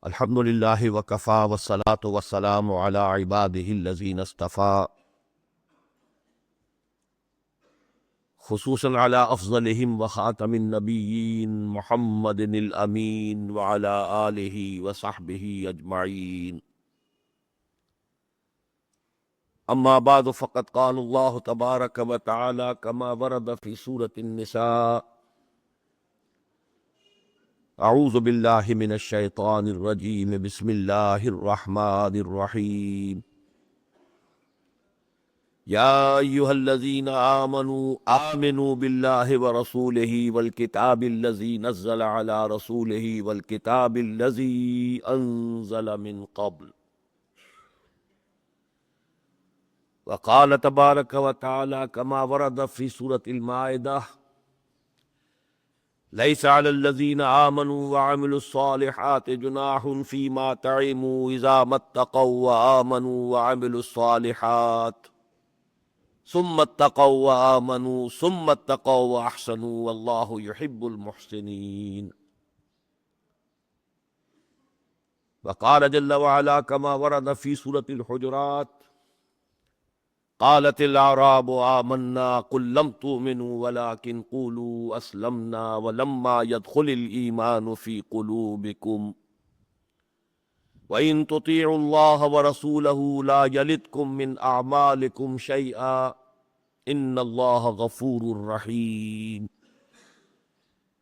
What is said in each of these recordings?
الحمد للہ وکفا والصلاة والسلام علی عباده الذین اصطفى، خصوصاً علی افضلہم وخاتم النبیین محمد الامین وعلی آلہ وصحبہ اجمعین. اما بعد فقد قال اللہ تبارک وتعالی کما ورد فی سورة النساء: اعوذ باللہ من الشیطان الرجیم، بسم اللہ الرحمن الرحیم. یا ایہا الذین آمنوا باللہ ورسولہ والکتاب الذی نزل علی رسولہ والکتاب الذی انزل من قبل. وقال تبارک وتعالی کما ورد فی سورة المائدہ: لیس علی الذین آمنوا وعملوا الصالحات جناح فیما طعموا اذا ما اتقوا وآمنوا وعملوا الصالحات ثم اتقوا وآمنوا ثم اتقوا واحسنوا واللہ یحب المحسنین. وقال جل وعلا كما ورد في سورة الحجرات: قالت الاعراب آمنا قل لم تؤمنوا ولكن قولوا اسلمنا ولما يدخل الإيمان في قلوبكم وإن تطيعوا الله ورسوله لا يلدكم من أعمالكم شيئا إن الله غفور رحيم.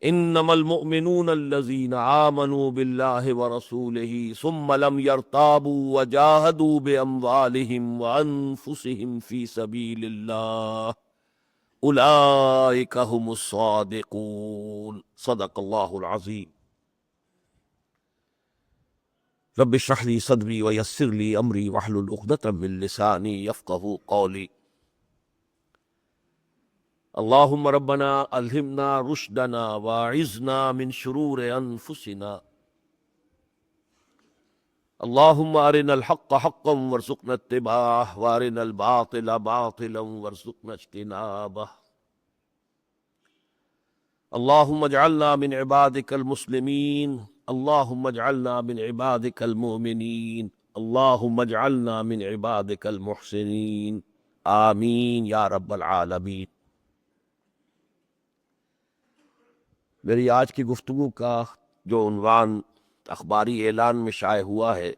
انما المؤمنون الذين آمنوا بالله ورسوله ثم لم يرتابوا وجاهدوا بأموالهم وأنفسهم في سبيل الله أولئك هم الصادقون. صدق الله العظيم. رب اشرح لي صدري ويسر لي أمري واحلل عقدة من لساني يفقهوا قولي. اللهم ربنا ألهمنا رشدنا واعذنا من شرور أنفسنا. اللهم أرنا الحق حقا وارزقنا اتباعه وأرنا الباطل باطلا وارزقنا اجتنابه. اللهم اجعلنا من عبادك المسلمين، اللهم اجعلنا من عبادك المؤمنين، اللهم اجعلنا من عبادك المحسنين، آمین یا رب العالمین. میری آج کی گفتگو کا جو عنوان اخباری اعلان میں شائع ہوا ہے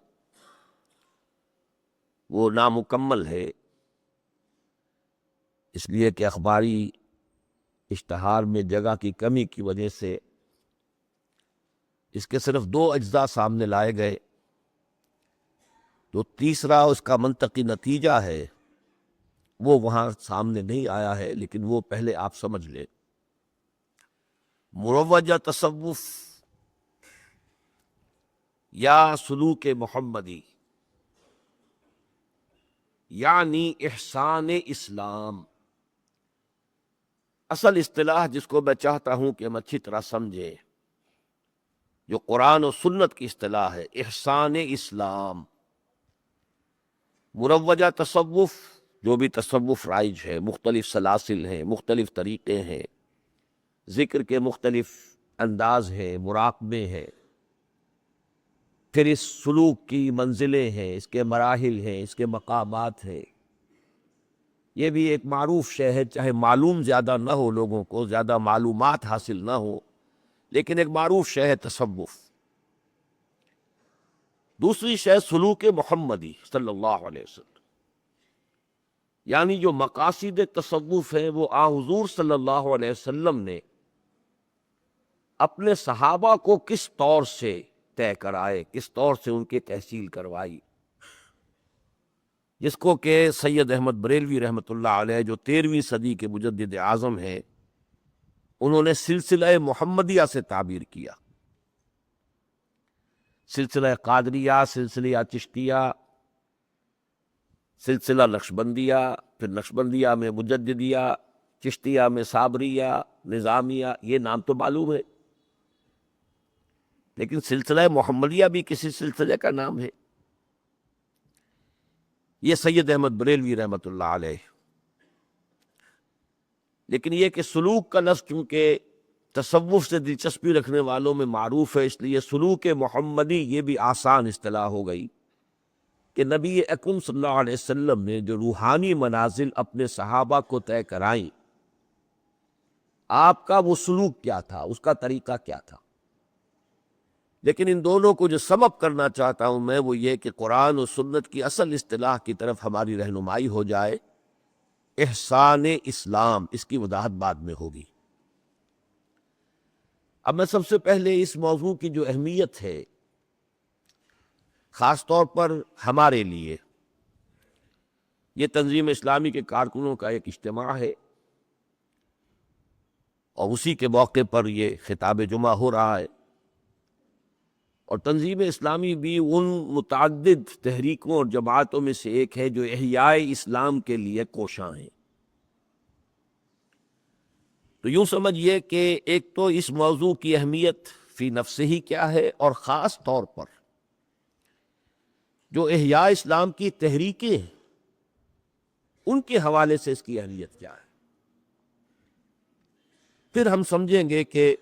وہ نامکمل ہے، اس لیے کہ اخباری اشتہار میں جگہ کی کمی کی وجہ سے اس کے صرف 2 اجزاء سامنے لائے گئے. تو تیسرا اس کا منطقی نتیجہ ہے وہ وہاں سامنے نہیں آیا ہے، لیکن وہ پہلے آپ سمجھ لیں. مروجہ تصوف یا سلوک محمدی یعنی احسان اسلام، اصل اصطلاح جس کو میں چاہتا ہوں کہ ہم اچھی طرح سمجھیں، جو قرآن و سنت کی اصطلاح ہے، احسان اسلام. مروجہ تصوف، جو بھی تصوف رائج ہے، مختلف سلاسل ہیں، مختلف طریقے ہیں، ذکر کے مختلف انداز ہیں، مراقبے ہیں، پھر اس سلوک کی منزلیں ہیں، اس کے مراحل ہیں، اس کے مقامات ہیں. یہ بھی ایک معروف شے ہے، چاہے معلوم زیادہ نہ ہو، لوگوں کو زیادہ معلومات حاصل نہ ہو، لیکن ایک معروف شے ہے تصوف. دوسری شے سلوک محمدی صلی اللہ علیہ وسلم، یعنی جو مقاصد تصوف ہیں وہ حضور صلی اللہ علیہ وسلم نے اپنے صحابہ کو کس طور سے طے کرائے، کس طور سے ان کی تحصیل کروائی، جس کو کہ سید احمد بریلوی رحمۃ اللہ علیہ جو 13ویں صدی کے مجدد اعظم ہیں، انہوں نے سلسلہ محمدیہ سے تعبیر کیا. سلسلہ قادریہ، سلسلہ چشتیہ، سلسلہ نقشبندیہ، پھر نقشبندیہ میں مجددیہ، چشتیہ میں صابریہ، نظامیہ، یہ نام تو معلوم ہے، لیکن سلسلہ محمدیہ بھی کسی سلسلے کا نام ہے. یہ سید احمد بریلوی رحمۃ اللہ علیہ. لیکن یہ کہ سلوک کا لفظ چونکہ تصوف سے دلچسپی رکھنے والوں میں معروف ہے، اس لیے سلوک محمدی یہ بھی آسان اصطلاح ہو گئی کہ نبی اکرم صلی اللہ علیہ وسلم نے جو روحانی منازل اپنے صحابہ کو طے کرائیں، آپ کا وہ سلوک کیا تھا، اس کا طریقہ کیا تھا۔ لیکن ان دونوں کو جو سبب کرنا چاہتا ہوں میں وہ یہ کہ قرآن و سنت کی اصل اصطلاح کی طرف ہماری رہنمائی ہو جائے، احسان اسلام، اس کی وضاحت بعد میں ہوگی۔ اب میں سب سے پہلے اس موضوع کی جو اہمیت ہے خاص طور پر ہمارے لیے، یہ تنظیم اسلامی کے کارکنوں کا ایک اجتماع ہے اور اسی کے موقع پر یہ خطاب جمعہ ہو رہا ہے، اور تنظیم اسلامی بھی ان متعدد تحریکوں اور جماعتوں میں سے ایک ہے جو احیاء اسلام کے لیے کوشاں ہیں۔ تو یوں سمجھیے کہ ایک تو اس موضوع کی اہمیت فی نفسہ ہی کیا ہے، اور خاص طور پر جو احیاء اسلام کی تحریکیں ہیں ان کے حوالے سے اس کی اہمیت کیا ہے۔ پھر ہم سمجھیں گے کہ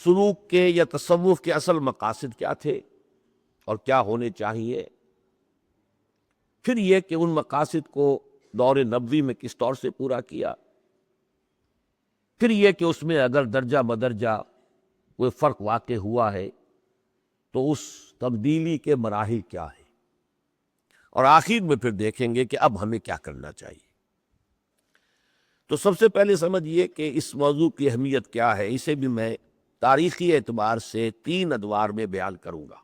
سلوک کے یا تصوف کے اصل مقاصد کیا تھے اور کیا ہونے چاہیے، پھر یہ کہ ان مقاصد کو دور نبوی میں کس طور سے پورا کیا، پھر یہ کہ اس میں اگر درجہ بدرجہ کوئی فرق واقع ہوا ہے تو اس تبدیلی کے مراحل کیا ہیں، اور آخر میں پھر دیکھیں گے کہ اب ہمیں کیا کرنا چاہیے۔ تو سب سے پہلے سمجھیے کہ اس موضوع کی اہمیت کیا ہے، اسے بھی میں تاریخی اعتبار سے 3 ادوار میں بیان کروں گا۔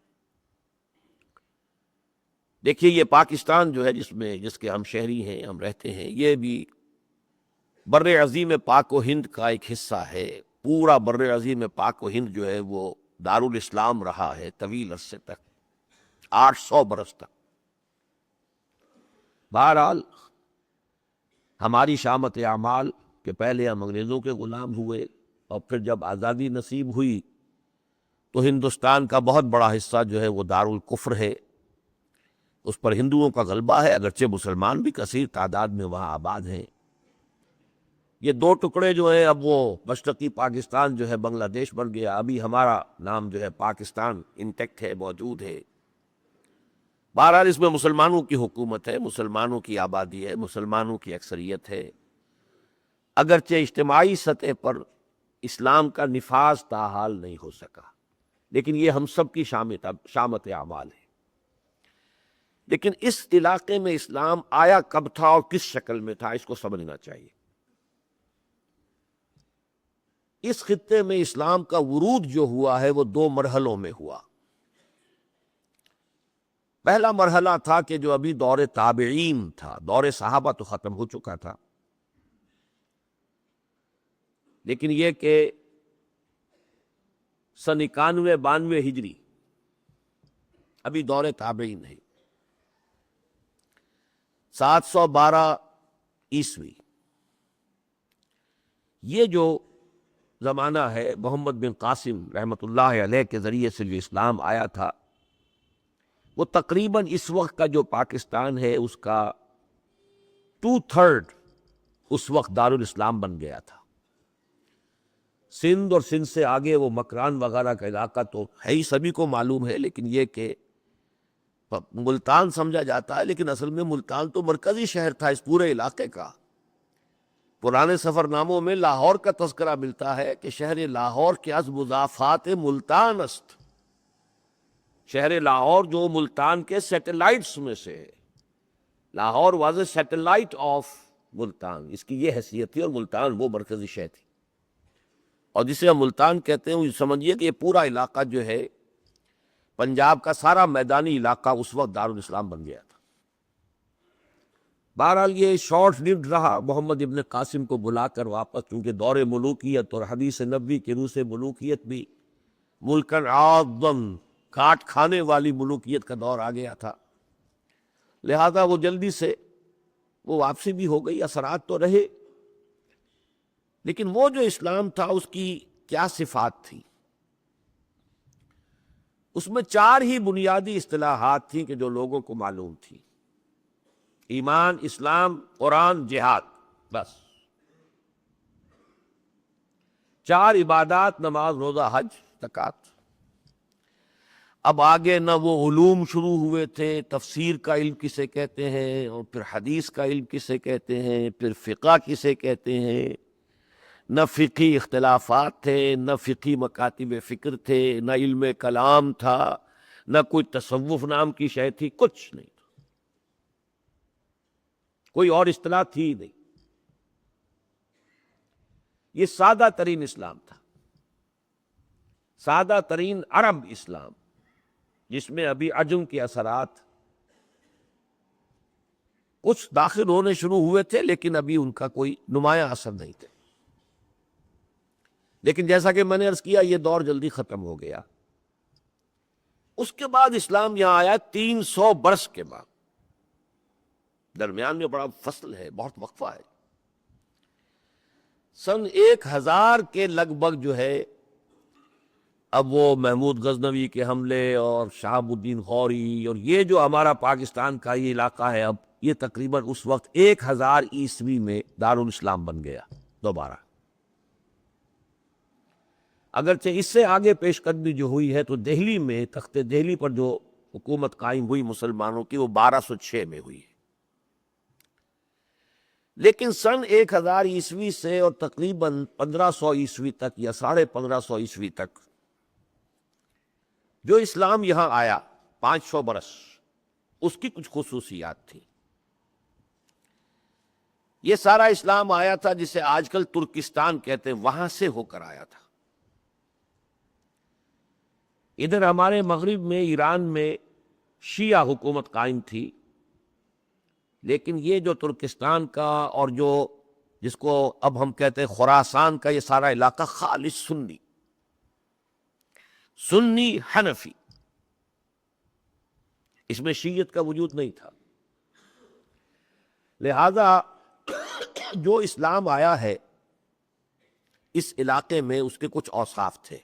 دیکھیے یہ پاکستان جو ہے جس کے ہم شہری ہیں، ہم رہتے ہیں، یہ بھی بر عظیم پاک و ہند کا ایک حصہ ہے۔ پورا بر عظیم پاک و ہند جو ہے وہ دارالاسلام رہا ہے طویل عرصے تک، 800 برس تک۔ بہرحال ہماری شامت اعمال کہ پہلے ہم انگریزوں کے غلام ہوئے، اور پھر جب آزادی نصیب ہوئی تو ہندوستان کا بہت بڑا حصہ جو ہے وہ دارالکفر ہے، اس پر ہندوؤں کا غلبہ ہے، اگرچہ مسلمان بھی کثیر تعداد میں وہاں آباد ہیں۔ یہ 2 ٹکڑے جو ہیں، اب وہ مشرقی پاکستان جو ہے بنگلہ دیش بن گیا، ابھی ہمارا نام جو ہے پاکستان انٹیکٹ ہے، موجود ہے۔ بہرحال اس میں مسلمانوں کی حکومت ہے، مسلمانوں کی آبادی ہے، مسلمانوں کی اکثریت ہے، اگرچہ اجتماعی سطح پر اسلام کا نفاذ تاحال نہیں ہو سکا، لیکن یہ ہم سب کی شامت اعمال ہے۔ لیکن اس علاقے میں اسلام آیا کب تھا اور کس شکل میں تھا، اس کو سمجھنا چاہیے۔ اس خطے میں اسلام کا ورود جو ہوا ہے وہ 2 مرحلوں میں ہوا۔ پہلا مرحلہ تھا کہ جو ابھی دور تابعین تھا، دور صحابہ تو ختم ہو چکا تھا، لیکن یہ کہ سن 91-92 ہجری ابھی دور تابعین ہے، 712 عیسوی، یہ جو زمانہ ہے محمد بن قاسم رحمۃ اللہ علیہ کے ذریعے سے جو اسلام آیا تھا، وہ تقریباً اس وقت کا جو پاکستان ہے اس کا 2/3 اس وقت دارالاسلام بن گیا تھا۔ سندھ اور سندھ سے آگے وہ مکران وغیرہ کا علاقہ تو ہے ہی، سبھی کو معلوم ہے، لیکن یہ کہ ملتان سمجھا جاتا ہے، لیکن اصل میں ملتان تو مرکزی شہر تھا اس پورے علاقے کا۔ پرانے سفر ناموں میں لاہور کا تذکرہ ملتا ہے کہ شہر لاہور کے از مضافات ملتان است، شہر لاہور جو ملتان کے سیٹلائٹس میں سے ہے، Lahore was a satellite of Multan, اس کی یہ حیثیت تھی، اور ملتان وہ مرکزی شہر تھی، اور جسے ہم ملتان کہتے ہیں سمجھیے کہ یہ پورا علاقہ جو ہے پنجاب کا سارا میدانی علاقہ اس وقت دارالاسلام بن گیا تھا۔ بہرحال یہ شارٹ لیوڈ رہا، محمد ابن قاسم کو بلا کر واپس، چونکہ دور ملوکیت اور حدیث نبوی کے روح سے ملوکیت بھی ملکن عاظم، کاٹ کھانے والی ملوکیت کا دور آ گیا تھا، لہذا وہ جلدی سے وہ واپسی بھی ہو گئی، اثرات تو رہے، لیکن وہ جو اسلام تھا اس کی کیا صفات تھی؟ اس میں 4 ہی بنیادی اصطلاحات تھیں کہ جو لوگوں کو معلوم تھی: ایمان، اسلام، قرآن، جہاد، بس 4 عبادات، نماز، روزہ، حج، زکوٰۃ۔ اب آگے نہ وہ علوم شروع ہوئے تھے، تفسیر کا علم کسے کہتے ہیں، اور پھر حدیث کا علم کسے کہتے ہیں، پھر فقہ کسے کہتے ہیں، نہ فقہی اختلافات تھے، نہ فقہی مکاتب فکر تھے، نہ علم کلام تھا، نہ کوئی تصوف نام کی شے تھی، کچھ نہیں تھا، کوئی اور اصطلاح تھی نہیں۔ یہ سادہ ترین اسلام تھا، سادہ ترین عرب اسلام، جس میں ابھی عجم کے اثرات کچھ داخل ہونے شروع ہوئے تھے، لیکن ابھی ان کا کوئی نمایاں اثر نہیں تھے۔ لیکن جیسا کہ میں نے عرض کیا، یہ دور جلدی ختم ہو گیا۔ اس کے بعد اسلام یہاں آیا 300 برس کے بعد، درمیان میں بڑا فصل ہے، بہت وقفہ ہے۔ سن 1000 کے لگ بھگ جو ہے، اب وہ محمود غزنوی کے حملے اور شہاب الدین غوری اور یہ جو ہمارا پاکستان کا یہ علاقہ ہے، اب یہ تقریباً اس وقت 1000 عیسوی میں دارالاسلام بن گیا دوبارہ۔ اگرچہ اس سے آگے پیش قدمی جو ہوئی ہے تو دہلی میں، تخت دہلی پر جو حکومت قائم ہوئی مسلمانوں کی، وہ 1206 میں ہوئی ہے۔ لیکن سن 1000 عیسوی سے اور تقریباً 1500 عیسوی تک یا 1550 عیسوی تک جو اسلام یہاں آیا، 500 برس، اس کی کچھ خصوصیات تھیں۔ یہ سارا اسلام آیا تھا جسے آج کل ترکستان کہتے ہیں، وہاں سے ہو کر آیا تھا۔ ادھر ہمارے مغرب میں، ایران میں شیعہ حکومت قائم تھی، لیکن یہ جو ترکستان کا اور جو جس کو اب ہم کہتے ہیں خراسان کا، یہ سارا علاقہ خالص سنی حنفی، اس میں شیعت کا وجود نہیں تھا۔ لہذا جو اسلام آیا ہے اس علاقے میں، اس کے کچھ اوصاف تھے۔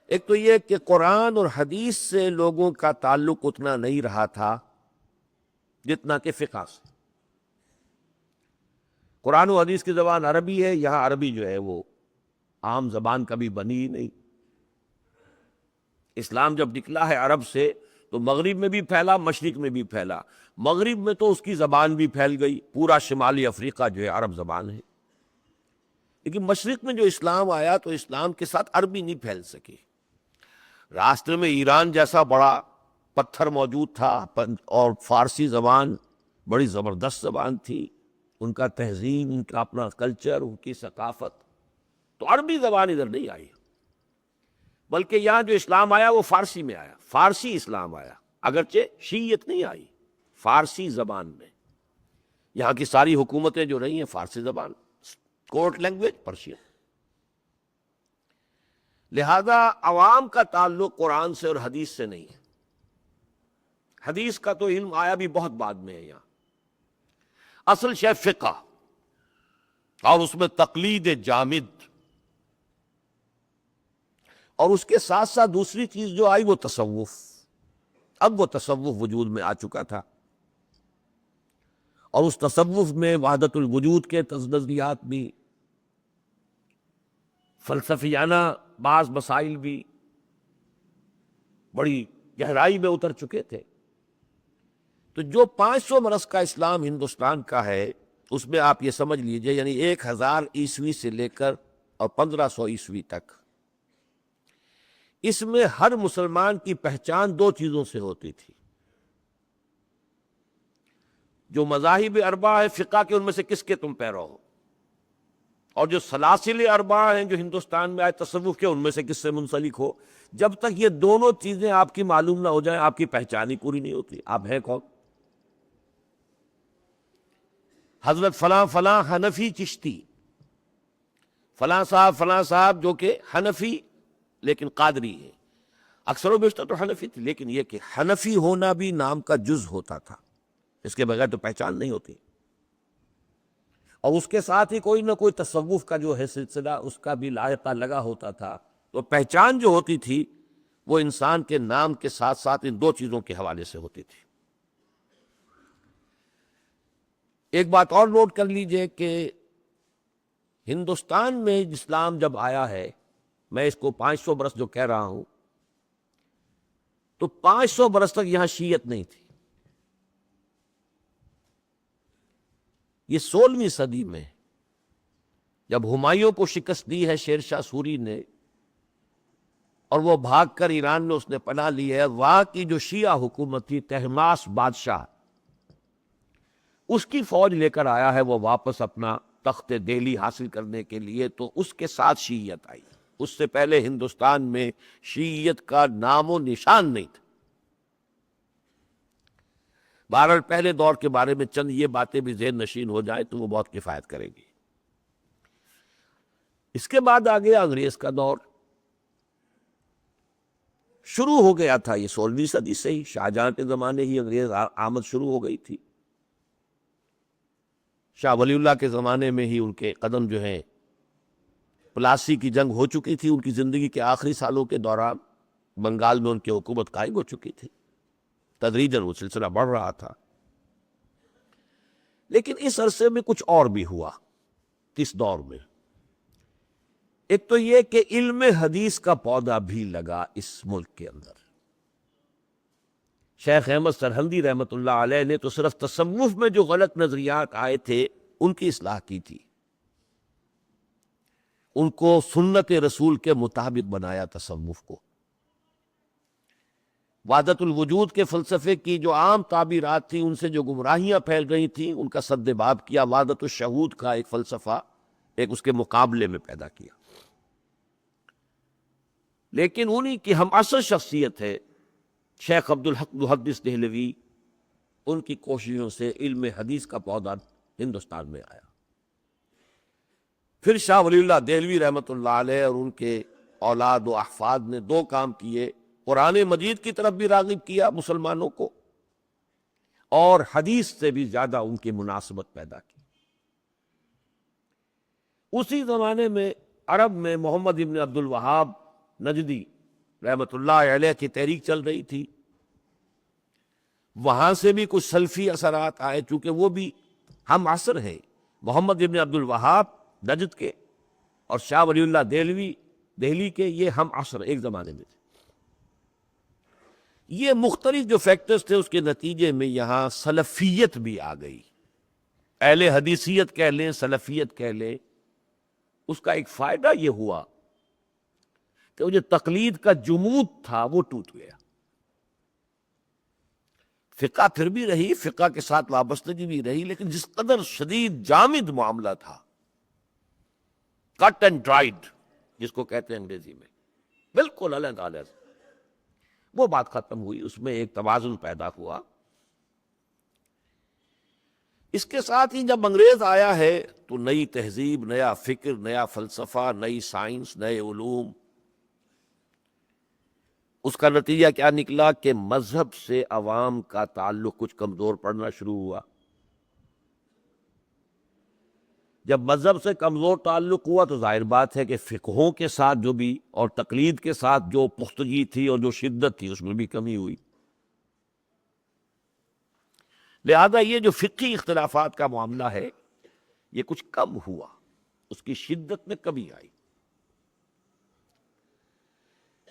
ایک تو یہ کہ قرآن اور حدیث سے لوگوں کا تعلق اتنا نہیں رہا تھا جتنا کہ فقہ سے۔ قرآن و حدیث کی زبان عربی ہے، یہاں عربی جو ہے وہ عام زبان کبھی بنی ہی نہیں۔ اسلام جب نکلا ہے عرب سے تو مغرب میں بھی پھیلا، مشرق میں بھی پھیلا۔ مغرب میں تو اس کی زبان بھی پھیل گئی، پورا شمالی افریقہ جو ہے عرب زبان ہے، لیکن مشرق میں جو اسلام آیا تو اسلام کے ساتھ عربی نہیں پھیل سکی۔ راستے میں ایران جیسا بڑا پتھر موجود تھا، اور فارسی زبان بڑی زبردست زبان تھی، ان کا تہذیب، ان کا اپنا کلچر، ان کی ثقافت، تو عربی زبان ادھر نہیں آئی، بلکہ یہاں جو اسلام آیا وہ فارسی میں آیا، فارسی اسلام آیا، اگرچہ شیعت نہیں آئی، فارسی زبان میں۔ یہاں کی ساری حکومتیں جو رہی ہیں فارسی زبان، کورٹ لینگویج پرشین۔ لہذا عوام کا تعلق قرآن سے اور حدیث سے نہیں ہے۔ حدیث کا تو علم آیا بھی بہت بعد میں ہے۔ یہاں اصل شے فقہ، اور اس میں تقلید جامد، اور اس کے ساتھ ساتھ دوسری چیز جو آئی وہ تصوف۔ اب وہ تصوف وجود میں آ چکا تھا، اور اس تصوف میں وحدت الوجود کے نظریات بھی، فلسفیانہ بعض مسائل بھی بڑی گہرائی میں اتر چکے تھے۔ تو جو 500 برس کا اسلام ہندوستان کا ہے، اس میں آپ یہ سمجھ لیجئے، یعنی 1000 عیسوی سے لے کر اور 1500 عیسوی تک، اس میں ہر مسلمان کی پہچان 2 چیزوں سے ہوتی تھی۔ جو مذاہب اربعہ ہے فقہ کے، ان میں سے کس کے تم پیرو ہو، اور جو سلاسل اربعہ ہیں جو ہندوستان میں آئے تصوف کے، ان میں سے کس سے منسلک ہو۔ جب تک یہ دونوں چیزیں آپ کی معلوم نہ ہو جائیں، آپ کی پہچان ہی پوری نہیں ہوتی۔ آپ ہیں کون؟ حضرت فلاں فلاں حنفی چشتی، فلاں صاحب جو کہ حنفی لیکن قادری ہے، اکثر و بیشتر تو حنفی تھے، لیکن یہ کہ حنفی ہونا بھی نام کا جز ہوتا تھا، اس کے بغیر تو پہچان نہیں ہوتی۔ اور اس کے ساتھ ہی کوئی نہ کوئی تصوف کا جو ہے سلسلہ، اس کا بھی لائقہ لگا ہوتا تھا۔ تو پہچان جو ہوتی تھی وہ انسان کے نام کے ساتھ ساتھ ان 2 چیزوں کے حوالے سے ہوتی تھی۔ ایک بات اور نوٹ کر لیجئے کہ ہندوستان میں اسلام جب آیا ہے، میں اس کو 500 برس جو کہہ رہا ہوں، تو 500 برس تک یہاں شیعت نہیں تھی. یہ 16ویں صدی میں جب ہمایوں کو شکست دی ہے شیر شاہ سوری نے، اور وہ بھاگ کر ایران میں اس نے پناہ لی ہے، وہاں کی جو شیعہ حکومت تھی، طہماسپ بادشاہ، اس کی فوج لے کر آیا ہے وہ واپس اپنا تخت دہلی حاصل کرنے کے لیے، تو اس کے ساتھ شیعیت آئی. اس سے پہلے ہندوستان میں شیعیت کا نام و نشان نہیں تھا. بہرحال پہلے دور کے بارے میں چند یہ باتیں بھی ذہن نشین ہو جائیں تو وہ بہت کفایت کرے گی. اس کے بعد آ گیا انگریز کا دور. شروع ہو گیا تھا یہ 16ویں صدی سے ہی، شاہجہاں کے زمانے ہی انگریز آمد شروع ہو گئی تھی. شاہ ولی اللہ کے زمانے میں ہی ان کے قدم جو ہیں، پلاسی کی جنگ ہو چکی تھی ان کی زندگی کے آخری سالوں کے دوران، بنگال میں ان کی حکومت قائم ہو چکی تھی، تدریجاً وہ سلسلہ بڑھ رہا تھا. لیکن اس عرصے میں کچھ اور بھی ہوا. اس دور میں ایک تو یہ کہ علم حدیث کا پودا بھی لگا اس ملک کے اندر. شیخ احمد سرہندی رحمۃ اللہ علیہ نے تو صرف تصوف میں جو غلط نظریات آئے تھے ان کی اصلاح کی تھی، ان کو سنت رسول کے مطابق بنایا تصوف کو. وحدت الوجود کے فلسفے کی جو عام تعبیرات تھیں، ان سے جو گمراہیاں پھیل رہی تھیں، ان کا سد باب کیا. وحدت الشہود کا ایک فلسفہ ایک اس کے مقابلے میں پیدا کیا. لیکن انہی کی ہم عصر شخصیت ہے شیخ عبدالحق محدث دہلوی، ان کی کوششوں سے علم حدیث کا پودا ہندوستان میں آیا. پھر شاہ ولی اللہ دہلوی رحمۃ اللہ علیہ اور ان کے اولاد و احفاد نے دو کام کیے: قرآن مجید کی طرف بھی راغب کیا مسلمانوں کو، اور حدیث سے بھی زیادہ ان کی مناسبت پیدا کی. اسی زمانے میں عرب میں محمد ابن عبد الوہاب نجدی رحمۃ اللہ علیہ کی تحریک چل رہی تھی. وہاں سے بھی کچھ سلفی اثرات آئے، چونکہ وہ بھی ہم عصر ہیں. محمد ابن عبد الوہاب نجد کے اور شاہ ولی اللہ دہلوی دہلی کے، یہ ہم عصر ایک زمانے میں تھے. یہ مختلف جو فیکٹرز تھے، اس کے نتیجے میں یہاں سلفیت بھی آ گئی. اہل حدیثیت کہہ لیں، سلفیت کہہ لیں. اس کا ایک فائدہ یہ ہوا کہ وہ جو تقلید کا جمود تھا وہ ٹوٹ گیا. فقہ پھر بھی رہی، فقہ کے ساتھ وابستگی بھی رہی، لیکن جس قدر شدید جامد معاملہ تھا، کٹ اینڈ ڈرائیڈ جس کو کہتے ہیں انگریزی میں، بالکل الگ الگ، وہ بات ختم ہوئی. اس میں ایک توازن پیدا ہوا. اس کے ساتھ ہی جب انگریز آیا ہے تو نئی تہذیب، نیا فکر، نیا فلسفہ، نئی سائنس، نئے علوم. اس کا نتیجہ کیا نکلا کہ مذہب سے عوام کا تعلق کچھ کمزور پڑنا شروع ہوا. جب مذہب سے کمزور تعلق ہوا تو ظاہر بات ہے کہ فقہوں کے ساتھ جو بھی اور تقلید کے ساتھ جو پختگی تھی اور جو شدت تھی اس میں بھی کمی ہوئی. لہذا یہ جو فقہی اختلافات کا معاملہ ہے یہ کچھ کم ہوا، اس کی شدت میں کمی آئی.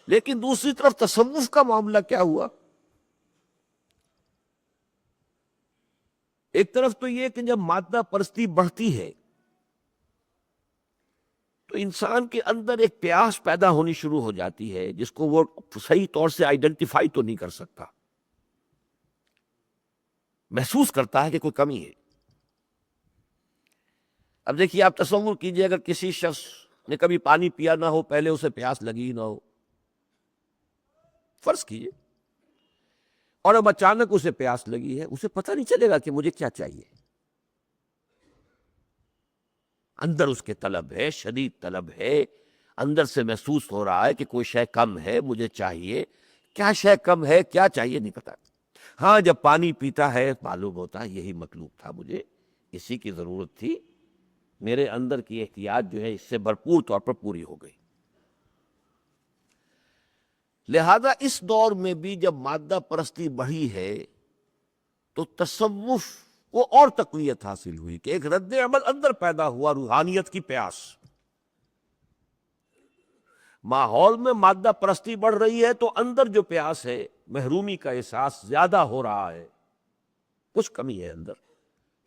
لیکن دوسری طرف تصوف کا معاملہ کیا ہوا؟ ایک طرف تو یہ کہ جب مادہ پرستی بڑھتی ہے تو انسان کے اندر ایک پیاس پیدا ہونی شروع ہو جاتی ہے جس کو وہ صحیح طور سے آئیڈینٹیفائی تو نہیں کر سکتا، محسوس کرتا ہے کہ کوئی کمی ہے. اب دیکھیے، آپ تصور کیجئے اگر کسی شخص نے کبھی پانی پیا نہ ہو، پہلے اسے پیاس لگی ہی نہ ہو، فرض کیجئے، اور اب اچانک اسے پیاس لگی ہے، اسے پتہ نہیں چلے گا کہ مجھے کیا چاہیے. اندر اس کے طلب ہے، شدید طلب ہے، اندر سے محسوس ہو رہا ہے کہ کوئی شے کم ہے، مجھے چاہیے. کیا شے کم ہے، کیا چاہیے، نہیں پتا. ہاں جب پانی پیتا ہے معلوم ہوتا ہے یہی مطلوب تھا، مجھے اسی کی ضرورت تھی، میرے اندر کی احتیاج جو ہے اس سے بھرپور طور پر پوری ہو گئی. لہذا اس دور میں بھی جب مادہ پرستی بڑھی ہے تو تصوف وہ اور تقویت حاصل ہوئی کہ ایک رد عمل اندر پیدا ہوا، روحانیت کی پیاس۔ ماحول میں مادہ پرستی بڑھ رہی ہے تو اندر جو پیاس ہے، محرومی کا احساس زیادہ ہو رہا ہے، کچھ کمی ہے اندر۔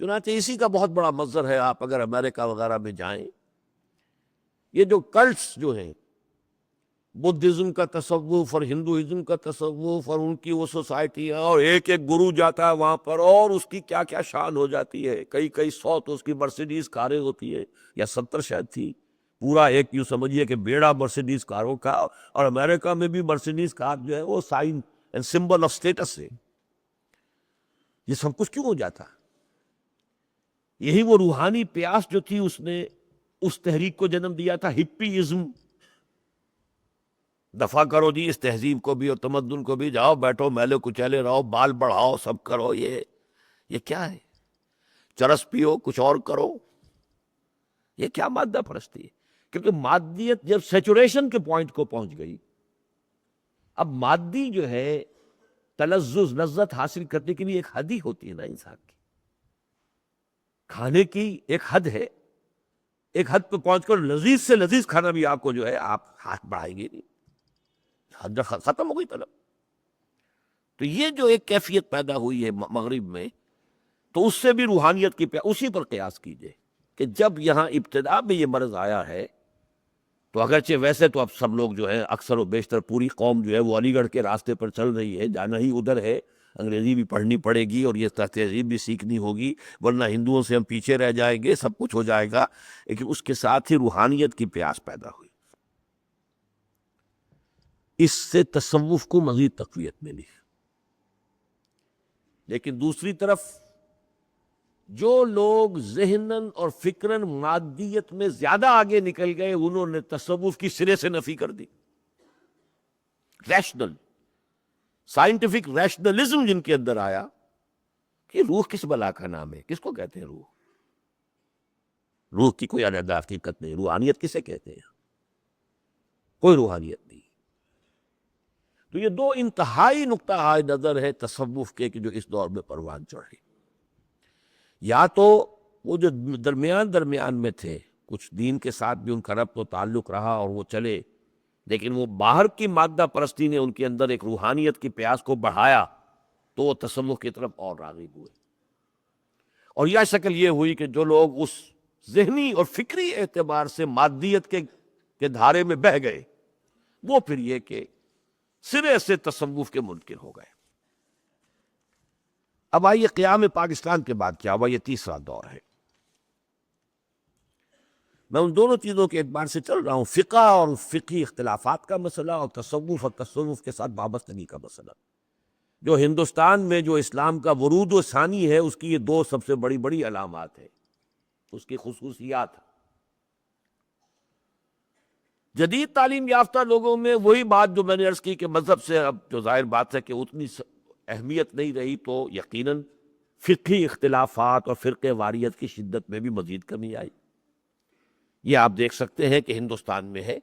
چنانچہ اسی کا بہت بڑا مظہر ہے، آپ اگر امریکہ وغیرہ میں جائیں، یہ جو کلٹس جو ہیں، بدھزم کا تصوف اور ہندوازم کا تصوف اور ان کی وہ سوسائٹیاں، اور ایک ایک گرو جاتا ہے وہاں پر اور اس کی کیا کیا شان ہو جاتی ہے، کئی کئی سو تو اس کی مرسیڈیز کاریں ہوتی ہے، یا 70 شاید تھی، پورا ایک یوں سمجھیے کہ بیڑا مرسیڈیز کاروں کا۔ اور امریکہ میں بھی مرسیڈیز کار جو ہے وہ sign and symbol of status ہے۔ یہ سب کچھ کیوں ہو جاتا؟ یہی وہ روحانی پیاس جو تھی، اس نے اس تحریک کو جنم دیا تھا، ہپی ازم۔ دفع کرو جی اس تہذیب کو بھی اور تمدن کو بھی، جاؤ بیٹھو میلے کچیلے رہو، بال بڑھاؤ، سب کرو۔ یہ کیا ہے؟ چرس پیو، کچھ اور کرو، یہ کیا مادہ پرستی ہے؟ کیونکہ مادیت جب سیچوریشن کے پوائنٹ کو پہنچ گئی، اب مادی جو ہے تلذذ، لذت حاصل کرنے کے لیے ایک حد ہی ہوتی ہے نا انسان کی۔ کھانے کی ایک حد ہے، ایک حد پہ پہنچ کر لذیذ سے لذیذ کھانا بھی آپ کو جو ہے آپ ہاتھ بڑھائیں گے نہیں، حد ختم ہو گئی طلب۔ تو یہ جو ایک کیفیت پیدا ہوئی ہے مغرب میں، تو اس سے بھی روحانیت کی اسی پر قیاس کیجئے کہ جب یہاں ابتدا میں یہ مرض آیا ہے، تو اگرچہ ویسے تو اب سب لوگ جو ہے اکثر و بیشتر پوری قوم جو ہے وہ علی گڑھ کے راستے پر چل رہی ہے، جانا ہی ادھر ہے، انگریزی بھی پڑھنی پڑے گی اور یہ تہذیب بھی سیکھنی ہوگی، ورنہ ہندوؤں سے ہم پیچھے رہ جائیں گے، سب کچھ ہو جائے گا۔ لیکن اس کے ساتھ ہی روحانیت کی پیاس پیدا ہوئی، اس سے تصوف کو مزید تقویت ملی۔ لیکن دوسری طرف جو لوگ ذہناً اور فکراً مادیت میں زیادہ آگے نکل گئے، انہوں نے تصوف کی سرے سے نفی کر دی۔ ریشنل، سائنٹیفک ریشنلزم جن کے اندر آیا کہ روح کس بلا کا نام ہے، کس کو کہتے ہیں روح؟ روح کی کوئی علیحدہ حقیقت نہیں، روحانیت کسے کہتے ہیں؟ کوئی روحانیت نہیں۔ تو یہ دو انتہائی نقطہ نظر ہے تصوف کے کہ جو اس دور میں پروان چڑھے۔ یا تو وہ جو درمیان میں تھے، کچھ دین کے ساتھ بھی ان کا ربط و تعلق رہا اور وہ چلے، لیکن وہ باہر کی مادہ پرستی نے ان کے اندر ایک روحانیت کی پیاس کو بڑھایا، تو وہ تصوف کی طرف اور راغب ہوئے۔ اور یہ شکل یہ ہوئی کہ جو لوگ اس ذہنی اور فکری اعتبار سے مادیت کے دھارے میں بہہ گئے، وہ پھر یہ کہ سرے سے تصوف کے منکر ہو گئے۔ اب آئیے قیام پاکستان کے بعد کیا ہوا، یہ تیسرا دور ہے۔ میں ان دونوں چیزوں کے اعتبار سے چل رہا ہوں، فقہ اور فقہی اختلافات کا مسئلہ، اور تصوف کے ساتھ وابستگی کا مسئلہ۔ جو ہندوستان میں جو اسلام کا ورود و ثانی ہے، اس کی یہ دو سب سے بڑی بڑی علامات ہیں، اس کی خصوصیات۔ جدید تعلیم یافتہ لوگوں میں وہی بات جو میں نے عرض کی کہ مذہب سے اب جو ظاہر بات ہے کہ اتنی اہمیت نہیں رہی، تو یقیناً فقہی اختلافات اور فرقہ واریت کی شدت میں بھی مزید کمی آئی۔ یہ آپ دیکھ سکتے ہیں کہ ہندوستان میں ہے،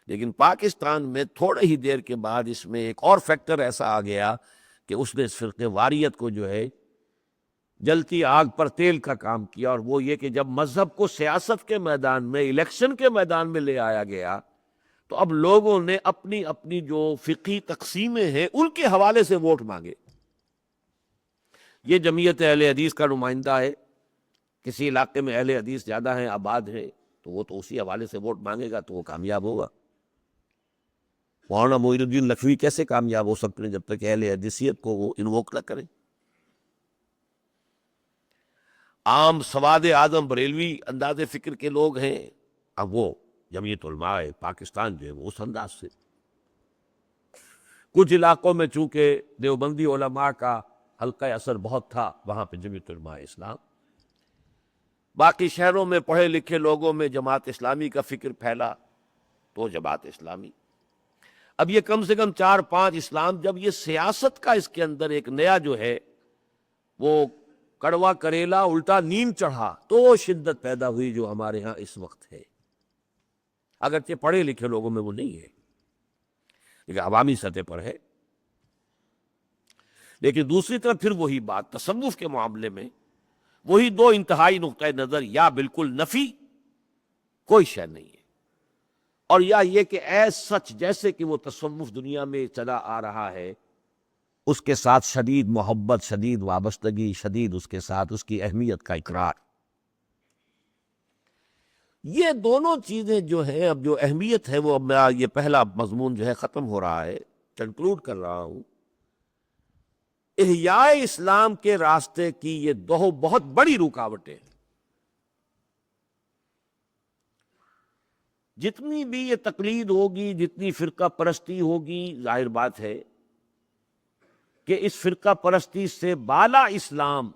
لیکن پاکستان میں تھوڑے ہی دیر کے بعد اس میں ایک اور فیکٹر ایسا آ گیا کہ اس نے فرقہ واریت کو جو ہے جلتی آگ پر تیل کا کام کیا، اور وہ یہ کہ جب مذہب کو سیاست کے میدان میں، الیکشن کے میدان میں لے آیا گیا، تو اب لوگوں نے اپنی اپنی جو فقہی تقسیمیں ہیں ان کے حوالے سے ووٹ مانگے۔ یہ جمعیت اہل حدیث کا نمائندہ ہے، کسی علاقے میں اہل حدیث زیادہ ہیں، آباد ہیں، تو وہ تو اسی حوالے سے ووٹ مانگے گا تو وہ کامیاب ہوگا۔ مولانا معین الدین لکھوی کیسے کامیاب ہو سکتے ہیں جب تک اہل حدیثیت کو وہ انووک نہ کریں؟ عام سواد اعظم بریلوی انداز فکر کے لوگ ہیں، اب وہ جمعیت علماء پاکستان جو ہے وہ اس انداز سے۔ کچھ علاقوں میں چونکہ دیوبندی علماء کا حلقہ اثر بہت تھا، وہاں پہ جمعیت علماء اسلام۔ باقی شہروں میں پڑھے لکھے لوگوں میں جماعت اسلامی کا فکر پھیلا، تو جماعت اسلامی۔ اب یہ کم سے کم 4-5 اسلام، جب یہ سیاست کا اس کے اندر ایک نیا جو ہے وہ کڑوا کریلا الٹا نیم چڑھا، تو وہ شدت پیدا ہوئی جو ہمارے ہاں اس وقت ہے۔ اگرچہ پڑھے لکھے لوگوں میں وہ نہیں ہے، لیکن عوامی سطح پر ہے۔ لیکن دوسری طرف پھر وہی بات، تصوف کے معاملے میں وہی دو انتہائی نقطۂ نظر، یا بالکل نفی، کوئی شے نہیں ہے، اور یا یہ کہ ایز سچ جیسے کہ وہ تصوف دنیا میں چلا آ رہا ہے، اس کے ساتھ شدید محبت، شدید وابستگی، شدید اس کے ساتھ اس کی اہمیت کا اقرار۔ یہ دونوں چیزیں جو ہیں، اب جو اہمیت ہے وہ، اب میں یہ پہلا مضمون جو ہے ختم ہو رہا ہے، کنکلوڈ کر رہا ہوں۔ احیاء اسلام کے راستے کی یہ دو بہت بڑی رکاوٹیں ہیں۔ جتنی بھی یہ تقلید ہوگی، جتنی فرقہ پرستی ہوگی، ظاہر بات ہے کہ اس فرقہ پرستی سے بالا اسلام،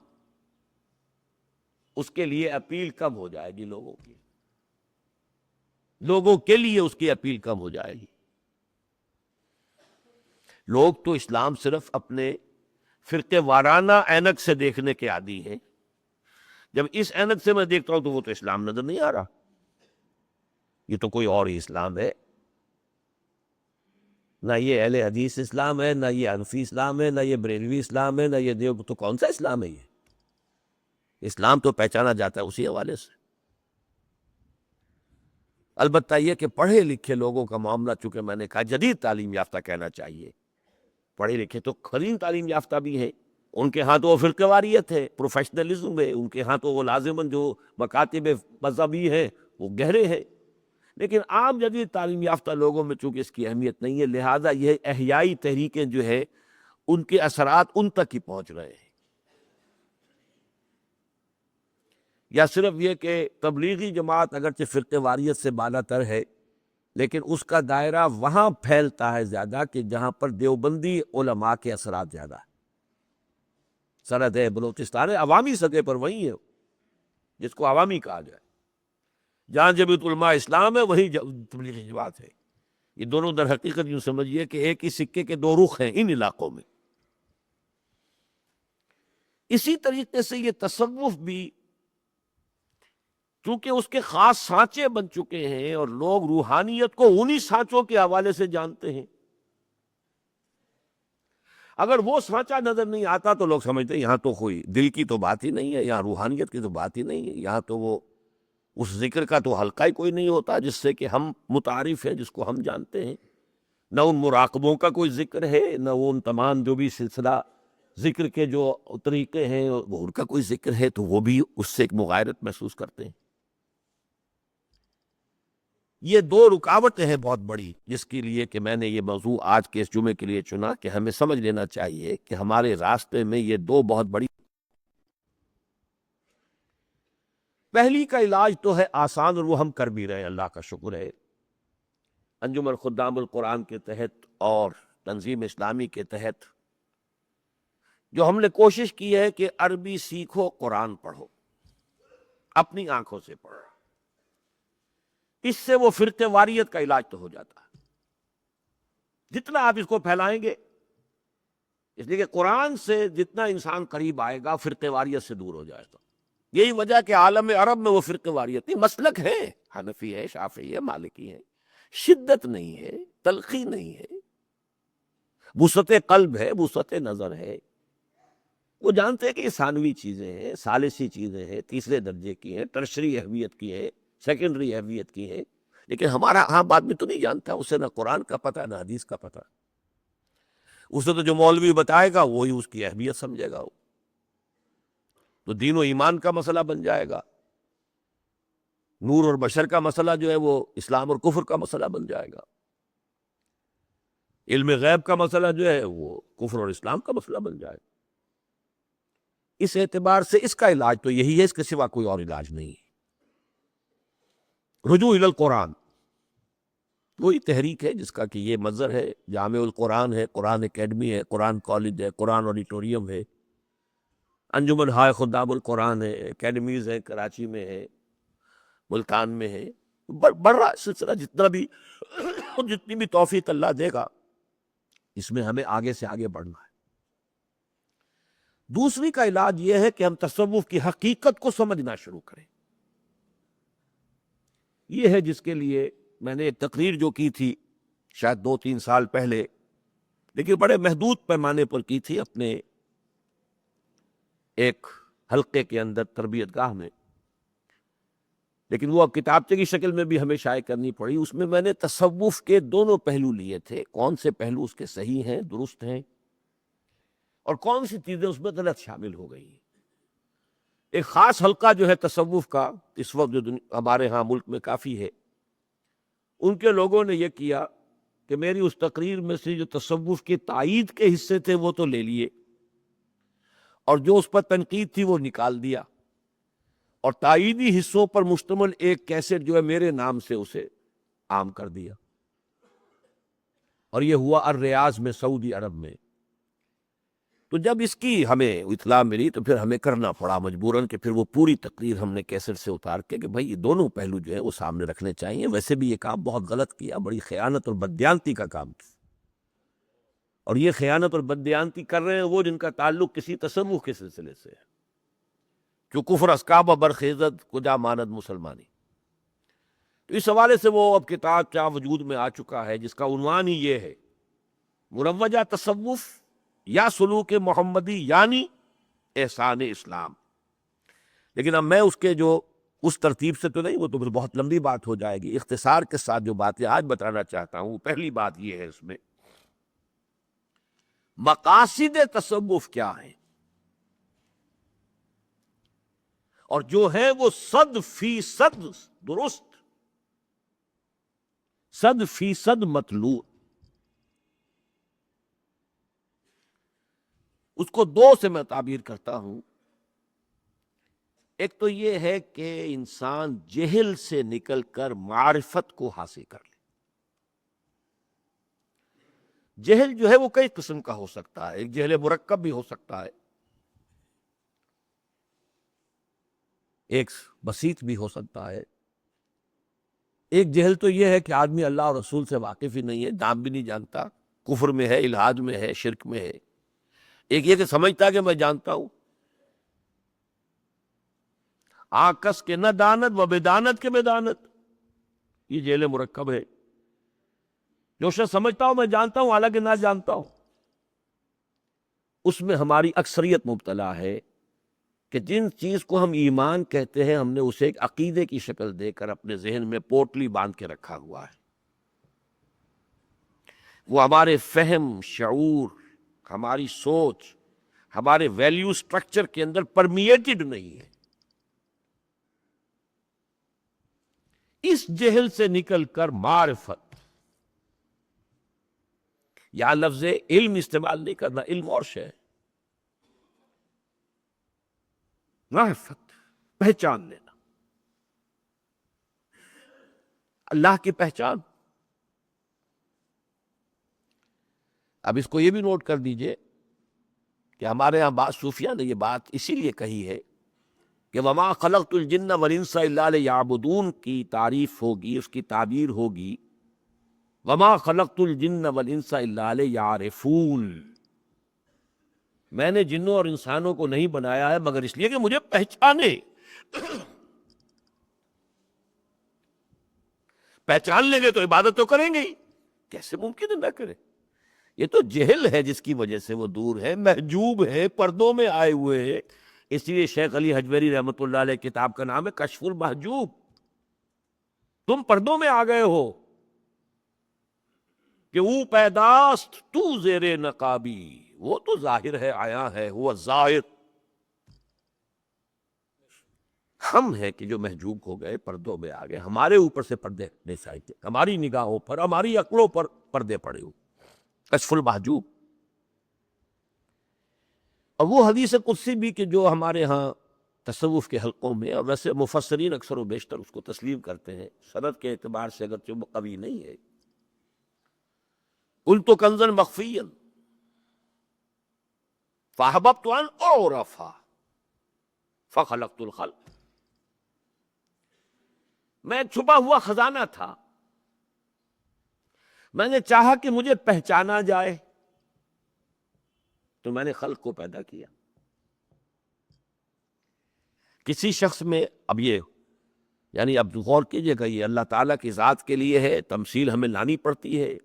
اس کے لیے اپیل کم ہو جائے گی لوگوں کی، لوگوں کے لیے اس کی اپیل کم ہو جائے گی۔ لوگ تو اسلام صرف اپنے فرقے وارانہ اینک سے دیکھنے کے عادی ہیں۔ جب اس اینک سے میں دیکھتا ہوں تو وہ تو اسلام نظر نہیں آ رہا، یہ تو کوئی اور ہی اسلام ہے، نہ یہ اہل حدیث اسلام ہے، نہ یہ حنفی اسلام ہے، نہ یہ بریلوی اسلام ہے، نہ یہ دیو، تو کون سا اسلام ہے یہ؟ اسلام تو پہچانا جاتا ہے اسی حوالے سے۔ البتہ یہ کہ پڑھے لکھے لوگوں کا معاملہ، چونکہ میں نے کہا جدید تعلیم یافتہ کہنا چاہیے، پڑھے لکھے تو قدیم تعلیم یافتہ بھی ہیں، ان کے ہاں تو وہ فرقہ واریت ہے، پروفیشنلزم ہے، ان کے ہاں تو وہ لازماً جو مکاتب مذہبی ہیں وہ گہرے ہیں، لیکن عام جدید تعلیم یافتہ لوگوں میں چونکہ اس کی اہمیت نہیں ہے، لہٰذا یہ احیائی تحریکیں جو ہے ان کے اثرات ان تک ہی پہنچ رہے ہیں۔ یا صرف یہ کہ تبلیغی جماعت اگرچہ فرقہ واریت سے بالا تر ہے، لیکن اس کا دائرہ وہاں پھیلتا ہے زیادہ کہ جہاں پر دیوبندی علماء کے اثرات زیادہ ہیں۔ سرحد بلوچستان ہے، عوامی سطح پر وہی ہے جس کو عوامی کہا جائے، جہاں جمعیت علماء اسلام ہے وہی تبلیغی جماعت ہے۔ یہ دونوں در حقیقت یوں سمجھیے کہ ایک ہی سکے کے دو رخ ہیں ان علاقوں میں۔ اسی طریقے سے یہ تصوف بھی، چونکہ اس کے خاص سانچے بن چکے ہیں اور لوگ روحانیت کو انہی سانچوں کے حوالے سے جانتے ہیں، اگر وہ سانچہ نظر نہیں آتا تو لوگ سمجھتے ہیں یہاں تو کوئی دل کی تو بات ہی نہیں ہے، یہاں روحانیت کی تو بات ہی نہیں ہے، یہاں تو وہ اس ذکر کا تو حلقہ ہی کوئی نہیں ہوتا جس سے کہ ہم متعارف ہیں، جس کو ہم جانتے ہیں، نہ ان مراقبوں کا کوئی ذکر ہے، نہ وہ ان تمام جو بھی سلسلہ ذکر کے جو طریقے ہیں وہ ان کا کوئی ذکر ہے، تو وہ بھی اس سے ایک مغایرت محسوس کرتے ہیں۔ یہ دو رکاوٹیں ہیں بہت بڑی، جس کے لیے کہ میں نے یہ موضوع آج کے اس جمعے کے لیے چنا کہ ہمیں سمجھ لینا چاہیے کہ ہمارے راستے میں یہ دو بہت بڑی۔ پہلی کا علاج تو ہے آسان، اور وہ ہم کر بھی رہے ہیں، اللہ کا شکر ہے۔ انجمن خدام القرآن کے تحت اور تنظیم اسلامی کے تحت جو ہم نے کوشش کی ہے کہ عربی سیکھو، قرآن پڑھو، اپنی آنکھوں سے پڑھو، اس سے وہ فرقہ واریت کا علاج تو ہو جاتا ہے۔ جتنا آپ اس کو پھیلائیں گے، اس لیے کہ قرآن سے جتنا انسان قریب آئے گا فرقہ واریت سے دور ہو جائے گا۔ یہی وجہ کہ عالم عرب میں وہ فرقہ واریت نہیں، مسلک ہے، حنفی ہے، شافعی ہے، مالکی ہے، شدت نہیں ہے، تلخی نہیں ہے، وسعت قلب ہے، وسعت نظر ہے۔ وہ جانتے ہیں کہ یہ ثانوی چیزیں ہیں، ثالثی چیزیں ہیں، تیسرے درجے کی ہیں، ٹرشری اہمیت کی ہیں، سیکنڈری اہمیت کی ہیں، لیکن ہمارا عام آدمی تو نہیں جانتا، اسے نہ قرآن کا پتہ نہ حدیث کا پتہ، اسے تو جو مولوی بتائے گا وہی اس کی اہمیت سمجھے گا، تو دین و ایمان کا مسئلہ بن جائے گا، نور اور بشر کا مسئلہ جو ہے وہ اسلام اور کفر کا مسئلہ بن جائے گا، علم غیب کا مسئلہ جو ہے وہ کفر اور اسلام کا مسئلہ بن جائے گا۔ اس اعتبار سے اس کا علاج تو یہی ہے، اس کے سوا کوئی اور علاج نہیں ہے۔ رجوع الی القرآن وہی تحریک ہے جس کا کہ یہ منظر ہے، جامع القرآن ہے، قرآن اکیڈمی ہے، قرآن کالج ہے، قرآن آڈیٹوریم ہے، انجمن ہائے خدام القرآن ہے، اکیڈمیز ہے، کراچی میں ہے، ملتان میں ہے، بڑھ رہا سلسلہ، جتنا بھی جتنی بھی توفیق اللہ دے گا، اس میں ہمیں آگے سے آگے بڑھنا ہے۔ دوسری کا علاج یہ ہے کہ ہم تصوف کی حقیقت کو سمجھنا شروع کریں۔ یہ ہے جس کے لیے میں نے ایک تقریر جو کی تھی شاید 2-3 سال پہلے، لیکن بڑے محدود پیمانے پر کی تھی، اپنے ایک حلقے کے اندر تربیت گاہ میں، لیکن وہ اب کتابچے کی شکل میں بھی ہمیں شائع کرنی پڑی۔ اس میں نے تصوف کے دونوں پہلو لیے تھے، کون سے پہلو اس کے صحیح ہیں، درست ہیں، اور کون سی چیزیں اس میں غلط شامل ہو گئی ہیں۔ ایک خاص حلقہ جو ہے تصوف کا اس وقت جو ہمارے ہاں ملک میں کافی ہے، ان کے لوگوں نے یہ کیا کہ میری اس تقریر میں سے جو تصوف کی تائید کے حصے تھے وہ تو لے لیے، اور جو اس پر تنقید تھی وہ نکال دیا، اور تائیدی حصوں پر مشتمل ایک کیسٹ جو ہے میرے نام سے اسے عام کر دیا، اور یہ ہوا الریاض میں، سعودی عرب میں۔ تو جب اس کی ہمیں اطلاع ملی تو پھر ہمیں کرنا پڑا مجبوراً کہ پھر وہ پوری تقریر ہم نے کیسٹ سے اتار کے کہ بھائی یہ دونوں پہلو جو ہے وہ سامنے رکھنے چاہیے۔ ویسے بھی یہ کام بہت غلط کیا، بڑی خیانت اور بددیانتی کا کام کیا، اور یہ خیانت اور بددیانتی کر رہے ہیں وہ جن کا تعلق کسی تصوف کے سلسلے سے ہے، جو کفر اسکاب برخیزت کجا ماند مسلمانی۔ تو اس حوالے سے وہ اب کتاب چاہ وجود میں آ چکا ہے جس کا عنوان ہی یہ ہے، مروجہ تصوف یا سلوک محمدی یعنی احسان اسلام۔ لیکن اب میں اس کے جو اس ترتیب سے تو نہیں، وہ تو پھر بہت لمبی بات ہو جائے گی، اختصار کے ساتھ جو باتیں آج بتانا چاہتا ہوں، پہلی بات یہ ہے اس میں مقاصد تصوف کیا ہیں، اور جو ہے وہ 100% درست، 100% مطلوب۔ اس کو دو سے میں تعبیر کرتا ہوں۔ ایک تو یہ ہے کہ انسان جہل سے نکل کر معرفت کو حاصل کر لے۔ جہل جو ہے وہ کئی قسم کا ہو سکتا ہے، ایک جہل مرکب بھی ہو سکتا ہے، ایک بسیط بھی ہو سکتا ہے۔ ایک جہل تو یہ ہے کہ آدمی اللہ اور رسول سے واقف ہی نہیں ہے، نام بھی نہیں جانتا، کفر میں ہے، الحاد میں ہے، شرک میں ہے۔ ایک یہ کہ سمجھتا کہ میں جانتا ہوں، آکس کے نہ دانت و بدانت کے بدانت، یہ جہل مرکب ہے۔ جو شخص سمجھتا ہوں میں جانتا ہوں حالانکہ نہ جانتا ہوں، اس میں ہماری اکثریت مبتلا ہے کہ جن چیز کو ہم ایمان کہتے ہیں ہم نے اسے ایک عقیدے کی شکل دے کر اپنے ذہن میں پوٹلی باندھ کے رکھا ہوا ہے۔ وہ ہمارے فہم، شعور، ہماری سوچ، ہمارے ویلیو سٹرکچر کے اندر پرمیٹڈ نہیں ہے۔ اس جہل سے نکل کر معرفت، یا لفظ علم استعمال نہیں کرنا، علم اور شے، معرفت، پہچان لینا، اللہ کی پہچان۔ اب اس کو یہ بھی نوٹ کر دیجئے کہ ہمارے ہاں بعض صوفیہ نے یہ بات اسی لیے کہی ہے کہ وَمَا خَلَقْتُ الْجِنَّ وَالْإِنسَ إِلَّا لِيَعْبُدُونَ کی تعریف ہوگی، اس کی تعبیر ہوگی وَمَا خَلَقْتُ الْجِنَّ وَالْإِنسَ إِلَّا لِيَعْرِفُونَ، میں نے جنوں اور انسانوں کو نہیں بنایا ہے مگر اس لیے کہ مجھے پہچانے۔ پہچان لیں گے تو عبادت تو کریں گے ہی، کیسے ممکن ہے نہ کریں؟ یہ تو جہل ہے جس کی وجہ سے وہ دور ہے، محجوب ہے، پردوں میں آئے ہوئے ہیں۔ اس لیے شیخ علی حجویری رحمۃ اللہ علیہ کتاب کا نام ہے کشف المحجوب۔ تم پردوں میں آ گئے ہو کہ او پیداست تو زیر نقابی، وہ تو ظاہر ہے، آیا ہے، وہ ظاہر۔ ہم ہیں کہ جو محجوب ہو گئے، پردوں میں آ گئے، ہمارے اوپر سے پردے نہیں سائتے، ہماری نگاہوں پر، ہماری عقلوں پر پردے پڑے ہوئے، کشف المحجوب۔ اور وہ حدیث قدسی بھی کہ جو ہمارے ہاں تصوف کے حلقوں میں، اور ویسے مفسرین اکثر و بیشتر اس کو تسلیم کرتے ہیں، سند کے اعتبار سے اگرچہ وہ قوی نہیں ہے، قلت کنزا مخفیا فاحببت ان اعرف فخلقت الخلق، میں ایک چھپا ہوا خزانہ تھا، میں نے چاہا کہ مجھے پہچانا جائے تو میں نے خلق کو پیدا کیا۔ کسی شخص میں اب یہ یعنی اب غور کیجئے گا، یہ اللہ تعالیٰ کی ذات کے لیے ہے، تمثیل ہمیں لانی پڑتی ہے،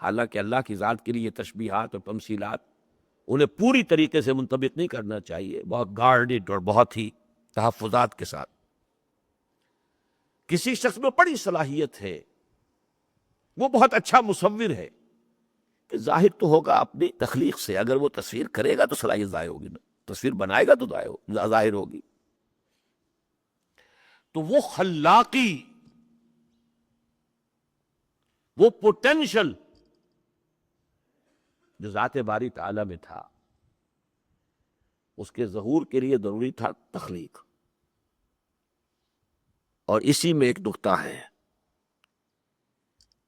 حالانکہ اللہ کی ذات کے لیے تشبیہات اور تمثیلات انہیں پوری طریقے سے منطبق نہیں کرنا چاہیے، بہت گارڈڈ اور بہت ہی تحفظات کے ساتھ۔ کسی شخص میں بڑی صلاحیت ہے، وہ بہت اچھا مصور ہے، کہ ظاہر تو ہوگا اپنی تخلیق سے، اگر وہ تصویر کرے گا تو صلاحیت ظاہر ہوگی نا، تصویر بنائے گا تو ظاہر ہوگی۔ تو وہ خلاقی، وہ پوٹینشل جو ذات باری تعالی میں تھا، اس کے ظہور کے لیے ضروری تھا تخلیق۔ اور اسی میں ایک نقطہ ہے،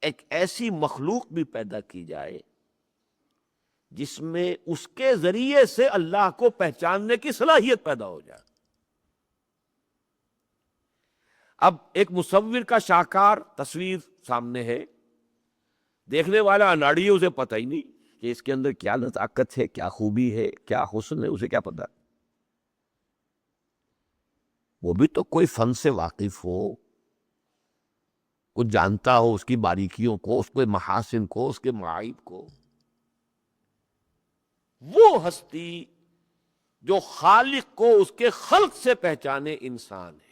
ایک ایسی مخلوق بھی پیدا کی جائے جس میں اس کے ذریعے سے اللہ کو پہچاننے کی صلاحیت پیدا ہو جائے۔ اب ایک مصور کا شاہکار تصویر سامنے ہے، دیکھنے والا اناڑی ہے، اسے پتہ ہی نہیں کہ اس کے اندر کیا نزاکت ہے، کیا خوبی ہے، کیا حسن ہے، اسے کیا پتہ؟ وہ بھی تو کوئی فن سے واقف ہو، کچھ جانتا ہو اس کی باریکیوں کو، اس کے محاسن کو، اس کے معائب کو۔ وہ ہستی جو خالق کو اس کے خلق سے پہچانے انسان ہے۔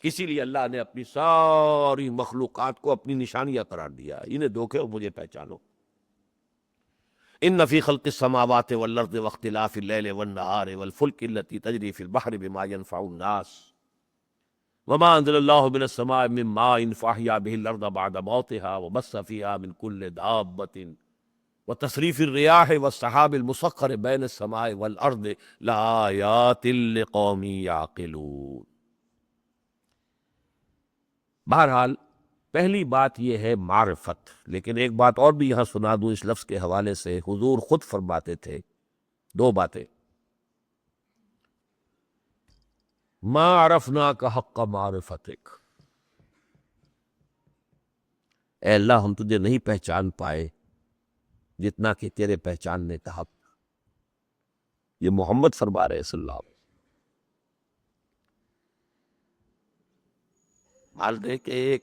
اسی لیے اللہ نے اپنی ساری مخلوقات کو اپنی نشانیاں قرار دیا، انہیں دیکھو اور مجھے پہچانو۔ ان فی خلق السماوات والارض واختلاف اللیل والنہار والفلک التي تجری فی البحر بما ينفع الناس وما انزل اللہ من السماء من ماء فاحیا به الارض بعد موتها وبث فیہا من کل دابۃ وتصریف الرياح والسحاب المسخر بین السماء والارض لآیات لقوم یعقلون۔ بہرحال پہلی بات یہ ہے معرفت، لیکن ایک بات اور بھی یہاں سنا دوں اس لفظ کے حوالے سے۔ حضور خود فرماتے تھے دو باتیں، ما عرفناک حق معرفتک، اے اللہ ہم تجھے نہیں پہچان پائے جتنا کہ تیرے پہچاننے کا حق۔ یہ محمد فرما رہے صلی اللہ علیہ وسلم۔ حال دے کہ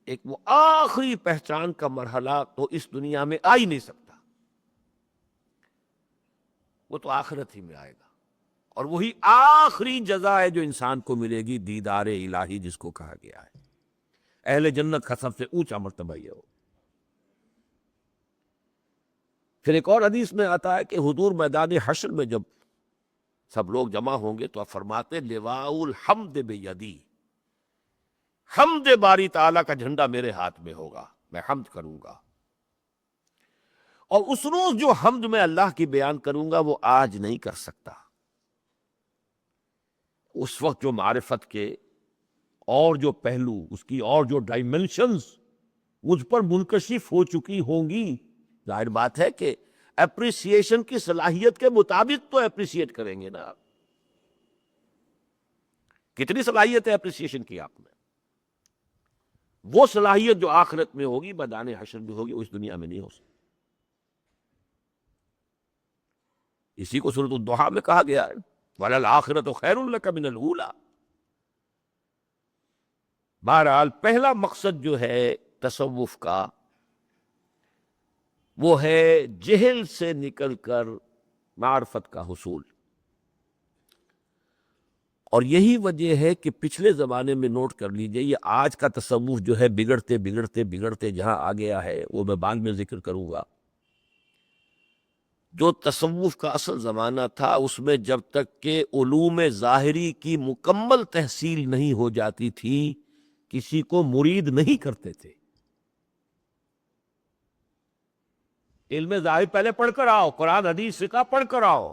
ایک وہ آخری پہچان کا مرحلہ تو اس دنیا میں آ ہی نہیں سکتا، وہ تو آخرت ہی میں آئے گا، اور وہی آخری جزا ہے جو انسان کو ملے گی، دیدار الہی جس کو کہا گیا ہے۔ اہل جنت کا سب سے اونچا مرتبہ یہ ہو۔ پھر ایک اور حدیث میں آتا ہے کہ حضور میدان حشر میں جب سب لوگ جمع ہوں گے تو آپ فرماتے لواء الحمد بیدی، حمد باری تعالیٰ کا جھنڈا میرے ہاتھ میں ہوگا، میں حمد کروں گا۔ اور اس روز جو حمد میں اللہ کی بیان کروں گا وہ آج نہیں کر سکتا۔ اس وقت جو معرفت کے اور جو پہلو، اس کی اور جو ڈائمنشنز مجھ پر منکشف ہو چکی ہوں گی، ظاہر بات ہے کہ اپریسیشن کی صلاحیت کے مطابق تو اپریسیٹ کریں گے نا آپ۔ کتنی صلاحیت ہے اپریسیشن کی آپ میں؟ وہ صلاحیت جو آخرت میں ہوگی، میدان حشر میں ہوگی، اس دنیا میں نہیں ہو سکتی۔ اسی کو سورۃ الضحیٰ میں کہا گیا ہے وَلَلْآخِرَةُ خَيْرٌ لَكَ مِنَ الْأُولَىٰ۔ بہرحال پہلا مقصد جو ہے تصوف کا، وہ ہے جہل سے نکل کر معرفت کا حصول۔ اور یہی وجہ ہے کہ پچھلے زمانے میں نوٹ کر لیجئے، یہ آج کا تصوف جو ہے بگڑتے بگڑتے بگڑتے جہاں آ گیا ہے وہ میں بعد میں ذکر کروں گا۔ جو تصوف کا اصل زمانہ تھا اس میں جب تک کہ علوم ظاہری کی مکمل تحصیل نہیں ہو جاتی تھی کسی کو مرید نہیں کرتے تھے۔ علم ظاہر پہلے پڑھ کر آؤ، قرآن حدیث فقہ پڑھ کر آؤ،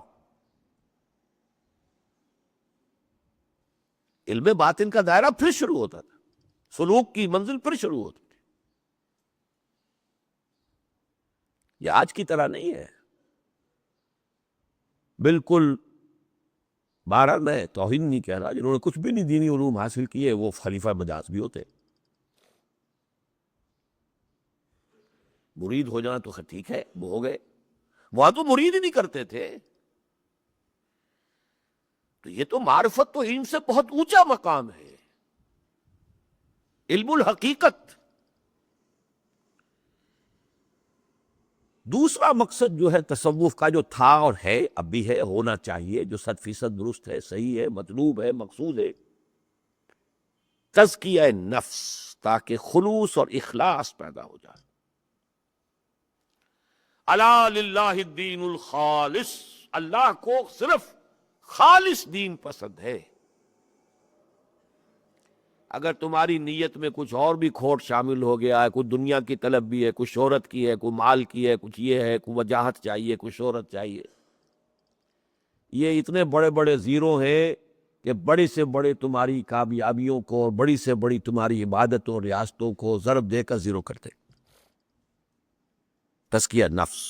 علم باطن کا دائرہ پھر شروع ہوتا تھا، سلوک کی منزل پھر شروع ہوتی تھی۔ یہ آج کی طرح نہیں ہے بالکل۔ بہرحال میں توہین نہیں کہہ رہا، جنہوں نے کچھ بھی نہیں دینی علوم حاصل کیے وہ خلیفہ مجاز بھی ہوتے، مرید ہو جانا تو ٹھیک ہے، وہ ہو گئے، وہاں تو مرید ہی نہیں کرتے تھے۔ تو یہ تو معرفت تو علم سے بہت اونچا مقام ہے، علم الحقیقت۔ دوسرا مقصد جو ہے تصوف کا، جو تھا اور ہے اب بھی ہے، ہونا چاہیے، جو 100% درست ہے، صحیح ہے، مطلوب ہے، مقصود ہے، تزکیہ نفس، تاکہ خلوص اور اخلاص پیدا ہو جائے۔ الا للہ الدین الخالص، اللہ کو صرف خالص دین پسند ہے۔ اگر تمہاری نیت میں کچھ اور بھی کھوٹ شامل ہو گیا ہے، کوئی دنیا کی طلب بھی ہے، کوئی شہرت کی ہے، کوئی مال کی ہے، کچھ یہ ہے، کوئی وجاہت چاہیے، کوئی شہرت چاہیے، یہ اتنے بڑے بڑے زیرو ہیں کہ بڑی سے بڑے تمہاری کامیابیوں کو اور بڑی سے بڑی تمہاری عبادتوں اور ریاستوں کو ضرب دے کر زیرو کرتے۔ تزکیہ نفس،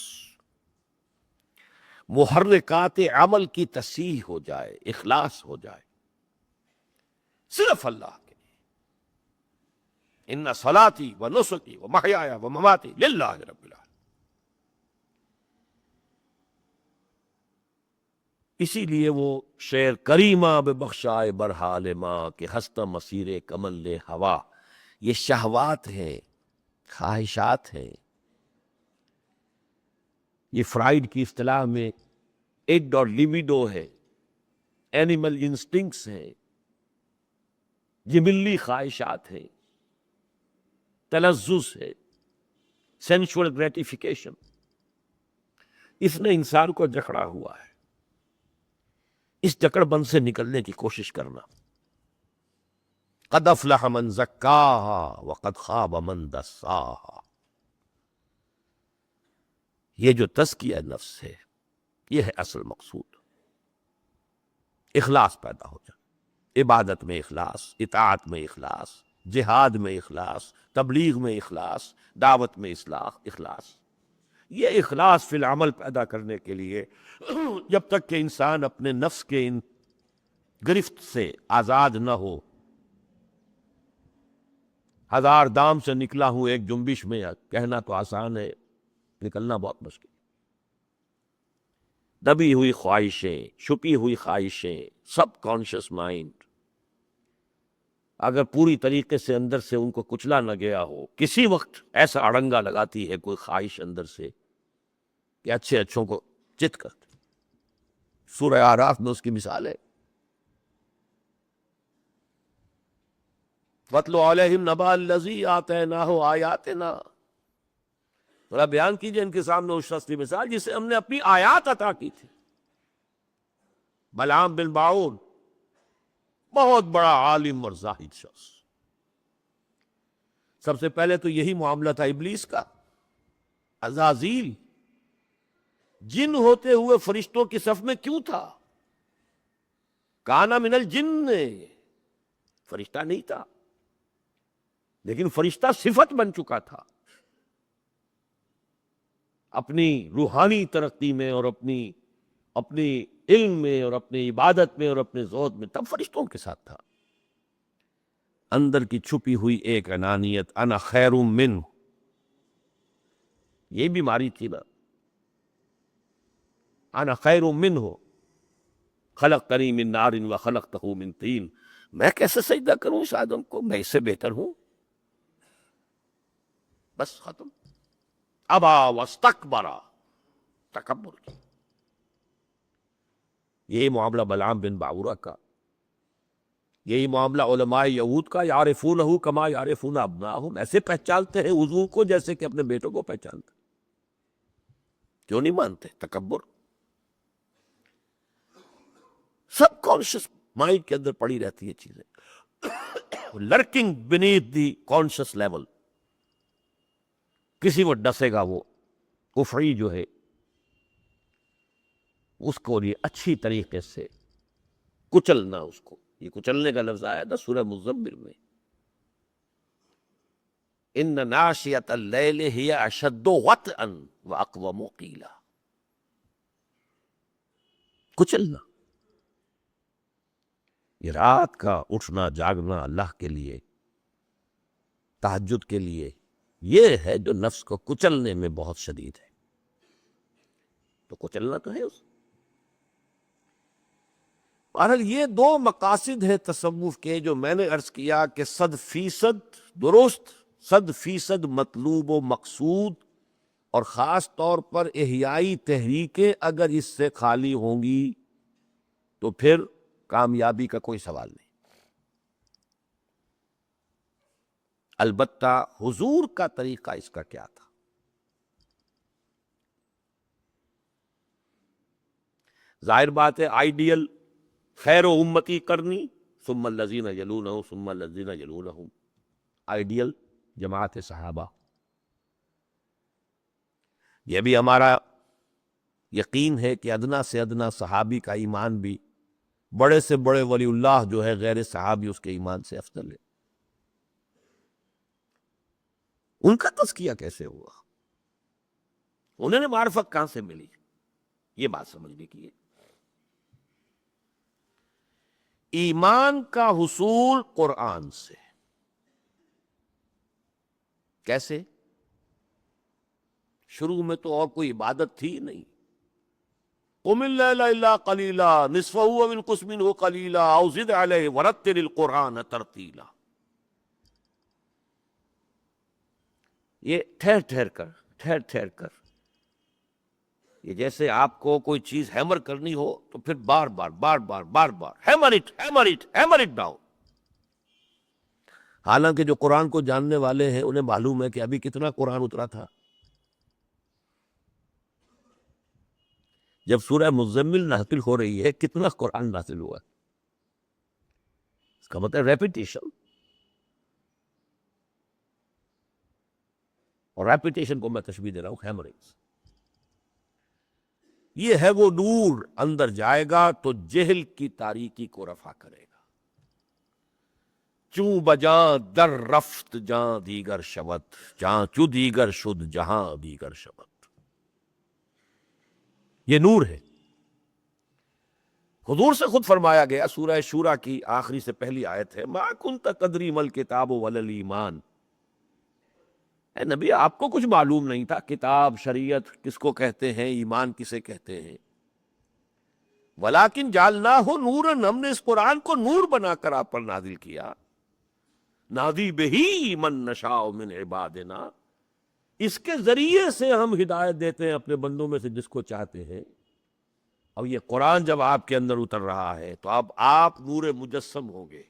محرکات عمل کی تصحیح ہو جائے، اخلاص ہو جائے صرف اللہ کے لیے۔ ان صلاتی و نسکی و محیای و مماتی للہ رب العالمین۔ اسی لیے وہ شعر کریمہ بے بخشائے برحال ماں کہ ہستہ مسیر کمل ہوا، یہ شہوات ہیں، خواہشات ہیں، یہ فرائیڈ کی اصطلاح میں اڈ اور لیویڈو ہے، اینیمل انسٹنکٹس ہیں، جبلی خواہشات ہیں، تلذذ ہے، سینشول گریٹیفیکیشن، اس نے انسان کو جکڑا ہوا ہے۔ اس جکڑ بند سے نکلنے کی کوشش کرنا۔ قد افلح من زکاہا وقد خاب من دساہا، یہ جو تزکیہ نفس ہے یہ ہے اصل مقصود۔ اخلاص پیدا ہو جائے، عبادت میں اخلاص، اطاعت میں اخلاص، جہاد میں اخلاص، تبلیغ میں اخلاص، دعوت میں اخلاص۔ یہ اخلاص فی العمل پیدا کرنے کے لیے جب تک کہ انسان اپنے نفس کے ان گرفت سے آزاد نہ ہو، ہزار دام سے نکلا ہوں ایک جنبش میں، کہنا تو آسان ہے، نکلنا بہت مشکل۔ دبی ہوئی خواہشیں، چھپی ہوئی خواہشیں، سب کانشس مائنڈ اگر پوری طریقے سے اندر سے ان کو کچلا نہ گیا ہو، کسی وقت ایسا اڑنگا لگاتی ہے کوئی خواہش اندر سے کہ اچھے اچھوں کو چت کرتے۔ سورہ اعراف میں اس کی مثال ہے، وَاتْلُ عَلَيْهِمْ نَبَأَ الَّذِي آتَيْنَاهُ آیَاتِنَا، ذرا بیان کیجئے ان کے سامنے اس شخص کی مثال جسے ہم نے اپنی آیات عطا کی تھی۔ بلعام بن باعور، بہت بڑا عالم اور زاہد شخص، سب سے پہلے تو یہی معاملہ تھا ابلیس کا۔ عزازیل جن ہوتے ہوئے فرشتوں کی صف میں کیوں تھا؟ کانا من الجن، فرشتہ نہیں تھا لیکن فرشتہ صفت بن چکا تھا۔ اپنی روحانی ترقی میں اور اپنی علم میں اور اپنی عبادت میں اور اپنے زہد میں تب فرشتوں کے ساتھ تھا۔ اندر کی چھپی ہوئی ایک انانیت، انا خیر منہ، یہ بیماری تھی نا، انا خیر منہ خلقتنی من نار وخلقتہ من طین، میں کیسے سجدہ کروں اس آدم کو، میں اس سے بہتر ہوں، بس ختم۔ ابا واستکبر، تکبر کی۔ یہی معاملہ بلعام بن باعورہ کا، یہی معاملہ علماء یہود کا، یعرفونہ کما یعرفون ابناءہم، ایسے پہچانتے ہیں وضو کو جیسے کہ اپنے بیٹوں کو پہچانتے۔ کیوں نہیں مانتے؟ تکبر، سب کانشس مائنڈ کے اندر پڑی رہتی ہے چیزیں، لرکنگ بینیتھ دی کانشس لیول، کسی وہ ڈسے گا، وہ کفری جو ہے اس کو یہ اچھی طریقے سے کچلنا، اس کو، یہ کچلنے کا لفظ آیا تھا سورہ مزمل میں، ان ناشئۃ اللیل ہی اشد وطئا واقوم قیلا، کچلنا۔ یہ رات کا اٹھنا جاگنا اللہ کے لیے، تہجد کے لیے، یہ ہے جو نفس کو کچلنے میں بہت شدید ہے، تو کچلنا تو ہے اس۔ بہرحال یہ دو مقاصد ہیں تصوف کے، جو میں نے عرض کیا کہ 100% درست، 100% مطلوب و مقصود، اور خاص طور پر احیائی تحریکیں اگر اس سے خالی ہوں گی تو پھر کامیابی کا کوئی سوال نہیں۔ البتہ حضور کا طریقہ اس کا کیا تھا؟ ظاہر بات ہے آئیڈیل خیر و امتی کرنی ثم الذین یلونہم ثم الذین یلونہم، آئیڈیل جماعت صحابہ۔ یہ بھی ہمارا یقین ہے کہ ادنا سے ادنا صحابی کا ایمان بھی بڑے سے بڑے ولی اللہ جو ہے غیر صحابی اس کے ایمان سے افضل ہے۔ ان کا تزکیہ کیسے ہوا؟ انہوں نے معرفت کہاں سے ملی؟ یہ بات سمجھنے کی ہے۔ ایمان کا حصول قرآن سے۔ کیسے؟ شروع میں تو اور کوئی عبادت تھی نہیں۔ قم اللیل الا قلیلا نصفہ او انقص منہ قلیلا او زد علیہ ورتل القرآن ترتیلا۔ یہ ٹھہر ٹھہر کر، یہ جیسے آپ کو کوئی چیز ہیمر کرنی ہو تو پھر بار بار ہیمر اٹ ڈاؤن۔ حالانکہ جو قرآن کو جاننے والے ہیں انہیں معلوم ہے کہ ابھی کتنا قرآن اترا تھا۔ جب سورہ مزمل نازل ہو رہی ہے کتنا قرآن نازل ہوا؟ اس کا مطلب ریپیٹیشن، اور ریپیٹیشن کو میں تشبیہ دے رہا ہوں ہیمرنگ۔ یہ ہے وہ نور، اندر جائے گا تو جہل کی تاریکی کو رفع کرے گا۔ چوں بجاں در رفت جاں دیگر شود، جاں چو دیگر شد جہاں دیگر شود۔ یہ نور ہے۔ حضور سے خود فرمایا گیا، سورہ شورى کی آخری سے پہلی آیت ہے، ما کنت تدری ما الکتاب ولا الایمان۔ اے نبی آپ کو کچھ معلوم نہیں تھا کتاب شریعت کس کو کہتے ہیں، ایمان کسے کہتے ہیں۔ ولیکن جعلناہ نورا، ہم نے اس قرآن کو نور بنا کر آپ پر نازل کیا۔ نہدی بہ من نشاء من عبادنا، اس کے ذریعے سے ہم ہدایت دیتے ہیں اپنے بندوں میں سے جس کو چاہتے ہیں۔ اور یہ قرآن جب آپ کے اندر اتر رہا ہے تو اب آپ نور مجسم ہوں گے۔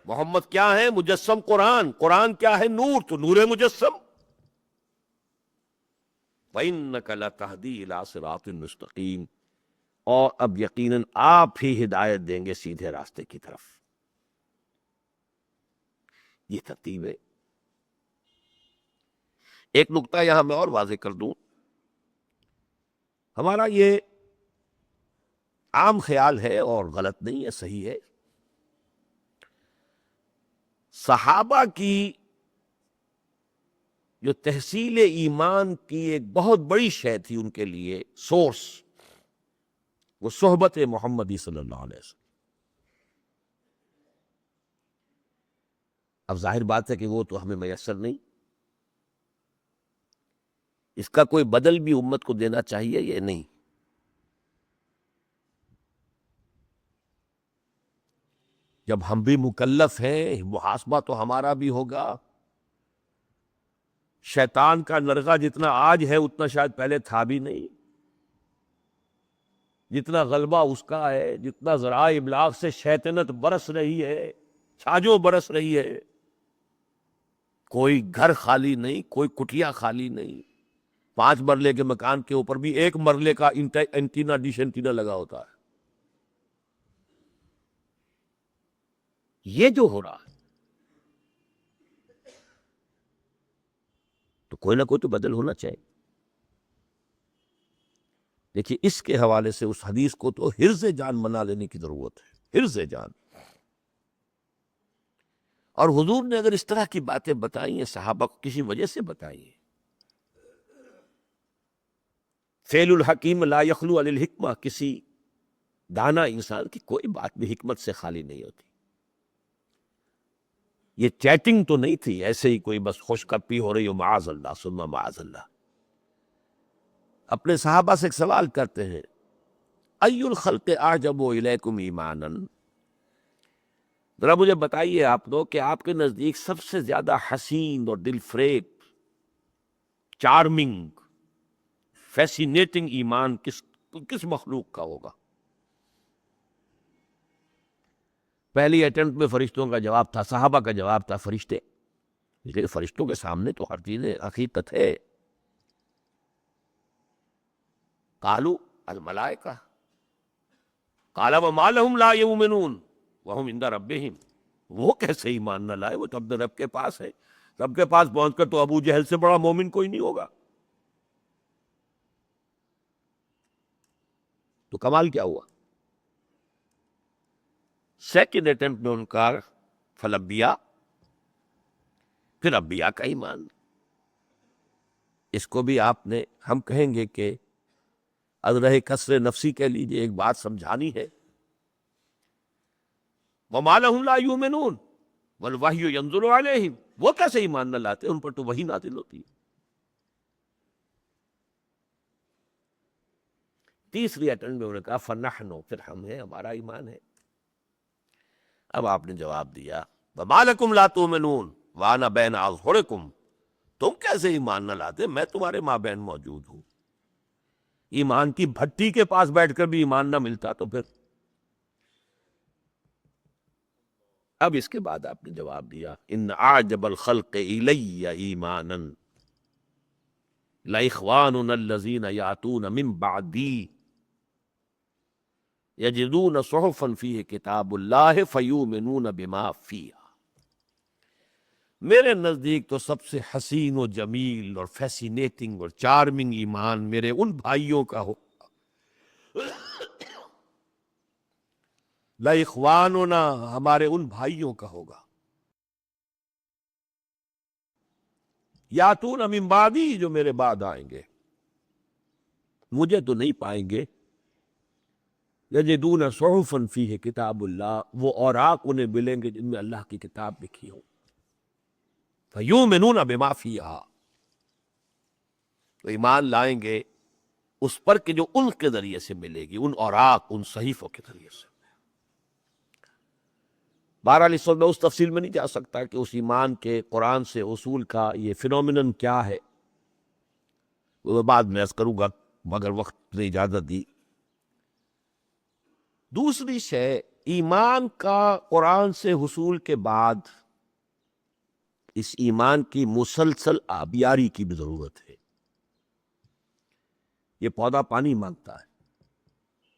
محمد کیا ہے؟ مجسم قرآن۔ قرآن کیا ہے؟ نور، تو نور مجسم۔ وَإِنَّكَ لَتَهْدِي إِلَىٰ صِرَاطٍ مُسْتَقِيمٍ، اور اب یقیناً آپ ہی ہدایت دیں گے سیدھے راستے کی طرف۔ یہ ترتیب ہے۔ ایک نقطہ یہاں میں اور واضح کر دوں، ہمارا یہ عام خیال ہے اور غلط نہیں ہے، صحیح ہے، صحابہ کی جو تحصیل ایمان کی ایک بہت بڑی شے تھی ان کے لیے، سورس، وہ صحبت محمدی صلی اللہ علیہ وسلم۔ اب ظاہر بات ہے کہ وہ تو ہمیں میسر نہیں، اس کا کوئی بدل بھی امت کو دینا چاہیے، یہ نہیں۔ جب ہم بھی مکلف ہیں، محاسبہ تو ہمارا بھی ہوگا۔ شیطان کا نرغہ جتنا آج ہے اتنا شاید پہلے تھا بھی نہیں۔ جتنا غلبہ اس کا ہے، جتنا ذرائع ابلاغ سے شیطنت برس رہی ہے، چھاجوں برس رہی ہے، کوئی گھر خالی نہیں، کوئی کٹیا خالی نہیں۔ 5 مرلے کے مکان کے اوپر بھی 1 مرلے کا اینٹینا، ڈش اینٹینا لگا ہوتا ہے۔ یہ جو ہو رہا ہے تو کوئی نہ کوئی تو بدل ہونا چاہیے۔ دیکھیے اس کے حوالے سے اس حدیث کو تو حرز جان بنا لینے کی ضرورت ہے، حرز جان۔ اور حضور نے اگر اس طرح کی باتیں بتائی ہیں صحابہ کو، کسی وجہ سے بتائی ہیں۔ فعل الحکیم لا یخلو عن الحکمہ، کسی دانا انسان کی کوئی بات بھی حکمت سے خالی نہیں ہوتی۔ یہ چیٹنگ تو نہیں تھی ایسے ہی کوئی بس خوش کپی ہو رہی ہو، معاذ اللہ ثم معاذ اللہ۔ اپنے صحابہ سے ایک سوال کرتے ہیں، ای الخلق اعجب الیکم ایمانا، ذرا مجھے بتائیے آپ لوگ کہ آپ کے نزدیک سب سے زیادہ حسین اور دل فریب چارمنگ، فیسینیٹنگ ایمان کس مخلوق کا ہوگا؟ پہلی اٹمپٹ میں فرشتوں کا جواب تھا، صحابہ کا جواب تھا فرشتے، لیکن فرشتوں کے سامنے تو ہر چیز حقیقت ہے۔ قالوا الملائکہ قال وما لهم لا یؤمنون وهم عند ربهم، وہ کیسے ایمان نہ لائے؟ وہ تو اپنے رب کے پاس ہے، رب کے پاس پہنچ کر تو ابو جہل سے بڑا مومن کوئی نہیں ہوگا۔ تو کمال کیا ہوا؟ سیکنڈ اٹمپٹ میں ان کا فلبیا، پھر انبیاء کا ایمان۔ اس کو بھی آپ نے، ہم کہیں گے کہ ازرہ کسر نفسی کہہ لیجیے، ایک بات سمجھانی ہے۔ وَمَا لَهُمْ لَا يُؤْمِنُونَ وَالْوَحْيُ يَنزِلُ عَلَيْهِمْ، وہ کیسے ایمان نہ لاتے؟ ان پر تو وحی نازل ہوتی ہے۔ تیسری اٹمپٹ میں انہوں نے کہا فَنَحْنُ، پھر ہم ہیں، ہمارا ایمان ہے۔ اب آپ نے جواب دیا وَمَا لَكُمْ لَا تُؤْمِنُونَ وَأَنَا بَيْنَ أَظْهُرِكُمْ، تم کیسے ایمان نہ لاتے؟ میں تمہارے مابین موجود ہوں۔ ایمان کی بھٹی کے پاس بیٹھ کر بھی ایمان نہ ملتا تو پھر؟ اب اس کے بعد آپ نے جواب دیا ان اعجب الخلق الی ایمانا لاخواننا الذین یاتون من بعدی یجدون صحفا فیہ کتاب اللہ فیؤمنون بما فیہا۔ میرے نزدیک تو سب سے حسین و جمیل اور فیسینیٹنگ اور چارمنگ ایمان میرے ان بھائیوں کا ہو، لاخواننا، ہمارے ان بھائیوں کا ہوگا، یاتون من بعدی، جو میرے بعد آئیں گے، مجھے تو نہیں پائیں گے۔ یجدون صحفا فیہ کتاب اللہ، وہ اوراق انہیں ملیں گے جن میں اللہ کی کتاب لکھی ہو، فیؤمنون بما فیہا، تو ایمان لائیں گے اس پر کہ جو ان کے ذریعے سے ملے گی، ان اوراق، ان صحیفوں کے ذریعے سے۔ بہرحال اس وقت میں اس تفصیل میں نہیں جا سکتا کہ اس ایمان کے قرآن سے اصول کا یہ فینومینن کیا ہے، وہ بعد میں عرض کروں گا مگر وقت نے اجازت دی۔ دوسری شے، ایمان کا قرآن سے حصول کے بعد اس ایمان کی مسلسل آبیاری کی بھی ضرورت ہے۔ یہ پودا پانی مانگتا ہے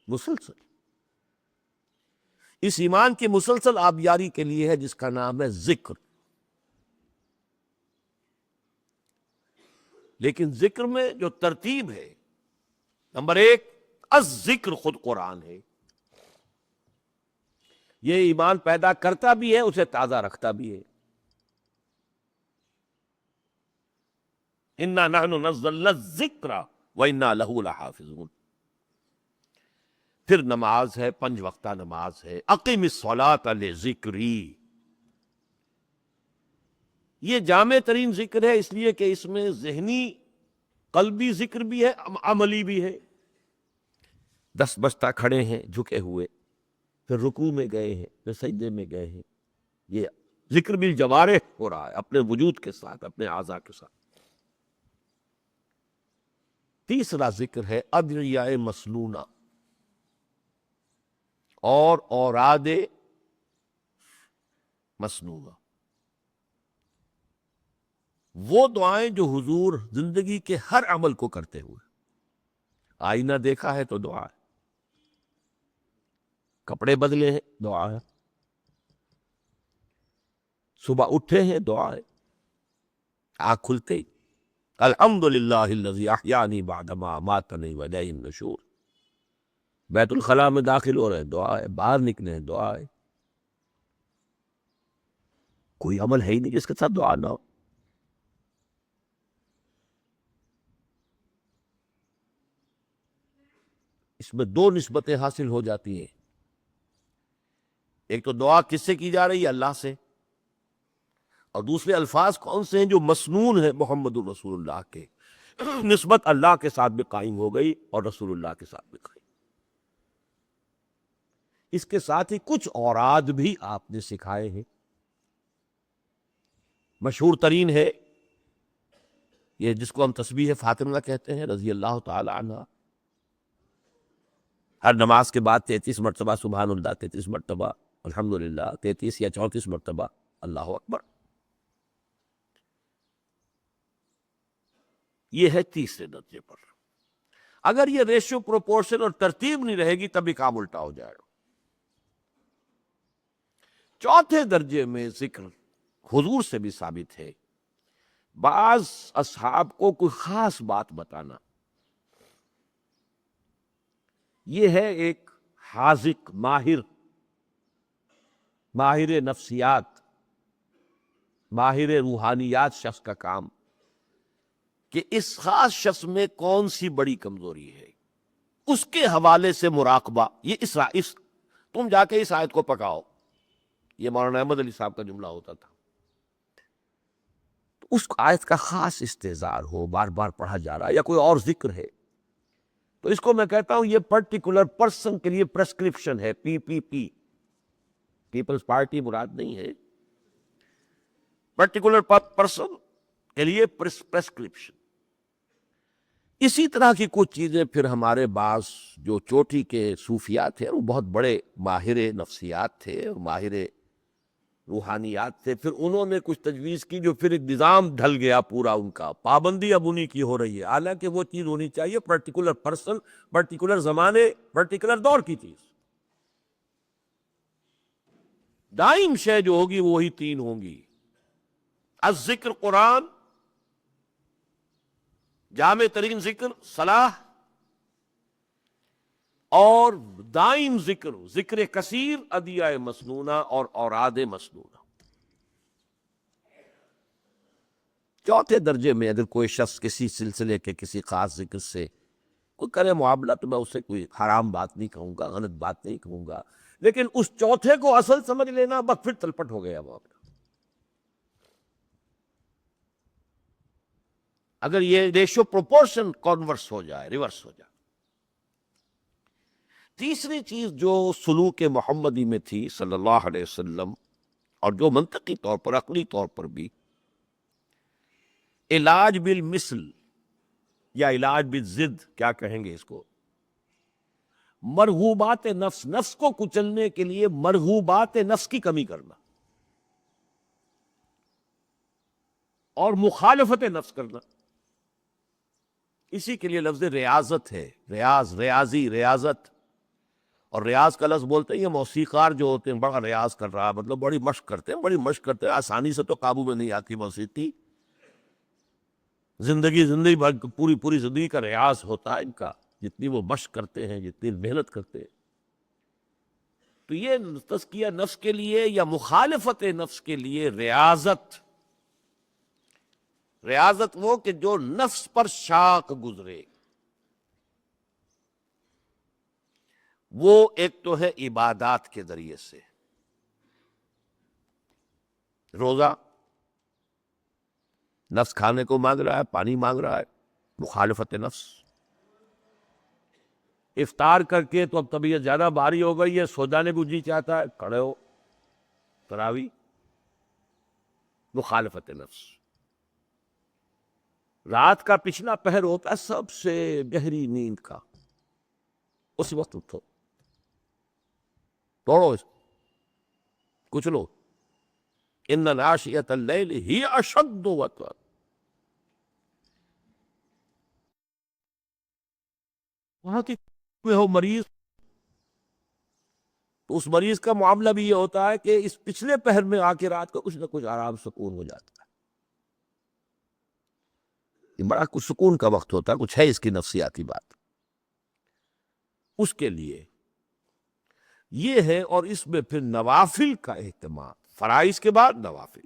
مسلسل، اس ایمان کی مسلسل آبیاری کے لیے ہے جس کا نام ہے ذکر۔ لیکن ذکر میں جو ترتیب ہے، نمبر ایک، الذکر خود قرآن ہے، یہ ایمان پیدا کرتا بھی ہے، اسے تازہ رکھتا بھی ہے۔ انا نحن نزلنا الذکر وانا لہ لحافظون۔ پھر نماز ہے، 5 وقتہ نماز ہے، اقم الصلاۃ لذکری، یہ جامع ترین ذکر ہے، اس لیے کہ اس میں ذہنی قلبی ذکر بھی ہے، عملی بھی ہے۔ 10 بجتا کھڑے ہیں جھکے ہوئے، پھر رکوع میں گئے ہیں، پھر سجدے میں گئے ہیں، یہ ذکر بالجوارح ہو رہا ہے، اپنے وجود کے ساتھ، اپنے اعضاء کے ساتھ۔ تیسرا ذکر ہے ادعیاء مسنونہ اور اوراد مسنونہ، وہ دعائیں جو حضور زندگی کے ہر عمل کو کرتے ہوئے، آئینہ دیکھا ہے تو دعا ہے، کپڑے بدلے ہیں دعا ہے، صبح اٹھے ہیں دعا ہے، آنکھ کھلتے ہی الحمدللہ الذی احیانی بعد ما اماتنی والیہ النشور، بیت الخلاء میں داخل ہو رہے ہیں دعا ہے، باہر نکلے ہیں دعا ہے۔ کوئی عمل ہے ہی نہیں جس کے ساتھ دعا نہ ہو۔ اس میں 2 نسبتیں حاصل ہو جاتی ہیں، ایک تو دعا کس سے کی جا رہی ہے؟ اللہ سے، اور دوسرے الفاظ کون سے ہیں جو مسنون ہیں محمد الرسول اللہ کے، نسبت اللہ کے ساتھ بھی قائم ہو گئی اور رسول اللہ کے ساتھ بھی قائم۔ اس کے ساتھ ہی کچھ اوراد بھی آپ نے سکھائے ہیں، مشہور ترین ہے یہ جس کو ہم تسبیح فاطمہ کہتے ہیں رضی اللہ تعالی عنہ، ہر نماز کے بعد 33 مرتبہ سبحان اللہ، 33 مرتبہ الحمدللہ، 33 یا 34 مرتبہ اللہ اکبر. یہ ہے تیسرے درجے پر. اگر یہ ریشو پروپورشن اور ترتیب نہیں رہے گی تب بھی کام الٹا ہو جائے گا. چوتھے درجے میں ذکر حضور سے بھی ثابت ہے، بعض اصحاب کو کوئی خاص بات بتانا. یہ ہے ایک حاذق ماہر نفسیات، ماہر روحانیات شخص کا کام کہ اس خاص شخص میں کون سی بڑی کمزوری ہے، اس کے حوالے سے مراقبہ. یہ اس تم جا کے اس آیت کو پکاؤ، یہ مولانا احمد علی صاحب کا جملہ ہوتا تھا. تو اس آیت کا خاص استحضار ہو، بار بار پڑھا جا رہا ہے، یا کوئی اور ذکر ہے، تو اس کو میں کہتا ہوں یہ پرٹیکولر پرسن کے لیے پرسکرپشن ہے. پی پیپلز پارٹی مراد نہیں ہے، پرٹیکولر پرسن کے لیے پرسکرپشن. اسی طرح کی کچھ چیزیں پھر ہمارے بعض جو چوٹی کے صوفیات تھے، وہ بہت بڑے ماہر نفسیات تھے اور ماہر روحانیات تھے، پھر انہوں نے کچھ تجویز کی جو پھر ایک نظام ڈھل گیا پورا ان کا. پابندی اب انہی کی ہو رہی ہے، حالانکہ وہ چیز ہونی چاہیے پرٹیکولر پرسن، پرٹیکولر زمانے، پرٹیکولر دور کی چیز. دائم شے جو ہوگی وہی تین ہوں گی: الذکر قرآن، جامع ترین ذکر صلاح، اور دائم ذکر کثیر، ادعیہ مسنونہ اور اوراد مسنونہ. چوتھے درجے میں اگر کوئی شخص کسی سلسلے کے کسی خاص ذکر سے کوئی کرے معاملہ تو میں اسے کوئی حرام بات نہیں کہوں گا، غلط بات نہیں کہوں گا، لیکن اس چوتھے کو اصل سمجھ لینا بس پھر تلپٹ ہو گیا معاملہ. اگر یہ ریشو پروپورشن کانورس ہو جائے، ریورس ہو جائے. تیسری چیز جو سلوک محمدی میں تھی صلی اللہ علیہ وسلم، اور جو منطقی طور پر، عقلی طور پر بھی، علاج بالمثل یا علاج بالضد، کیا کہیں گے اس کو، مرغوبات نفس کو کچلنے کے لیے مرغوبات نفس کی کمی کرنا اور مخالفت نفس کرنا. اسی کے لیے لفظ ریاضت ہے، ریاضت. اور ریاض کا لفظ بولتے ہیں یہ موسیقار جو ہوتے ہیں، بڑا ریاض کر رہا، مطلب بڑی مشق کرتے ہیں، آسانی سے تو قابو میں نہیں آتی موسیقی. زندگی بھر پوری زندگی کا ریاض ہوتا ہے ان کا، جتنی وہ مشق کرتے ہیں، جتنی محنت کرتے ہیں. تو یہ تزکیہ نفس کے لیے یا مخالفت نفس کے لیے ریاضت وہ کہ جو نفس پر شاق گزرے، وہ ایک تو ہے عبادات کے ذریعے سے، روزہ، نفس کھانے کو مانگ رہا ہے، پانی مانگ رہا ہے، مخالفت نفس. افطار کر کے تو اب طبیعت زیادہ بھاری ہو گئی ہے، سو جانے کو جی چاہتا ہے، کھڑے ہو تراویح، مخالفت نفس. رات کا پچھلا پہر ہوتا ہے سب سے گہری نیند کا، اس وقت اٹھو، توڑو اس کچھ لو. ان ناشئۃ اللیل ہی اشد وطئا. وہاں کی ہو مریض، تو اس مریض کا معاملہ بھی یہ ہوتا ہے کہ اس پچھلے پہر میں آ کے رات کو کچھ نہ کچھ آرام سکون ہو جاتا ہے. یہ بڑا کچھ سکون کا وقت ہوتا ہے، کچھ ہے اس کی نفسیاتی بات. اس کے لیے یہ ہے، اور اس میں پھر نوافل کا اہتمام، فرائض کے بعد نوافل.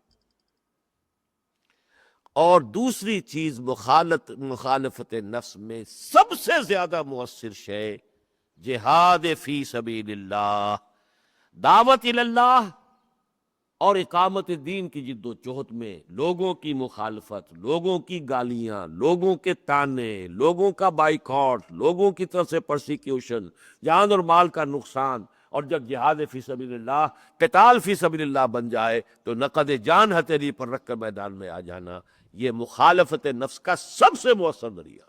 اور دوسری چیز مخالفت نفس میں سب سے زیادہ مؤثر شے جہاد فی سبیل اللہ، دعوت اللہ اور اقامت دین کی جد و جہد میں لوگوں کی مخالفت، لوگوں کی گالیاں، لوگوں کے تانے، لوگوں کا بائیکاٹ، لوگوں کی طرف سے پرسیکیوشن، جان اور مال کا نقصان. اور جب جہاد فی سبیل اللہ، قتال فی سبیل اللہ بن جائے تو نقد جان ہتھیلی پر رکھ کر میدان میں آ جانا. یہ مخالفت نفس کا سب سے مؤثر ذریعہ،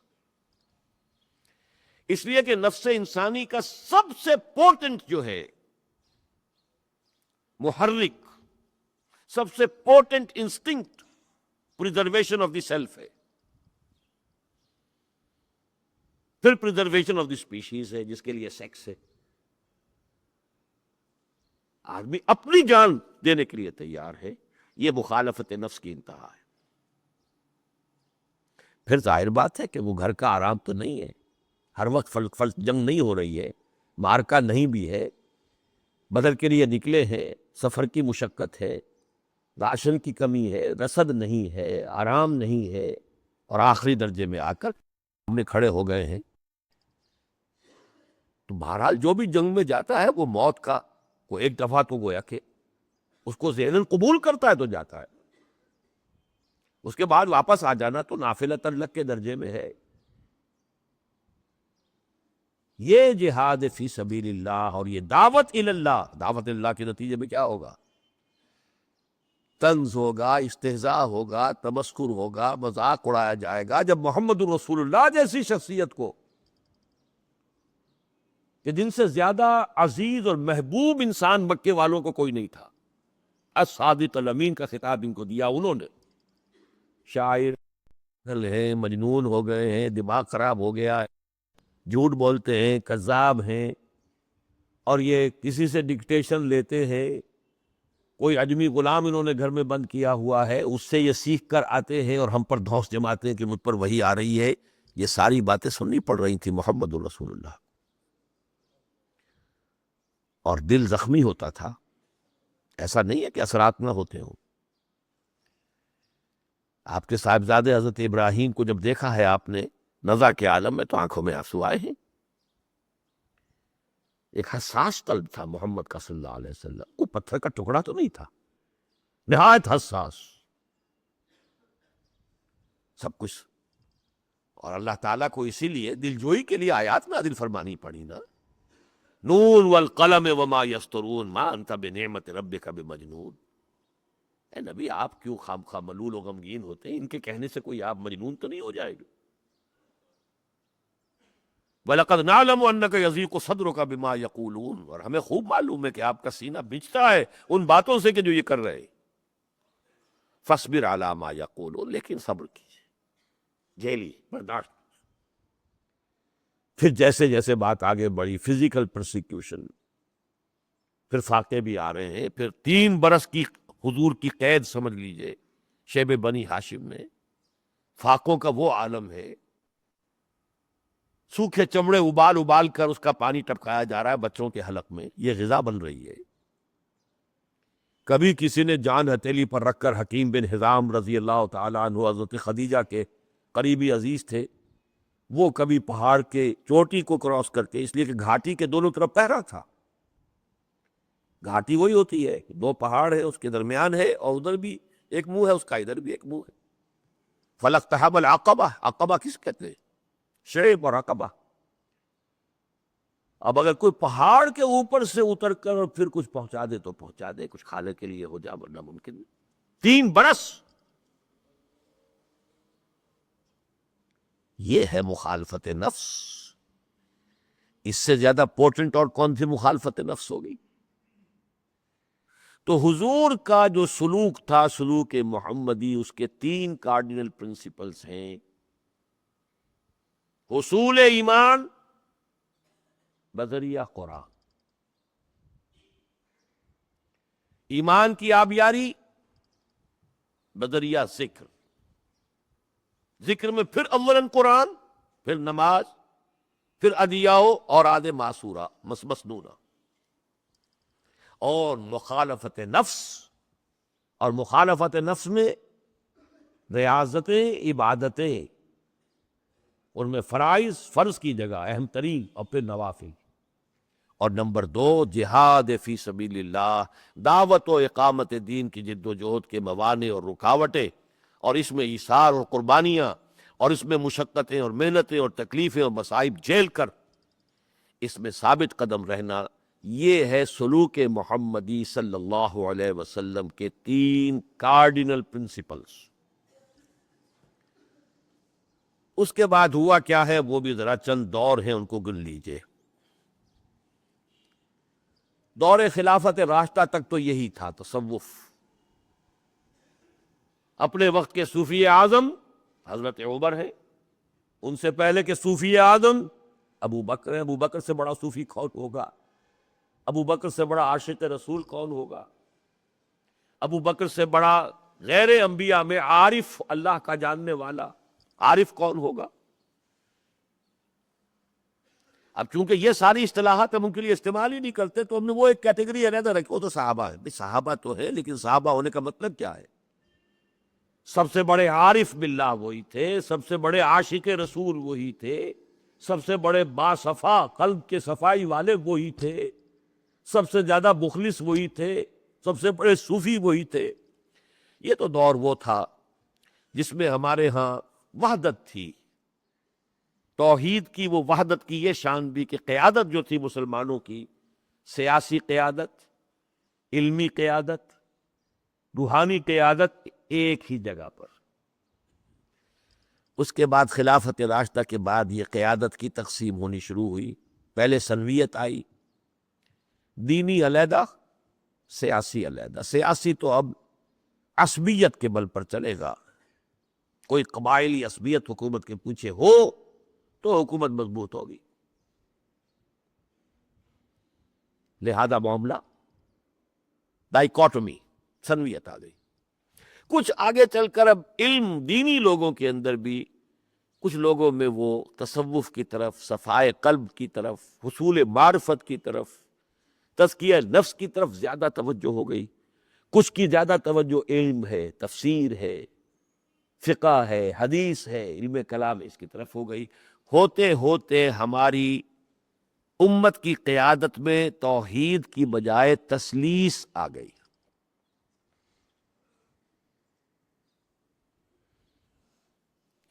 اس لیے کہ نفس انسانی کا سب سے پوٹنٹ جو ہے محرک، سب سے potent instinct preservation of the self ہے، پھر پریزرویشن آف دی اسپیشیز ہے، جس کے لیے سیکس ہے۔ آدمی اپنی جان دینے کے لیے تیار ہے، یہ مخالفت نفس کی انتہا ہے۔ پھر ظاہر بات ہے کہ وہ گھر کا آرام تو نہیں ہے، ہر وقت فلک جنگ نہیں ہو رہی ہے، مارکا نہیں بھی ہے، بدر کے لیے نکلے ہیں، سفر کی مشقت ہے، راشن کی کمی ہے، رسد نہیں ہے، آرام نہیں ہے، اور آخری درجے میں آ کر ہم نے کھڑے ہو گئے ہیں۔ تو بہرحال جو بھی جنگ میں جاتا ہے وہ موت کا وہ ایک دفعہ تو گویا کہ اس کو ذہناً قبول کرتا ہے تو جاتا ہے، اس کے بعد واپس آ جانا تو نافلہ ترلق کے درجے میں ہے۔ یہ جہاد فی سبیل اللہ اور یہ دعوت اللہ، دعوت اللہ کے نتیجے میں کیا ہوگا؟ طنز ہوگا، استہزاء ہوگا، تمسخر ہوگا، مذاق اڑایا جائے گا جب محمد رسول اللہ جیسی شخصیت کو، کہ جن سے زیادہ عزیز اور محبوب انسان مکے والوں کو کوئی نہیں تھا، الصادق الامین کا خطاب ان کو دیا انہوں نے، شاعر ہیں، مجنون ہو گئے ہیں، دماغ خراب ہو گیا ہے، جھوٹ بولتے ہیں، کذاب ہیں، اور یہ کسی سے ڈکٹیشن لیتے ہیں، کوئی عجمی غلام انہوں نے گھر میں بند کیا ہوا ہے، اس سے یہ سیکھ کر آتے ہیں اور ہم پر دھونس جماتے ہیں کہ مجھ پر وہی آ رہی ہے۔ یہ ساری باتیں سننی پڑ رہی تھی محمد الرسول اللہ، اور دل زخمی ہوتا تھا۔ ایسا نہیں ہے کہ اثرات نہ ہوتے ہوں۔ آپ کے صاحبزادے حضرت ابراہیم کو جب دیکھا ہے آپ نے نزع کے عالم میں، تو آنکھوں میں آنسو آئے ہیں۔ ایک حساس قلب تھا محمد کا صلی اللہ علیہ وسلم، وہ پتھر کا ٹکڑا تو نہیں تھا، نہایت حساس سب کچھ۔ اور اللہ تعالیٰ کو اسی لیے دلجوئی کے لیے آیات نازل فرمانی پڑی نا، نون والقلم وما یسطرون ما انت بنعمت ربک بمجنون۔ اے نبی، آپ کیوں خامخواہ ملول و غمگین ہوتے ہیں؟ ان کے کہنے سے کوئی آپ مجنون تو نہیں ہو جائے گا؟ وَلَقَدْ نَعْلَمُ أَنَّكَ يَضِيقُ صَدْرُكَ بِمَا يَقُولُونَ، اور ہمیں خوب معلوم ہے کہ آپ کا سینہ بھیجتا ہے ان باتوں سے کہ جو یہ کر رہے ہیں۔ فَاصْبِرْ عَلَىٰ مَا يَقُولُونَ، لیکن صبر کیجیے، جھیلیے، برداشت۔ پھر جیسے جیسے بات آگے بڑھی، فزیکل پرسیکیوشن، پھر فاقے بھی آ رہے ہیں، پھر 3 برس کی حضور کی قید سمجھ لیجئے شیب بنی ہاشم میں، فاقوں کا وہ عالم ہے، سوکھے چمڑے ابال ابال کر اس کا پانی ٹپکایا جا رہا ہے بچوں کے حلق میں، یہ غذا بن رہی ہے۔ کبھی کسی نے جان ہتھیلی پر رکھ کر، حکیم بن حزام رضی اللہ تعالیٰ عنہ حضرت خدیجہ کے قریبی عزیز تھے، وہ کبھی پہاڑ کے چوٹی کو کراس کر کے، اس لیے کہ گھاٹی کے دونوں طرف پہرا تھا، گھاٹی وہی ہوتی ہے، 2 پہاڑ ہے، اس کے درمیان ہے، اور ادھر بھی ایک منہ ہے، اس کا ادھر بھی ایک منہ ہے۔ فَلَقْتَحَمَ الْعَقَبَةَ، عقبہ کس کہتے ہیں؟ شعب اور عقبہ۔ اب اگر کوئی پہاڑ کے اوپر سے اتر کر اور پھر کچھ پہنچا دے تو پہنچا دے، کچھ کھانے کے لیے ہو جا، ورنہ ممکن نہیں۔ 3 برس، یہ ہے مخالفت نفس۔ اس سے زیادہ پورٹنٹ اور کون سی مخالفت نفس ہوگی؟ تو حضور کا جو سلوک تھا، سلوک محمدی، اس کے 3 کارڈینل پرنسپلز ہیں: حصول ایمان بذریعہ قرآن، ایمان کی آبیاری بذریعہ ذکر، ذکر میں پھر اولاً قرآن، پھر نماز، پھر ادعیاء اور آد معصورہ مسنونہ، اور مخالفت نفس، اور مخالفت نفس میں ریاضتیں، عبادتیں، ان میں فرض کی جگہ اہم ترین، اور پھر نوافل، اور نمبر 2 جہاد فی سبیل اللہ، دعوت و اقامت دین کی جد و جہد کے موانع اور رکاوٹیں، اور اس میں ایثار اور قربانیاں، اور اس میں مشقتیں اور محنتیں اور تکلیفیں اور مصائب جھیل کر اس میں ثابت قدم رہنا، یہ ہے سلوک محمدی صلی اللہ علیہ وسلم کے 3 کارڈینل پرنسپلز۔ اس کے بعد ہوا کیا ہے وہ بھی ذرا چند دور ہیں، ان کو گن لیجئے۔ دور خلافت راشدہ تک تو یہی تھا تصوف۔ اپنے وقت کے صوفی اعظم حضرت عمر ہے، ان سے پہلے کے صوفی اعظم ابو بکر ہے۔ ابو بکر سے بڑا صوفی کون ہوگا؟ ابو بکر سے بڑا عاشق رسول کون ہوگا؟ ابو بکر سے بڑا غیر انبیاء میں عارف، اللہ کا جاننے والا عارف کون ہوگا؟ اب چونکہ یہ ساری اصطلاحات ہم ان کے لیے استعمال ہی نہیں کرتے، تو ہم نے وہ ایک کیٹیگری علیحدہ رکھی، وہ تو صحابہ ہے۔ صحابہ تو ہے، لیکن صحابہ ہونے کا مطلب کیا ہے؟ سب سے بڑے عارف باللہ وہی تھے، سب سے بڑے عاشق رسول وہی تھے، سب سے بڑے باصفا قلب کے صفائی والے وہی تھے، سب سے زیادہ مخلص وہی تھے، سب سے بڑے صوفی وہی تھے۔ یہ تو دور وہ تھا جس میں ہمارے ہاں وحدت تھی، توحید کی، وہ وحدت کی یہ شان بھی کہ قیادت جو تھی مسلمانوں کی، سیاسی قیادت، علمی قیادت، روحانی قیادت ایک ہی جگہ پر۔ اس کے بعد خلافت راشدہ کے بعد یہ قیادت کی تقسیم ہونی شروع ہوئی۔ پہلے سنویت آئی، دینی علیحدہ، سیاسی علیحدہ۔ سیاسی تو اب عصبیت کے بل پر چلے گا، کوئی قبائلی عصبیت حکومت کے پیچھے ہو تو حکومت مضبوط ہوگی، لہذا معاملہ ڈائیکاٹمی، سنویت آ گئی۔ کچھ آگے چل کر اب علم دینی لوگوں کے اندر بھی، کچھ لوگوں میں وہ تصوف کی طرف، صفائے قلب کی طرف، حصول معرفت کی طرف، تزکیہ نفس کی طرف زیادہ توجہ ہو گئی۔ کچھ کی زیادہ توجہ علم ہے، تفسیر ہے، فقہ ہے، حدیث ہے، علم کلام، اس کی طرف ہو گئی۔ ہوتے ہوتے ہماری امت کی قیادت میں توحید کی بجائے تثلیث آ گئی۔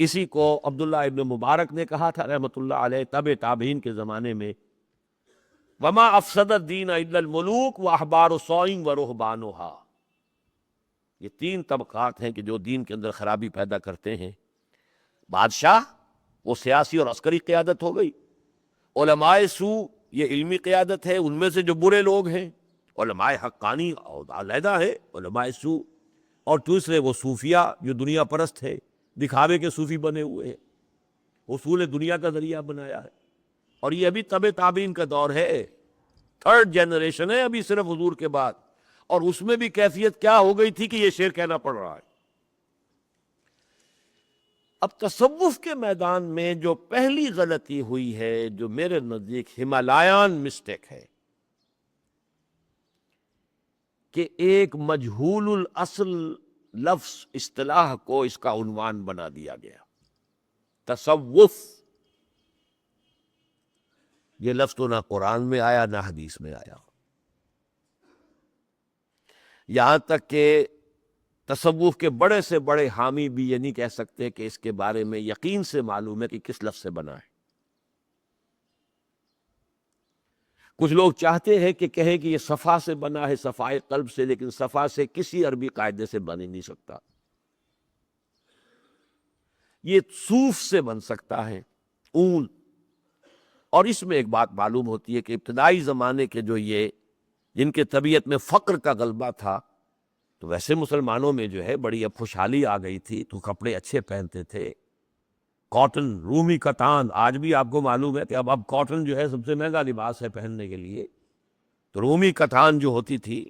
اسی کو عبداللہ ابن مبارک نے کہا تھا رحمۃ اللہ علیہ تبع تابعین کے زمانے میں، وما افسد الدین الا الملوک واحبار سوء ورہبانھا۔ یہ تین طبقات ہیں کہ جو دین کے اندر خرابی پیدا کرتے ہیں۔ بادشاہ، وہ سیاسی اور عسکری قیادت ہو گئی۔ علماء سو، یہ علمی قیادت ہے، ان میں سے جو برے لوگ ہیں۔ علماء حقانی علیحدہ ہے، علماء سو، اور دوسرے وہ صوفیہ جو دنیا پرست ہے، دکھاوے کے صوفی بنے ہوئے ہیں، حصول دنیا کا ذریعہ بنایا ہے۔ اور یہ ابھی تبع تابعین کا دور ہے، تھرڈ جنریشن ہے ابھی صرف حضور کے بعد، اور اس میں بھی کیفیت کیا ہو گئی تھی کہ یہ شعر کہنا پڑ رہا ہے۔ اب تصوف کے میدان میں جو پہلی غلطی ہوئی ہے، جو میرے نزدیک ہمالائن مسٹیک ہے، کہ ایک مجہول الاصل لفظ اصطلاح کو اس کا عنوان بنا دیا گیا۔ تصوف یہ لفظ تو نہ قرآن میں آیا نہ حدیث میں آیا، یہاں تک کہ تصوف کے بڑے سے بڑے حامی بھی یہ نہیں کہہ سکتے کہ اس کے بارے میں یقین سے معلوم ہے کہ کس لفظ سے بنا ہے۔ کچھ لوگ چاہتے ہیں کہ کہیں کہ یہ صفا سے بنا ہے، صفائے قلب سے، لیکن صفا سے کسی عربی قاعدے سے بن ہی نہیں سکتا۔ یہ صوف سے بن سکتا ہے، اون۔ اور اس میں ایک بات معلوم ہوتی ہے کہ ابتدائی زمانے کے جو یہ جن کے طبیعت میں فقر کا غلبہ تھا، تو ویسے مسلمانوں میں جو ہے بڑی اب خوشحالی آ گئی تھی، تو کپڑے اچھے پہنتے تھے، کاٹن، رومی کتان۔ آج بھی آپ کو معلوم ہے کہ اب کاٹن جو ہے سب سے مہنگا لباس ہے پہننے کے لیے۔ تو رومی کتان جو ہوتی تھی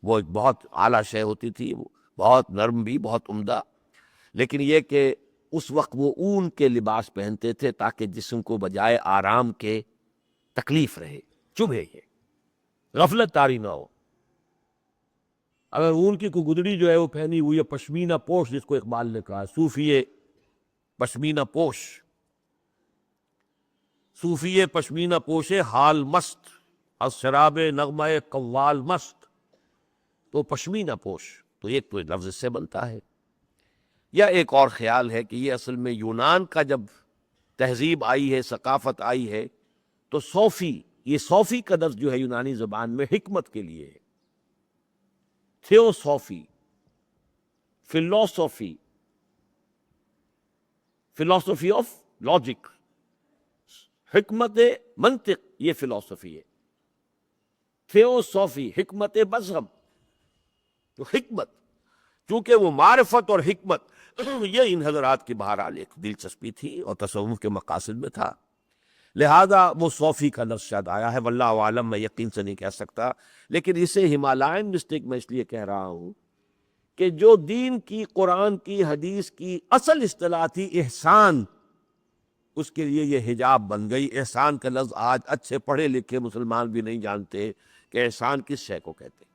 وہ ایک بہت اعلیٰ شے ہوتی تھی، وہ بہت نرم بھی، بہت عمدہ۔ لیکن یہ کہ اس وقت وہ اون کے لباس پہنتے تھے تاکہ جسم کو بجائے آرام کے تکلیف رہے، چبھے، یہ غفلت طاری نہ ہو۔ اگر اون کی کوئی گدڑی جو ہے وہ پہنی ہوئی ہے پشمینہ پوش، جس کو اقبال نے کہا صوفی پشمینہ پوش، صوفی پشمینہ پوش حال مست، از شراب نغمہ قوال مست۔ تو پشمینہ پوش، تو ایک تو لفظ اس سے بنتا ہے۔ یا ایک اور خیال ہے کہ یہ اصل میں یونان کا جب تہذیب آئی ہے، ثقافت آئی ہے، تو صوفی، یہ صوفی کا لفظ جو ہے یونانی زبان میں حکمت کے لیے ہے، تھیوسوفی، فلوسوفی، فلاسفی آف لاجک، حکمت منطق، یہ فلاسفی ہے. تھیوسافی، حکمت مذہب. تو حکمت، چونکہ وہ معرفت اور حکمت یہ ان حضرات کی بہرحال ایک دلچسپی تھی اور تصوف کے مقاصد میں تھا، لہذا وہ صوفی کا لفظ شاید آیا ہے، واللہ عالم، میں یقین سے نہیں کہہ سکتا. لیکن اسے ہمالائن مسٹیک میں اس لیے کہہ رہا ہوں کہ جو دین کی، قرآن کی، حدیث کی اصل اصطلاح تھی احسان، اس کے لیے یہ حجاب بن گئی. احسان کا لفظ آج اچھے پڑھے لکھے مسلمان بھی نہیں جانتے کہ احسان کس شے کو کہتے ہیں.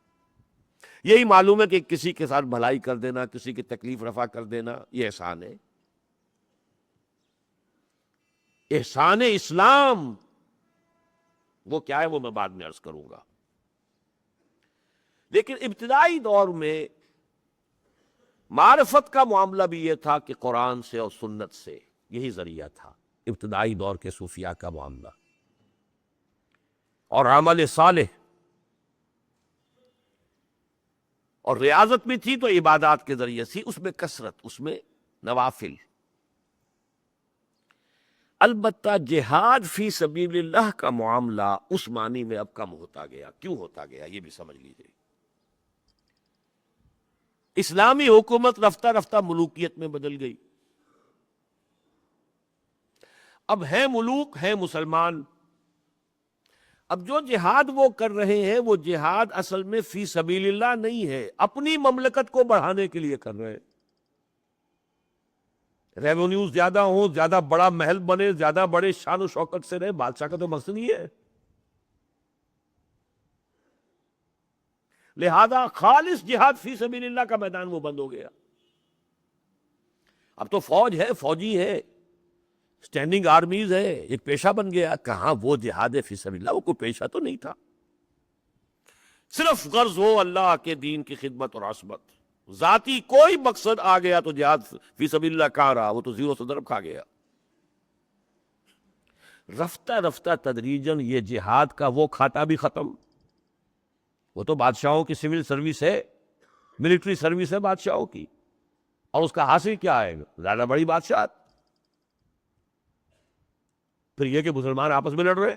یہی معلوم ہے کہ کسی کے ساتھ بھلائی کر دینا، کسی کی تکلیف رفع کر دینا، یہ احسان ہے. احسان اسلام وہ کیا ہے وہ میں بعد میں عرض کروں گا. لیکن ابتدائی دور میں معرفت کا معاملہ بھی یہ تھا کہ قرآن سے اور سنت سے، یہی ذریعہ تھا ابتدائی دور کے صوفیاء کا معاملہ. اور عمل صالح اور ریاضت بھی تھی تو عبادات کے ذریعے سے، اس میں کثرت، اس میں نوافل. البتہ جہاد فی سبیل اللہ کا معاملہ اس معنی میں اب کم ہوتا گیا. کیوں ہوتا گیا یہ بھی سمجھ لیجیے. اسلامی حکومت رفتہ رفتہ ملوکیت میں بدل گئی. اب ہیں ملوک، ہیں مسلمان. اب جو جہاد وہ کر رہے ہیں وہ جہاد اصل میں فی سبیل اللہ نہیں ہے، اپنی مملکت کو بڑھانے کے لیے کر رہے ہیں. ریونیو زیادہ ہوں، زیادہ بڑا محل بنے، زیادہ بڑے شان و شوکت سے رہے، بادشاہ کا تو مقصد نہیں ہے. لہذا خالص جہاد فی سبیل اللہ کا میدان وہ بند ہو گیا. اب تو فوج ہے، فوجی ہے، اسٹینڈنگ آرمیز ہے، ایک پیشہ بن گیا. کہاں وہ جہاد فی سبیل اللہ، وہ کوئی پیشہ تو نہیں تھا. صرف غرض ہو اللہ کے دین کی خدمت اور عصمت، ذاتی کوئی مقصد آ گیا تو جہاد فی سبیل اللہ کہاں رہا، وہ تو زیرو سے ضرب کھا گیا. رفتہ رفتہ تدریجاً یہ جہاد کا وہ کھاتا بھی ختم. وہ تو بادشاہوں کی سول سروس ہے، ملٹری سروس ہے بادشاہوں کی، اور اس کا حاصل کیا ہے؟ زیادہ بڑی بادشاہت. پھر یہ کہ مسلمان آپس میں لڑ رہے.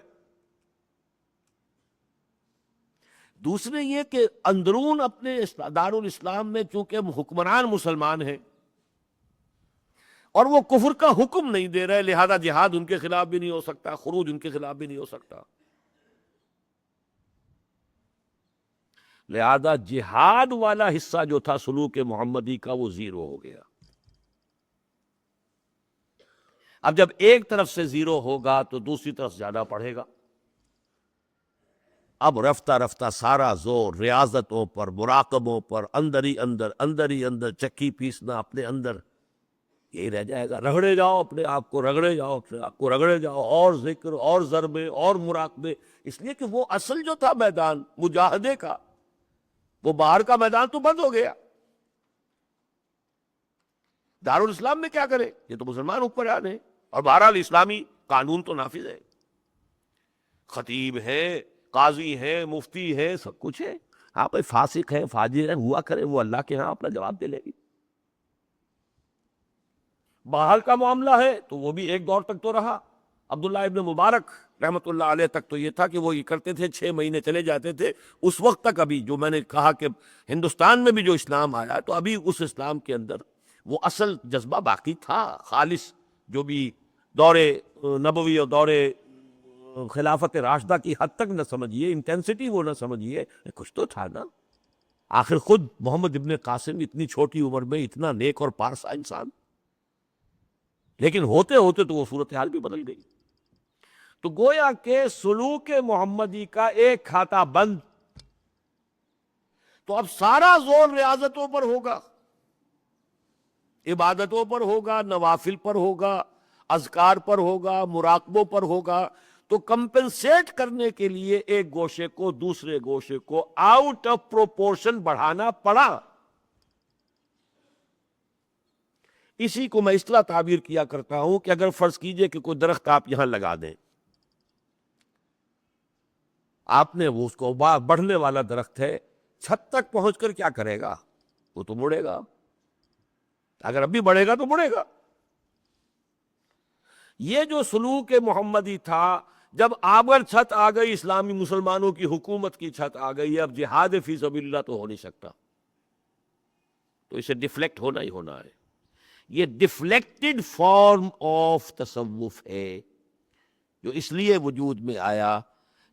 دوسرے یہ کہ اندرون اپنے دارالاسلام میں چونکہ حکمران مسلمان ہیں اور وہ کفر کا حکم نہیں دے رہے، لہذا جہاد ان کے خلاف بھی نہیں ہو سکتا، خروج ان کے خلاف بھی نہیں ہو سکتا. لہذا جہاد والا حصہ جو تھا سلوک محمدی کا وہ زیرو ہو گیا. اب جب ایک طرف سے زیرو ہوگا تو دوسری طرف زیادہ پڑھے گا. اب رفتہ رفتہ سارا زور ریاضتوں پر، مراقبوں پر، اندر ہی اندر چکی پیسنا اپنے اندر، یہی رہ جائے گا. رگڑے جاؤ اپنے آپ کو، رگڑے جاؤ اپنے آپ کو، رگڑے جاؤ، اور ذکر اور ضربے اور مراقبے. اس لیے کہ وہ اصل جو تھا میدان مجاہدے کا، وہ باہر کا میدان تو بند ہو گیا. دارالاسلام میں کیا کرے؟ یہ تو مسلمان اوپر آنے، اور بہرحال اسلامی قانون تو نافذ ہے. خطیب ہے، قاضی ہے، مفتی ہے، سب کچھ ہے. ہاں کوئی فاسق ہے، فاجر ہے، ہوا کرے، وہ اللہ کے ہاں اپنا جواب دے لے گی. باہر کا معاملہ ہے تو وہ بھی ایک دور تک تو رہا. عبداللہ ابن مبارک رحمۃ اللہ علیہ تک تو یہ تھا کہ وہ یہ کرتے تھے، 6 مہینے چلے جاتے تھے. اس وقت تک ابھی جو میں نے کہا کہ ہندوستان میں بھی جو اسلام آیا تو ابھی اس اسلام کے اندر وہ اصل جذبہ باقی تھا، خالص جو بھی دور نبوی اور دور خلافت راشدہ کی حد تک نہ سمجھیے، انٹینسٹی وہ نہ سمجھیے، کچھ تو تھا نا. آخر خود محمد ابن قاسم اتنی چھوٹی عمر میں اتنا نیک اور پارسا انسان، لیکن ہوتے ہوتے تو وہ صورتحال بھی بدل گئی. تو گویا کہ سلوک محمدی کا ایک کھاتا بند. تو اب سارا زور ریاضتوں پر ہوگا، عبادتوں پر ہوگا، نوافل پر ہوگا، اذکار پر ہوگا، مراقبوں پر ہوگا. تو کمپنسیٹ کرنے کے لیے ایک گوشے کو دوسرے گوشے کو آؤٹ آف پروپورشن بڑھانا پڑا. اسی کو میں اصطلاح تعبیر کیا کرتا ہوں کہ اگر فرض کیجئے کہ کوئی درخت آپ یہاں لگا دیں، آپ نے وہ اس کو بڑھنے والا درخت ہے، چھت تک پہنچ کر کیا کرے گا؟ وہ تو مڑے گا. اگر اب بھی بڑھے گا تو مڑے گا. یہ جو سلوک محمدی تھا، جب آبر چھت آ گئی، اسلامی مسلمانوں کی حکومت کی چھت آ گئی، اب جہاد فی سبیل اللہ تو ہو نہیں سکتا، تو اسے ڈیفلیکٹ ہونا ہی ہونا ہے۔ یہ ڈیفلیکٹڈ فارم آف تصوف ہے جو اس لیے وجود میں آیا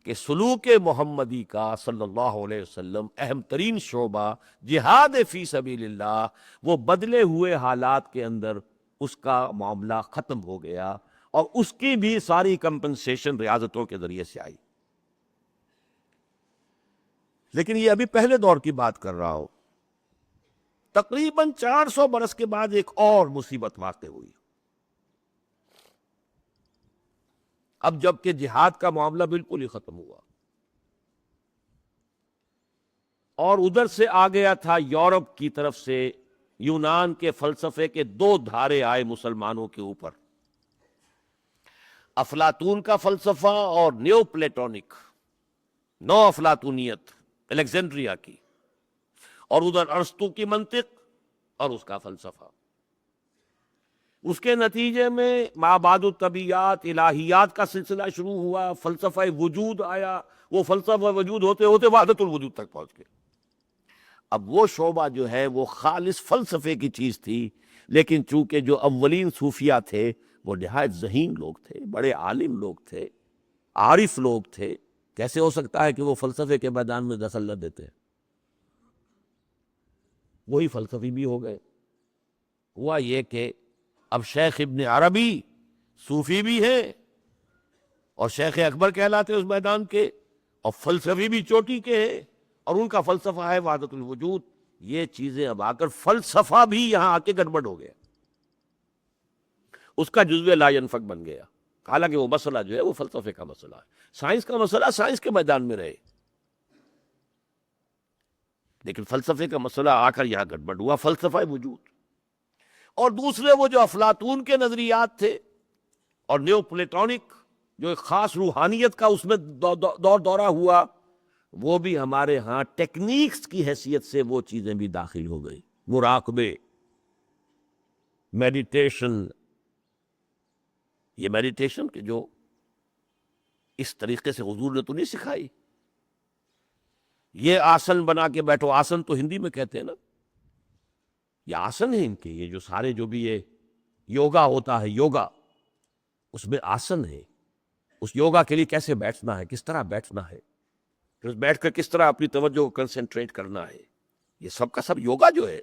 کہ سلوک محمدی کا صلی اللہ علیہ وسلم اہم ترین شعبہ جہاد فی سبیل اللہ، وہ بدلے ہوئے حالات کے اندر اس کا معاملہ ختم ہو گیا، اور اس کی بھی ساری کمپنسیشن ریاضتوں کے ذریعے سے آئی۔ لیکن یہ ابھی پہلے دور کی بات کر رہا ہوں، تقریباً 400 برس کے بعد ایک اور مصیبت واقع ہوئی۔ اب جب کہ جہاد کا معاملہ بالکل ہی ختم ہوا، اور ادھر سے آ گیا تھا یورپ کی طرف سے یونان کے فلسفے کے دو دھارے آئے مسلمانوں کے اوپر، افلاطون کا فلسفہ اور نیو پلیٹونک، نو افلاطونیت الیگزینڈریا کی، اور ادھر ارسطو کی منطق اور اس کا فلسفہ۔ اس کے نتیجے میں مابعد الطبیعیات، الہیات کا سلسلہ شروع ہوا، فلسفہ وجود آیا، وہ فلسفہ وجود ہوتے ہوتے وحدت الوجود تک پہنچ گئے۔ اب وہ شعبہ جو ہے وہ خالص فلسفے کی چیز تھی، لیکن چونکہ جو اولین صوفیہ تھے وہ نہایت ذہین لوگ تھے، بڑے عالم لوگ تھے، عارف لوگ تھے، کیسے ہو سکتا ہے کہ وہ فلسفے کے میدان میں تسلط دیتے ہیں؟ وہی فلسفی بھی ہو گئے۔ ہوا یہ کہ اب شیخ ابن عربی صوفی بھی ہیں اور شیخ اکبر کہلاتے اس میدان کے، اور فلسفی بھی چوٹی کے ہیں، اور ان کا فلسفہ ہے وحدت الوجود۔ یہ چیزیں اب آ کر فلسفہ بھی یہاں آ کے گڑبڑ ہو گیا، اس کا جزو لا ینفک بن گیا۔ حالانکہ وہ مسئلہ جو ہے وہ فلسفے کا مسئلہ ہے، سائنس کا مسئلہ سائنس کے میدان میں رہے، لیکن فلسفے کا مسئلہ آ کر یہاں گڑبڑ ہوا، فلسفہ وجود۔ اور دوسرے وہ جو افلاطون کے نظریات تھے اور نیو پلیٹونک جو ایک خاص روحانیت کا اس میں دور دورہ ہوا، وہ بھی ہمارے ہاں ٹیکنیکس کی حیثیت سے وہ چیزیں بھی داخل ہو گئی، مراقبے، میڈیٹیشن۔ یہ میڈیٹیشن کہ جو اس طریقے سے حضور نے تو نہیں سکھائی، یہ آسن بنا کے بیٹھو، آسن تو ہندی میں کہتے ہیں نا، یہ آسن ہے ان کے، یہ جو سارے جو بھی یہ یوگا ہوتا ہے، یوگا اس میں آسن ہے، اس یوگا کے لیے کیسے بیٹھنا ہے، کس طرح بیٹھنا ہے، پھر بیٹھ کر کس طرح اپنی توجہ کو کنسنٹریٹ کرنا ہے، یہ سب کا سب یوگا جو ہے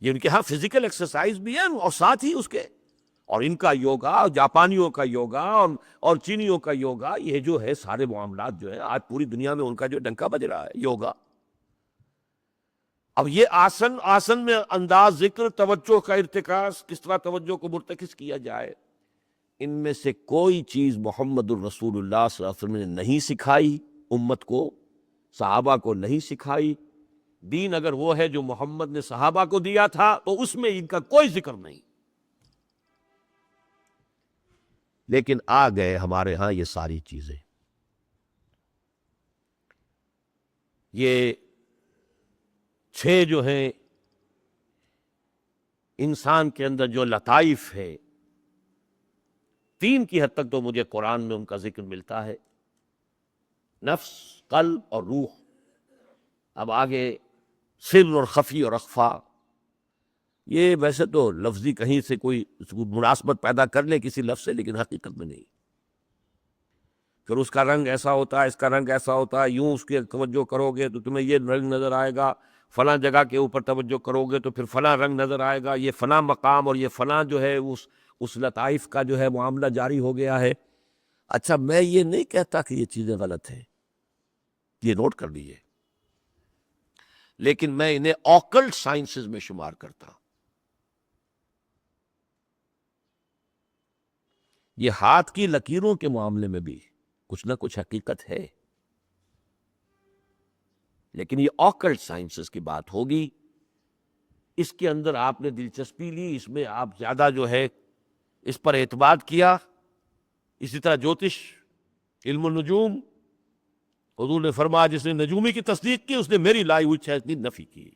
یہ ان کے ہاں فزیکل ایکسرسائز بھی ہے، اور ساتھ ہی اس کے، اور ان کا یوگا، جاپانیوں کا یوگا اور چینیوں کا یوگا، یہ جو ہے سارے معاملات جو ہے آج پوری دنیا میں ان کا جو ڈنکا بج رہا ہے یوگا۔ اب یہ آسن میں انداز ذکر، توجہ کا ارتکاز، کس طرح توجہ کو مرتکز کیا جائے، ان میں سے کوئی چیز محمد الرسول اللہ صلی اللہ علیہ وسلم نے نہیں سکھائی امت کو، صحابہ کو نہیں سکھائی۔ دین اگر وہ ہے جو محمد نے صحابہ کو دیا تھا تو اس میں ان کا کوئی ذکر نہیں، لیکن آ گئے ہمارے ہاں یہ ساری چیزیں۔ یہ 6 جو ہیں انسان کے اندر جو لطائف ہے، 3 کی حد تک تو مجھے قرآن میں ان کا ذکر ملتا ہے، نفس، قلب اور روح۔ اب آگے سر اور خفی اور اخفا، یہ ویسے تو لفظی کہیں سے کوئی مناسبت پیدا کر لے کسی لفظ سے، لیکن حقیقت میں نہیں۔ پھر اس کا رنگ ایسا ہوتا ہے، اس کا رنگ ایسا ہوتا ہے، یوں اس کے توجہ کرو گے تو تمہیں یہ رنگ نظر آئے گا، فلاں جگہ کے اوپر توجہ کرو گے تو پھر فلاں رنگ نظر آئے گا، یہ فلاں مقام اور یہ فلاں جو ہے اس لطائف کا جو ہے معاملہ جاری ہو گیا ہے۔ اچھا، میں یہ نہیں کہتا کہ یہ چیزیں غلط ہیں، یہ نوٹ کر لیجیے، لیکن میں انہیں آکلٹ سائنسز میں شمار کرتا ہوں۔ یہ ہاتھ کی لکیروں کے معاملے میں بھی کچھ نہ کچھ حقیقت ہے، لیکن یہ آکلٹ سائنسز کی بات ہوگی، اس کے اندر آپ نے دلچسپی لی، اس میں آپ زیادہ جو ہے اس پر اعتماد کیا۔ اسی طرح جوتش، علم النجوم، حضور نے فرمایا جس نے نجومی کی تصدیق کی اس نے میری لائی ہوئی چیز کی نفی کی،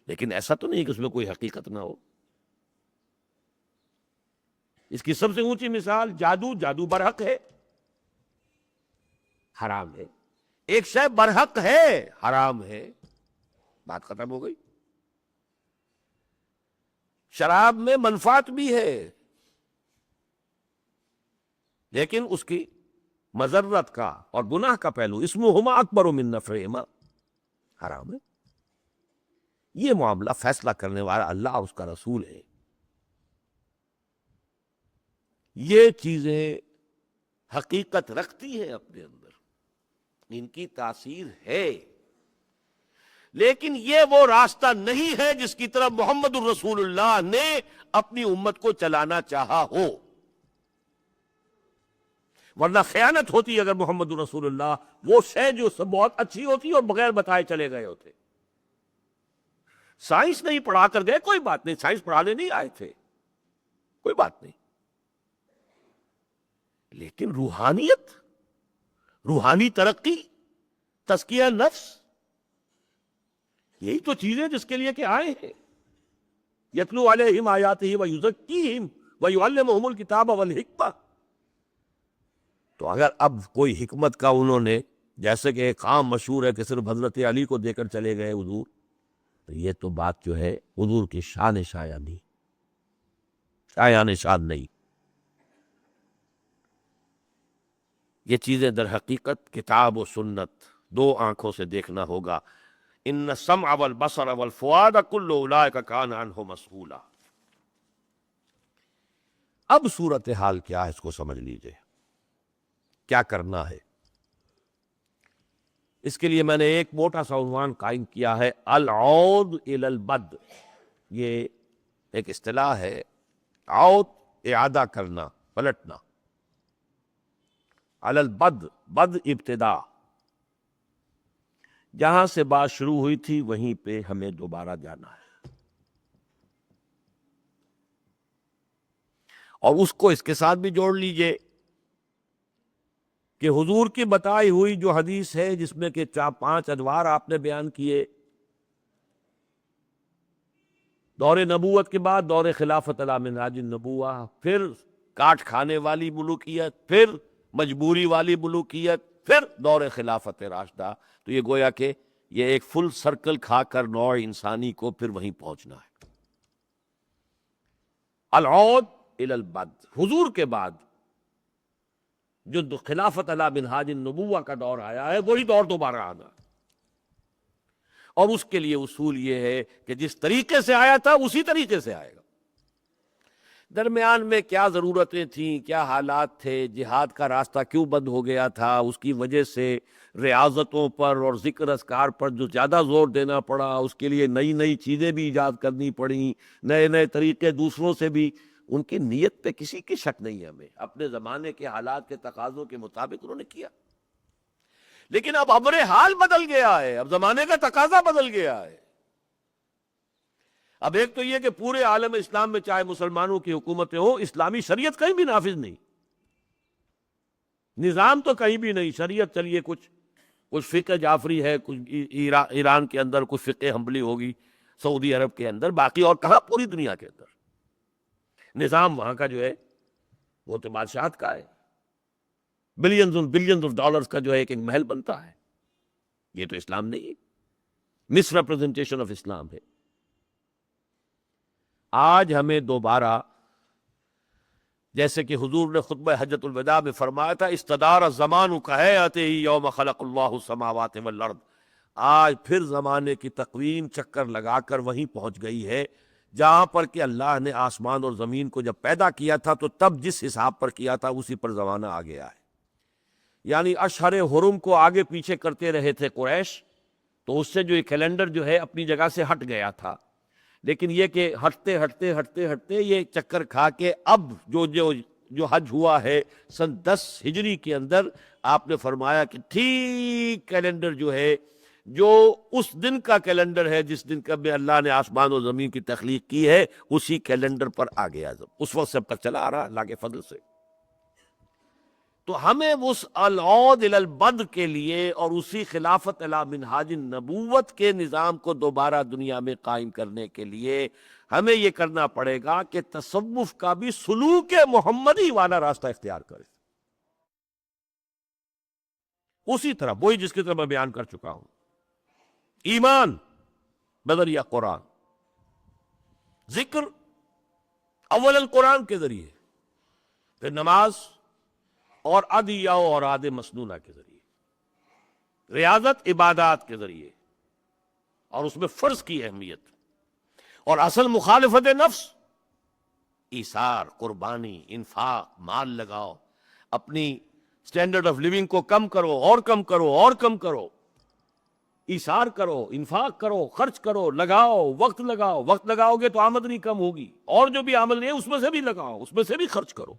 لیکن ایسا تو نہیں کہ اس میں کوئی حقیقت نہ ہو۔ اس کی سب سے اونچی مثال جادو، جادو برحق ہے، حرام ہے. ایک شے برحق ہے، حرام ہے، بات ختم ہو گئی. شراب میں منفعت بھی ہے لیکن اس کی مضرت کا اور گناہ کا پہلو اسمہما اکبر من نفعہما، حرام ہے. یہ معاملہ فیصلہ کرنے والا اللہ اور اس کا رسول ہے. یہ چیزیں حقیقت رکھتی ہیں اپنے اندر، ان کی تاثیر ہے، لیکن یہ وہ راستہ نہیں ہے جس کی طرف محمد الرسول اللہ نے اپنی امت کو چلانا چاہا ہو. ورنہ خیانت ہوتی اگر محمد الرسول اللہ وہ شے جو سب بہت اچھی ہوتی اور بغیر بتائے چلے گئے ہوتے. سائنس نہیں پڑھا کر گئے، کوئی بات نہیں، سائنس پڑھانے نہیں آئے تھے، کوئی بات نہیں، لیکن روحانیت، روحانی ترقی، تزکیہ نفس، یہی تو چیزیں جس کے لیے کہ آئے ہیں. یتلو علیہم آیاتہ ویزکیہم ویعلمہم الکتاب والحکمہ. تو اگر اب کوئی حکمت کا انہوں نے، جیسے کہ ایک عام مشہور ہے کہ صرف حضرت علی کو دے کر چلے گئے حضور، تو یہ تو بات جو ہے حضور کی شان شایان نہیں، شایان شان نہیں. یہ چیزیں در حقیقت کتاب و سنت دو آنکھوں سے دیکھنا ہوگا. ان السمع والبصر والفؤاد کل اولئک کان عنہ مسئولا. اب صورتحال کیا ہے اس کو سمجھ لیجئے، کیا کرنا ہے. اس کے لیے میں نے ایک موٹا سا عنوان قائم کیا ہے، العود الی البد. یہ ایک اصطلاح ہے، عود اعادہ کرنا، پلٹنا، علی البد، بد ابتدا، جہاں سے بات شروع ہوئی تھی وہیں پہ ہمیں دوبارہ جانا ہے. اور اس کو اس کے ساتھ بھی جوڑ لیجئے کہ حضور کی بتائی ہوئی جو حدیث ہے جس میں کہ 4-5 ادوار آپ نے بیان کیے، دور نبوت کے بعد دور خلافت علی منہاج النبوہ، پھر کاٹ کھانے والی ملوکیت، پھر مجبوری والی ملوکیت، پھر دور خلافت راشدہ. تو یہ گویا کہ یہ ایک فل سرکل کھا کر نوع انسانی کو پھر وہیں پہنچنا ہے. العود الی البد، حضور کے بعد جو خلافت علی منہاج النبوہ کا دور آیا ہے وہی دور دوبارہ آنا. اور اس کے لیے اصول یہ ہے کہ جس طریقے سے آیا تھا اسی طریقے سے آئے گا. درمیان میں کیا ضرورتیں تھیں، کیا حالات تھے، جہاد کا راستہ کیوں بند ہو گیا تھا، اس کی وجہ سے ریاضتوں پر اور ذکر اذکار پر جو زیادہ زور دینا پڑا، اس کے لیے نئی نئی چیزیں بھی ایجاد کرنی پڑیں، نئے نئے طریقے دوسروں سے بھی. ان کی نیت پہ کسی کی شک نہیں ہے، ہمیں اپنے زمانے کے حالات کے تقاضوں کے مطابق انہوں نے کیا. لیکن اب امر حال بدل گیا ہے، اب زمانے کا تقاضا بدل گیا ہے. اب ایک تو یہ کہ پورے عالم اسلام میں چاہے مسلمانوں کی حکومتیں ہوں، اسلامی شریعت کہیں بھی نافذ نہیں، نظام تو کہیں بھی نہیں. شریعت چلیے کچھ فقہ جعفری ہے، کچھ ایران کے اندر کچھ فقہ حنبلی ہوگی، سعودی عرب کے اندر، باقی اور کہاں پوری دنیا کے اندر نظام وہاں کا جو ہے وہ تو بادشاہت کا ہے. بلینز آف ڈالرز کا جو ہے ایک محل بنتا ہے. یہ تو اسلام نہیں ہے، مس ریپرزنٹیشن آف اسلام ہے. آج ہمیں دوبارہ، جیسے کہ حضور نے خطبہ حجۃ الوداع میں فرمایا تھا، استدار الزمان کہیئتہ یوم خلق اللہ السماوات والارض، آج پھر زمانے کی تقویم چکر لگا کر وہیں پہنچ گئی ہے جہاں پر کہ اللہ نے آسمان اور زمین کو جب پیدا کیا تھا تو تب جس حساب پر کیا تھا اسی پر زمانہ آ گیا ہے. یعنی اشہر حرم کو آگے پیچھے کرتے رہے تھے قریش، تو اس سے جو یہ کیلنڈر جو ہے اپنی جگہ سے ہٹ گیا تھا. لیکن یہ کہ ہٹتے ہٹتے ہٹتے ہٹتے یہ چکر کھا کے اب جو حج ہوا ہے سن 10 ہجری کے اندر، آپ نے فرمایا کہ ٹھیک کیلنڈر جو ہے، جو اس دن کا کیلنڈر ہے جس دن کا میں اللہ نے آسمان و زمین کی تخلیق کی ہے، اسی کیلنڈر پر آ گیا. اس وقت سے اب تک چلا آ رہا اللہ کے فضل سے. تو ہمیں اس العود الی البد کے لیے اور اسی خلافت علی منہاج النبوت کے نظام کو دوبارہ دنیا میں قائم کرنے کے لیے ہمیں یہ کرنا پڑے گا کہ تصوف کا بھی سلوک محمدی والا راستہ اختیار کرے. اسی طرح وہی جس کی طرح میں بیان کر چکا ہوں، ایمان بذریعہ قرآن، ذکر اولا قرآن کے ذریعے، پھر نماز اور ادعیہ و اوراد مسنونہ کے ذریعے، ریاضت عبادات کے ذریعے، اور اس میں فرض کی اہمیت اور اصل مخالفت نفس، ایثار، قربانی، انفاق، مال لگاؤ، اپنی سٹینڈرڈ آف لیونگ کو کم کرو اور کم کرو اور کم کرو، ایثار کرو، انفاق کرو، خرچ کرو، لگاؤ، وقت لگاؤ گے تو آمدنی کم ہوگی، اور جو بھی آمدنی ہے اس میں سے بھی لگاؤ، اس میں سے بھی خرچ کرو.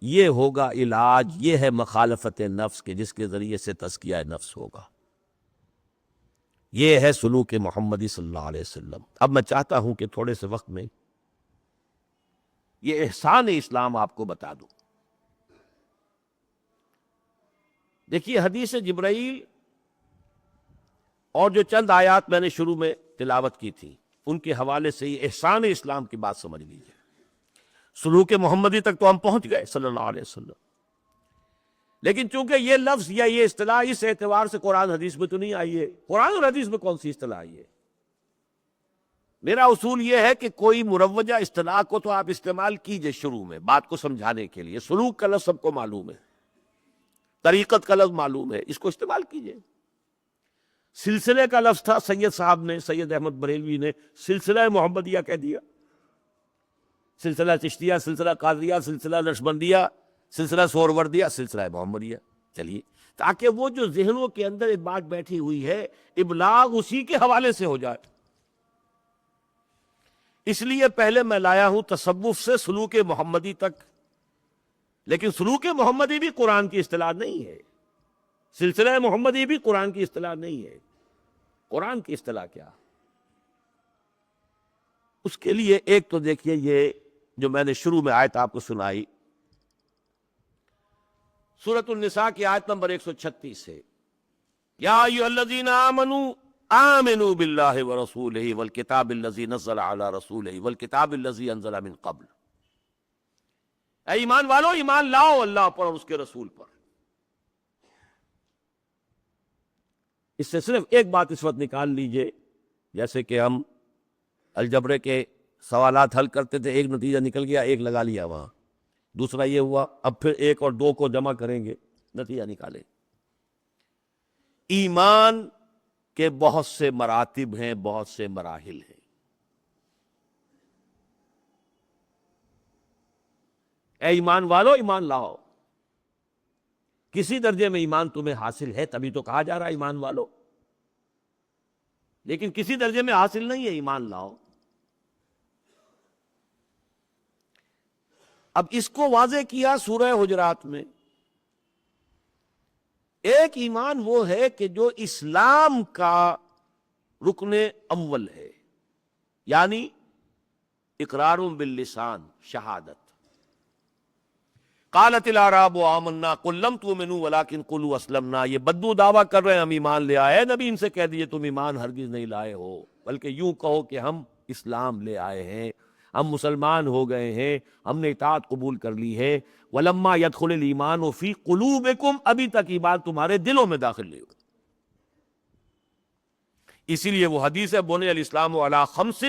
یہ ہوگا علاج، یہ ہے مخالفت نفس کے جس کے ذریعے سے تزکیہ نفس ہوگا. یہ ہے سلوک محمدی صلی اللہ علیہ وسلم. اب میں چاہتا ہوں کہ تھوڑے سے وقت میں یہ احسان اسلام آپ کو بتا دوں. دیکھیے حدیث جبرائیل اور جو چند آیات میں نے شروع میں تلاوت کی تھی ان کے حوالے سے یہ احسان اسلام کی بات سمجھ لیجیے. سلوک محمدی تک تو ہم پہنچ گئے صلی اللہ علیہ وسلم، لیکن چونکہ یہ لفظ یا یہ اصطلاح اس اعتبار سے قرآن حدیث میں تو نہیں آئی ہے. قرآن اور حدیث میں کون سی اصطلاح آئی ہے؟ میرا اصول یہ ہے کہ کوئی مروجہ اصطلاح کو تو آپ استعمال کیجئے شروع میں بات کو سمجھانے کے لیے. سلوک کا لفظ سب کو معلوم ہے، طریقت کا لفظ معلوم ہے، اس کو استعمال کیجئے. سلسلے کا لفظ تھا، سید صاحب نے، سید احمد بریلوی نے سلسلہ محمدیہ کہہ دیا، سلسلہ چشتیہ، سلسلہ قادریہ، سلسلہ نقشبندیہ، سلسلہ سہروردیہ، سلسلہ محمدیہ. چلیے، تاکہ وہ جو ذہنوں کے اندر ایک بات بیٹھی ہوئی ہے ابلاغ اسی کے حوالے سے ہو جائے. اس لیے پہلے میں لایا ہوں تصوف سے سلوک محمدی تک، لیکن سلوک محمدی بھی قرآن کی اصطلاح نہیں ہے، سلسلہ محمدی بھی قرآن کی اصطلاح نہیں ہے. قرآن کی اصطلاح کیا؟ اس کے لیے ایک تو دیکھیے یہ جو میں نے شروع میں آیت آپ کو سنائی، سورۃ النساء کی آیت نمبر 136 ہے، یا ایھا الذین آمنوا آمنوا باللہ ورسولہ والکتاب الذی نزل علی رسولہ والکتاب الذی انزل من قبل. اے ایمان والو، ایمان لاؤ اللہ پر اور اس کے رسول پر. اس سے صرف ایک بات اس وقت نکال لیجئے، جیسے کہ ہم الجبرے کے سوالات حل کرتے تھے، ایک نتیجہ نکل گیا، ایک لگا لیا وہاں، دوسرا یہ ہوا، اب پھر ایک اور دو کو جمع کریں گے، نتیجہ نکالیں. ایمان کے بہت سے مراتب ہیں، بہت سے مراحل ہیں. اے ایمان والو، ایمان لاؤ. کسی درجے میں ایمان تمہیں حاصل ہے تبھی تو کہا جا رہا ہے ایمان والو، لیکن کسی درجے میں حاصل نہیں ہے، ایمان لاؤ. اب اس کو واضح کیا سورہ حجرات میں. ایک ایمان وہ ہے کہ جو اسلام کا رکن اول ہے، یعنی اقرار باللسان، شہادت. قالت الاعراب آمنا قل لم تؤمنوا ولکن قولوا اسلمنا. یہ بدو دعویٰ کر رہے ہیں ہم ایمان لے آئے. نبی ان سے کہہ دیجئے تم ایمان ہرگز نہیں لائے ہو، بلکہ یوں کہو کہ ہم اسلام لے آئے ہیں، ہم مسلمان ہو گئے ہیں، ہم نے اطاعت قبول کر لی ہے. ولما يدخل الایمان فی قلوبکم، ابھی تک ایمان تمہارے دلوں میں داخل نہیں ہو. اسی لیے وہ حدیث ہے بنی الاسلام علی خمس،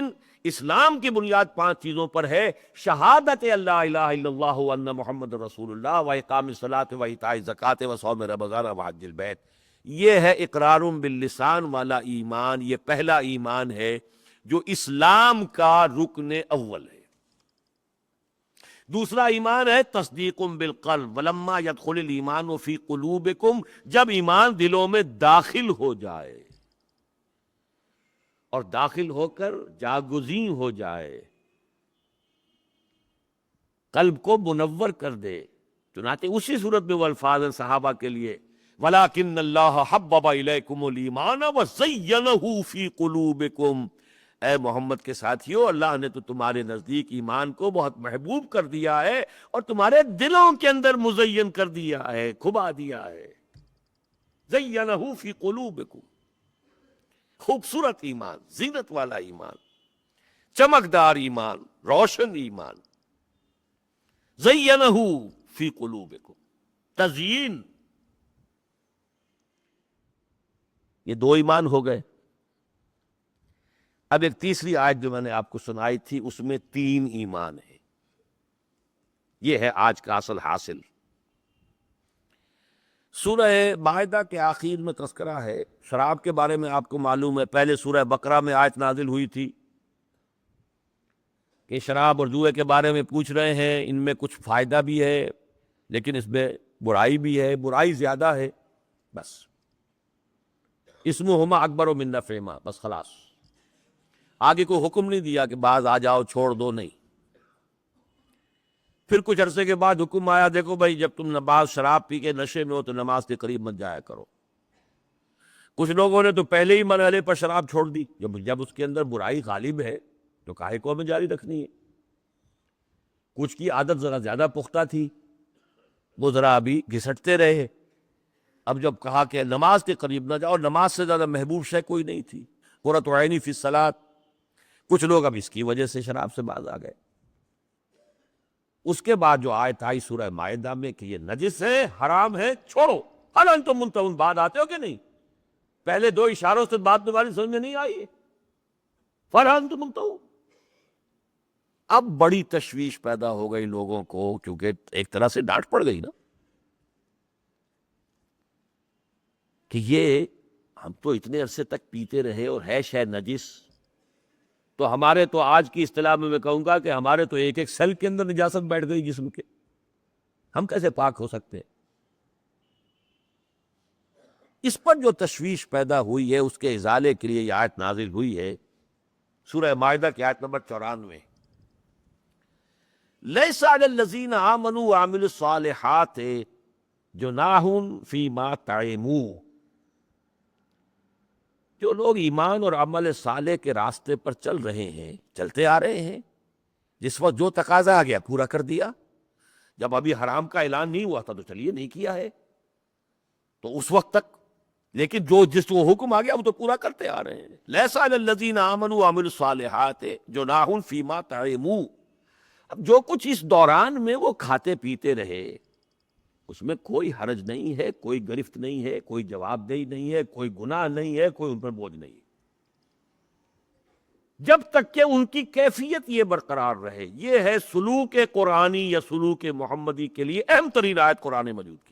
اسلام کی بنیاد 5 چیزوں پر ہے: شہادت اللہ الہ الا اللہ وان محمد رسول اللہ، واقام الصلاۃ وایتاء الزکوٰۃ وصوم رمضان وحج البیت. یہ ہے اقرار باللسان والا ایمان. یہ پہلا ایمان ہے جو اسلام کا رکن اول ہے. دوسرا ایمان ہے تصدیق بالقلب، ولما يدخل الایمان فی قلوبکم، جب ایمان دلوں میں داخل ہو جائے اور داخل ہو کر جاگزیں ہو جائے، قلب کو منور کر دے. چنانچہ اسی صورت میں وہ الفاظ ہیں صحابہ کے لیے: وَلَكِنَّ اللَّهَ حَبَّبَ إِلَيْكُمُ الْإِيمَانَ وَزَيَّنَهُ فِي قُلُوبِكُمْ. اے محمد کے ساتھیوں، اللہ نے تو تمہارے نزدیک ایمان کو بہت محبوب کر دیا ہے اور تمہارے دلوں کے اندر مزین کر دیا ہے، کھبا دیا ہے۔ زینہ فی قلوبکم، خوبصورت ایمان، زینت والا ایمان، چمکدار ایمان، روشن ایمان۔ زینہ فی قلوبکم، تزیین، یہ دو ایمان ہو گئے۔ اب ایک تیسری آیت جو میں نے آپ کو سنائی تھی، اس میں 3 ایمان ہیں۔ یہ ہے آج کا اصل حاصل۔ سورہ مائدہ کے آخر میں تذکرہ ہے شراب کے بارے میں۔ آپ کو معلوم ہے پہلے سورہ بقرہ میں آیت نازل ہوئی تھی کہ شراب اور جوئے کے بارے میں پوچھ رہے ہیں، ان میں کچھ فائدہ بھی ہے لیکن اس میں برائی بھی ہے، برائی زیادہ ہے، بس اسمہما اکبر من نفعہما، بس خلاص۔ آگے کوئی حکم نہیں دیا کہ بعض آ جاؤ چھوڑ دو، نہیں۔ پھر کچھ عرصے کے بعد حکم آیا، دیکھو بھائی جب تم نماز شراب پی کے نشے میں ہو تو نماز کے قریب مت جایا کرو۔ کچھ لوگوں نے تو پہلے ہی مرحلے پر شراب چھوڑ دی، جب اس کے اندر برائی غالب ہے تو کاہے کو ہمیں جاری رکھنی ہے۔ کچھ کی عادت ذرا زیادہ پختہ تھی، وہ ذرا ابھی گھسٹتے رہے۔ اب جب کہا کہ نماز کے قریب نہ جاؤ، نماز سے زیادہ محبوب شے کوئی نہیں تھی، قرۃ عینی فی الصلاۃ، کچھ لوگ اب اس کی وجہ سے شراب سے باز آ گئے۔ اس کے بعد جو آیت آئی سورہ مائدہ میں کہ یہ نجس ہے، حرام ہے، چھوڑو، ہل انتم منتہون، بعد آتے ہو کہ نہیں؟ پہلے 2 اشاروں سے بات تمہاری سمجھ میں نہیں آئی، فَهَلْ أَنْتُمْ مُنْتَهُونَ۔ اب بڑی تشویش پیدا ہو گئی لوگوں کو، کیونکہ ایک طرح سے ڈانٹ پڑ گئی نا کہ یہ ہم تو اتنے عرصے تک پیتے رہے اور ہے شے نجس، تو ہمارے تو آج کی اصطلاح میں کہوں گا کہ ہمارے تو ایک سیل کے اندر نجاست بیٹھ گئی جسم کے، ہم کیسے پاک ہو سکتے ہیں؟ اس پر جو تشویش پیدا ہوئی ہے اس کے ازالے کے لیے یہ آیت نازل ہوئی ہے سورہ مائدہ کی آیت نمبر 94۔ لیس علی الذین آمنوا وعملوا الصالحات جناح فیما طعموا، جو لوگ ایمان اور عمل صالح کے راستے پر چل رہے ہیں، چلتے آ رہے ہیں، جس وقت جو تقاضا آ گیا پورا کر دیا، جب ابھی حرام کا اعلان نہیں ہوا تھا تو چلیے نہیں کیا ہے تو اس وقت تک، لیکن جس کو حکم آ گیا وہ تو پورا کرتے آ رہے ہیں۔ لیس علی الذین آمنوا وعملوا الصالحات جناح فیما طعموا، اب جو کچھ اس دوران میں وہ کھاتے پیتے رہے اس میں کوئی حرج نہیں ہے، کوئی گرفت نہیں ہے، کوئی جواب دہی نہیں ہے، کوئی گناہ نہیں ہے، کوئی ان پر بوجھ نہیں ہے، جب تک کہ ان کی کیفیت یہ برقرار رہے۔ یہ ہے سلوک قرآنی یا سلوک محمدی کے لیے اہم ترین آیت قرآن مجید کی۔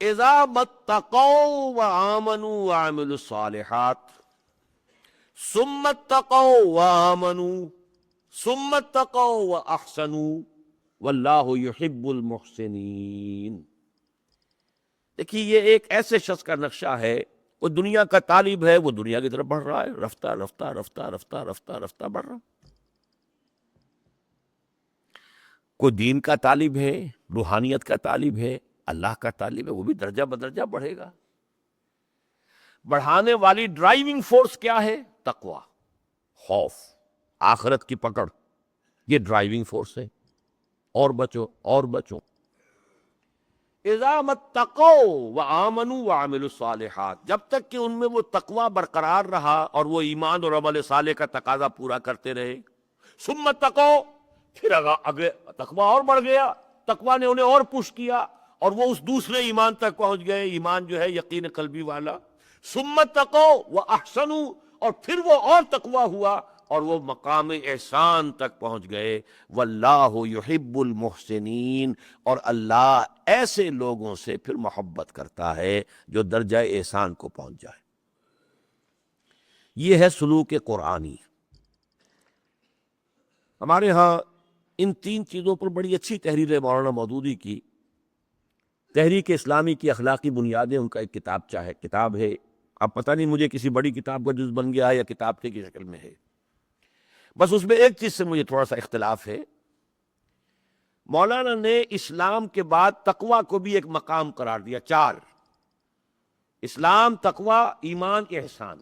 اذا متقوا وآمنوا وعملوا الصالحات ثم اتقوا وآمنوا ثم اتقوا واحسنوا واللہ یحب المحسنین۔ دیکھیے یہ ایک ایسے شخص کا نقشہ ہے، وہ دنیا کا طالب ہے، وہ دنیا کی طرف بڑھ رہا ہے، رفتہ رفتہ رفتہ رفتہ رفتہ رفتہ بڑھ رہا۔ کوئی دین کا طالب ہے، روحانیت کا طالب ہے، اللہ کا طالب ہے، وہ بھی درجہ بدرجہ بڑھے گا۔ بڑھانے والی ڈرائیونگ فورس کیا ہے؟ تقوی، خوف، آخرت کی پکڑ، یہ ڈرائیونگ فورس ہے۔ اور بچو اور بچو۔ اذا متقوا وآمنوا وعملوا الصالحات، جب تک کہ ان میں وہ تقوی برقرار رہا اور وہ ایمان اور عمل صالح کا تقاضا پورا کرتے رہے، ثم اتقوا، پھر اگلے تقوی اور بڑھ گیا، تقوی نے انہیں اور پش کیا اور وہ اس دوسرے ایمان تک پہنچ گئے، ایمان جو ہے یقین قلبی والا۔ ثم اتقوا واحسنوا، اور پھر وہ اور تقوی ہوا اور وہ مقام احسان تک پہنچ گئے۔ واللہ یحب المحسنین، اور اللہ ایسے لوگوں سے پھر محبت کرتا ہے جو درجہ احسان کو پہنچ جائے۔ یہ ہے سلوک قرآنی۔ ہمارے ہاں ان 3 چیزوں پر بڑی اچھی تحریر ہے مولانا مودودی کی، تحریک اسلامی کی اخلاقی بنیادیں، ان کا ایک کتاب ہے۔ اب پتہ نہیں مجھے کسی بڑی کتاب کا جز بن گیا ہے یا کتابچے کی شکل میں ہے، بس اس میں ایک چیز سے مجھے تھوڑا سا اختلاف ہے۔ مولانا نے اسلام کے بعد تقوی کو بھی ایک مقام قرار دیا، 4: اسلام، تقوی، ایمان، احسان۔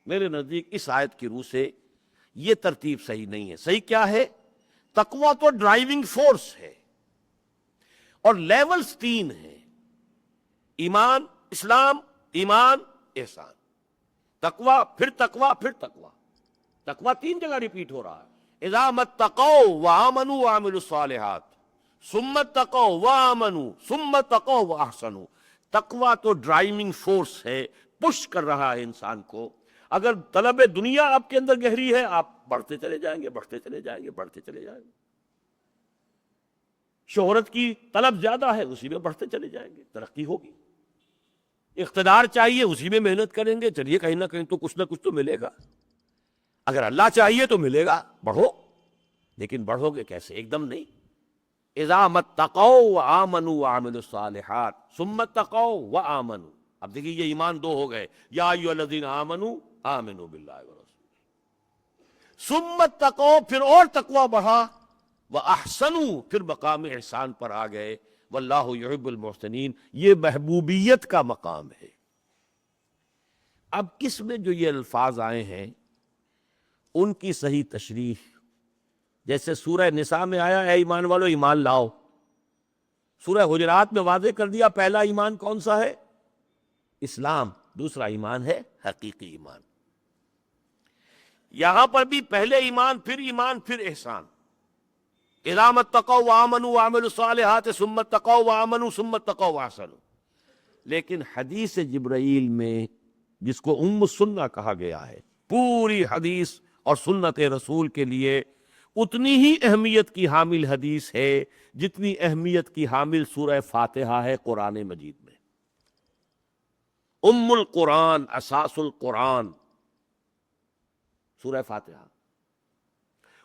میرے نزدیک اس آیت کی روح سے یہ ترتیب صحیح نہیں ہے. صحیح کیا ہے؟ تقویٰ تو ڈرائیونگ فورس ہے اور لیولز 3 ہیں: ایمان، اسلام، ایمان، احسان. تقویٰ، پھر تقویٰ، پھر تقویٰ. تقویٰ 3 جگہ ریپیٹ ہو رہا ہے: اذا متقوا وآمنوا وعملوا الصالحات ثم اتقوا وآمنوا ثم اتقوا واحسنوا. تقویٰ تو ڈرائیونگ فورس ہے، پش کر رہا ہے انسان کو. اگر طلب دنیا آپ کے اندر گہری ہے، آپ بڑھتے چلے جائیں گے، بڑھتے چلے جائیں گے، بڑھتے چلے جائیں گے. شہرت کی طلب زیادہ ہے، اسی میں بڑھتے چلے جائیں گے، ترقی ہوگی. اقتدار چاہیے، اسی میں محنت کریں گے، چلیے کہیں نہ کہیں تو کچھ نہ کچھ تو ملے گا. اگر اللہ چاہیے تو ملے گا، بڑھو. لیکن بڑھو گے کیسے؟ ایک دم نہیں. اذا متقوا وآمنوا وعملوا الصالحات ثم اتقوا وآمنوا. اب دیکھیے یہ ایمان 2 ہو گئے: یا ایھا الذین آمنوا آمنوا باللہ ورسولہ. ثم اتقوا، پھر اور تقوی بڑھا. واحسنوا، پھر مقام احسان پر آ گئے. واللہ یحب المحسنین. یہ محبوبیت کا مقام ہے. اب کس میں جو یہ الفاظ آئے ہیں ان کی صحیح تشریح، جیسے سورہ نساء میں آیا اے ایمان والو ایمان لاؤ. سورہ حجرات میں واضح کر دیا پہلا ایمان کون سا ہے؟ اسلام. دوسرا ایمان ہے حقیقی ایمان. یہاں پر بھی پہلے ایمان، پھر احسان. اذا اتقوا وآمنوا وعملوا الصالحات ثم اتقوا وآمنوا ثم اتقوا واحسنوا. لیکن حدیث جبرائیل میں، جس کو ام السنہ کہا گیا ہے، پوری حدیث اور سنت رسول کے لیے اتنی ہی اہمیت کی حامل حدیث ہے جتنی اہمیت کی حامل سورہ فاتحہ ہے قرآن مجید میں. ام القرآن، اساس القرآن، سورہ فاتحہ.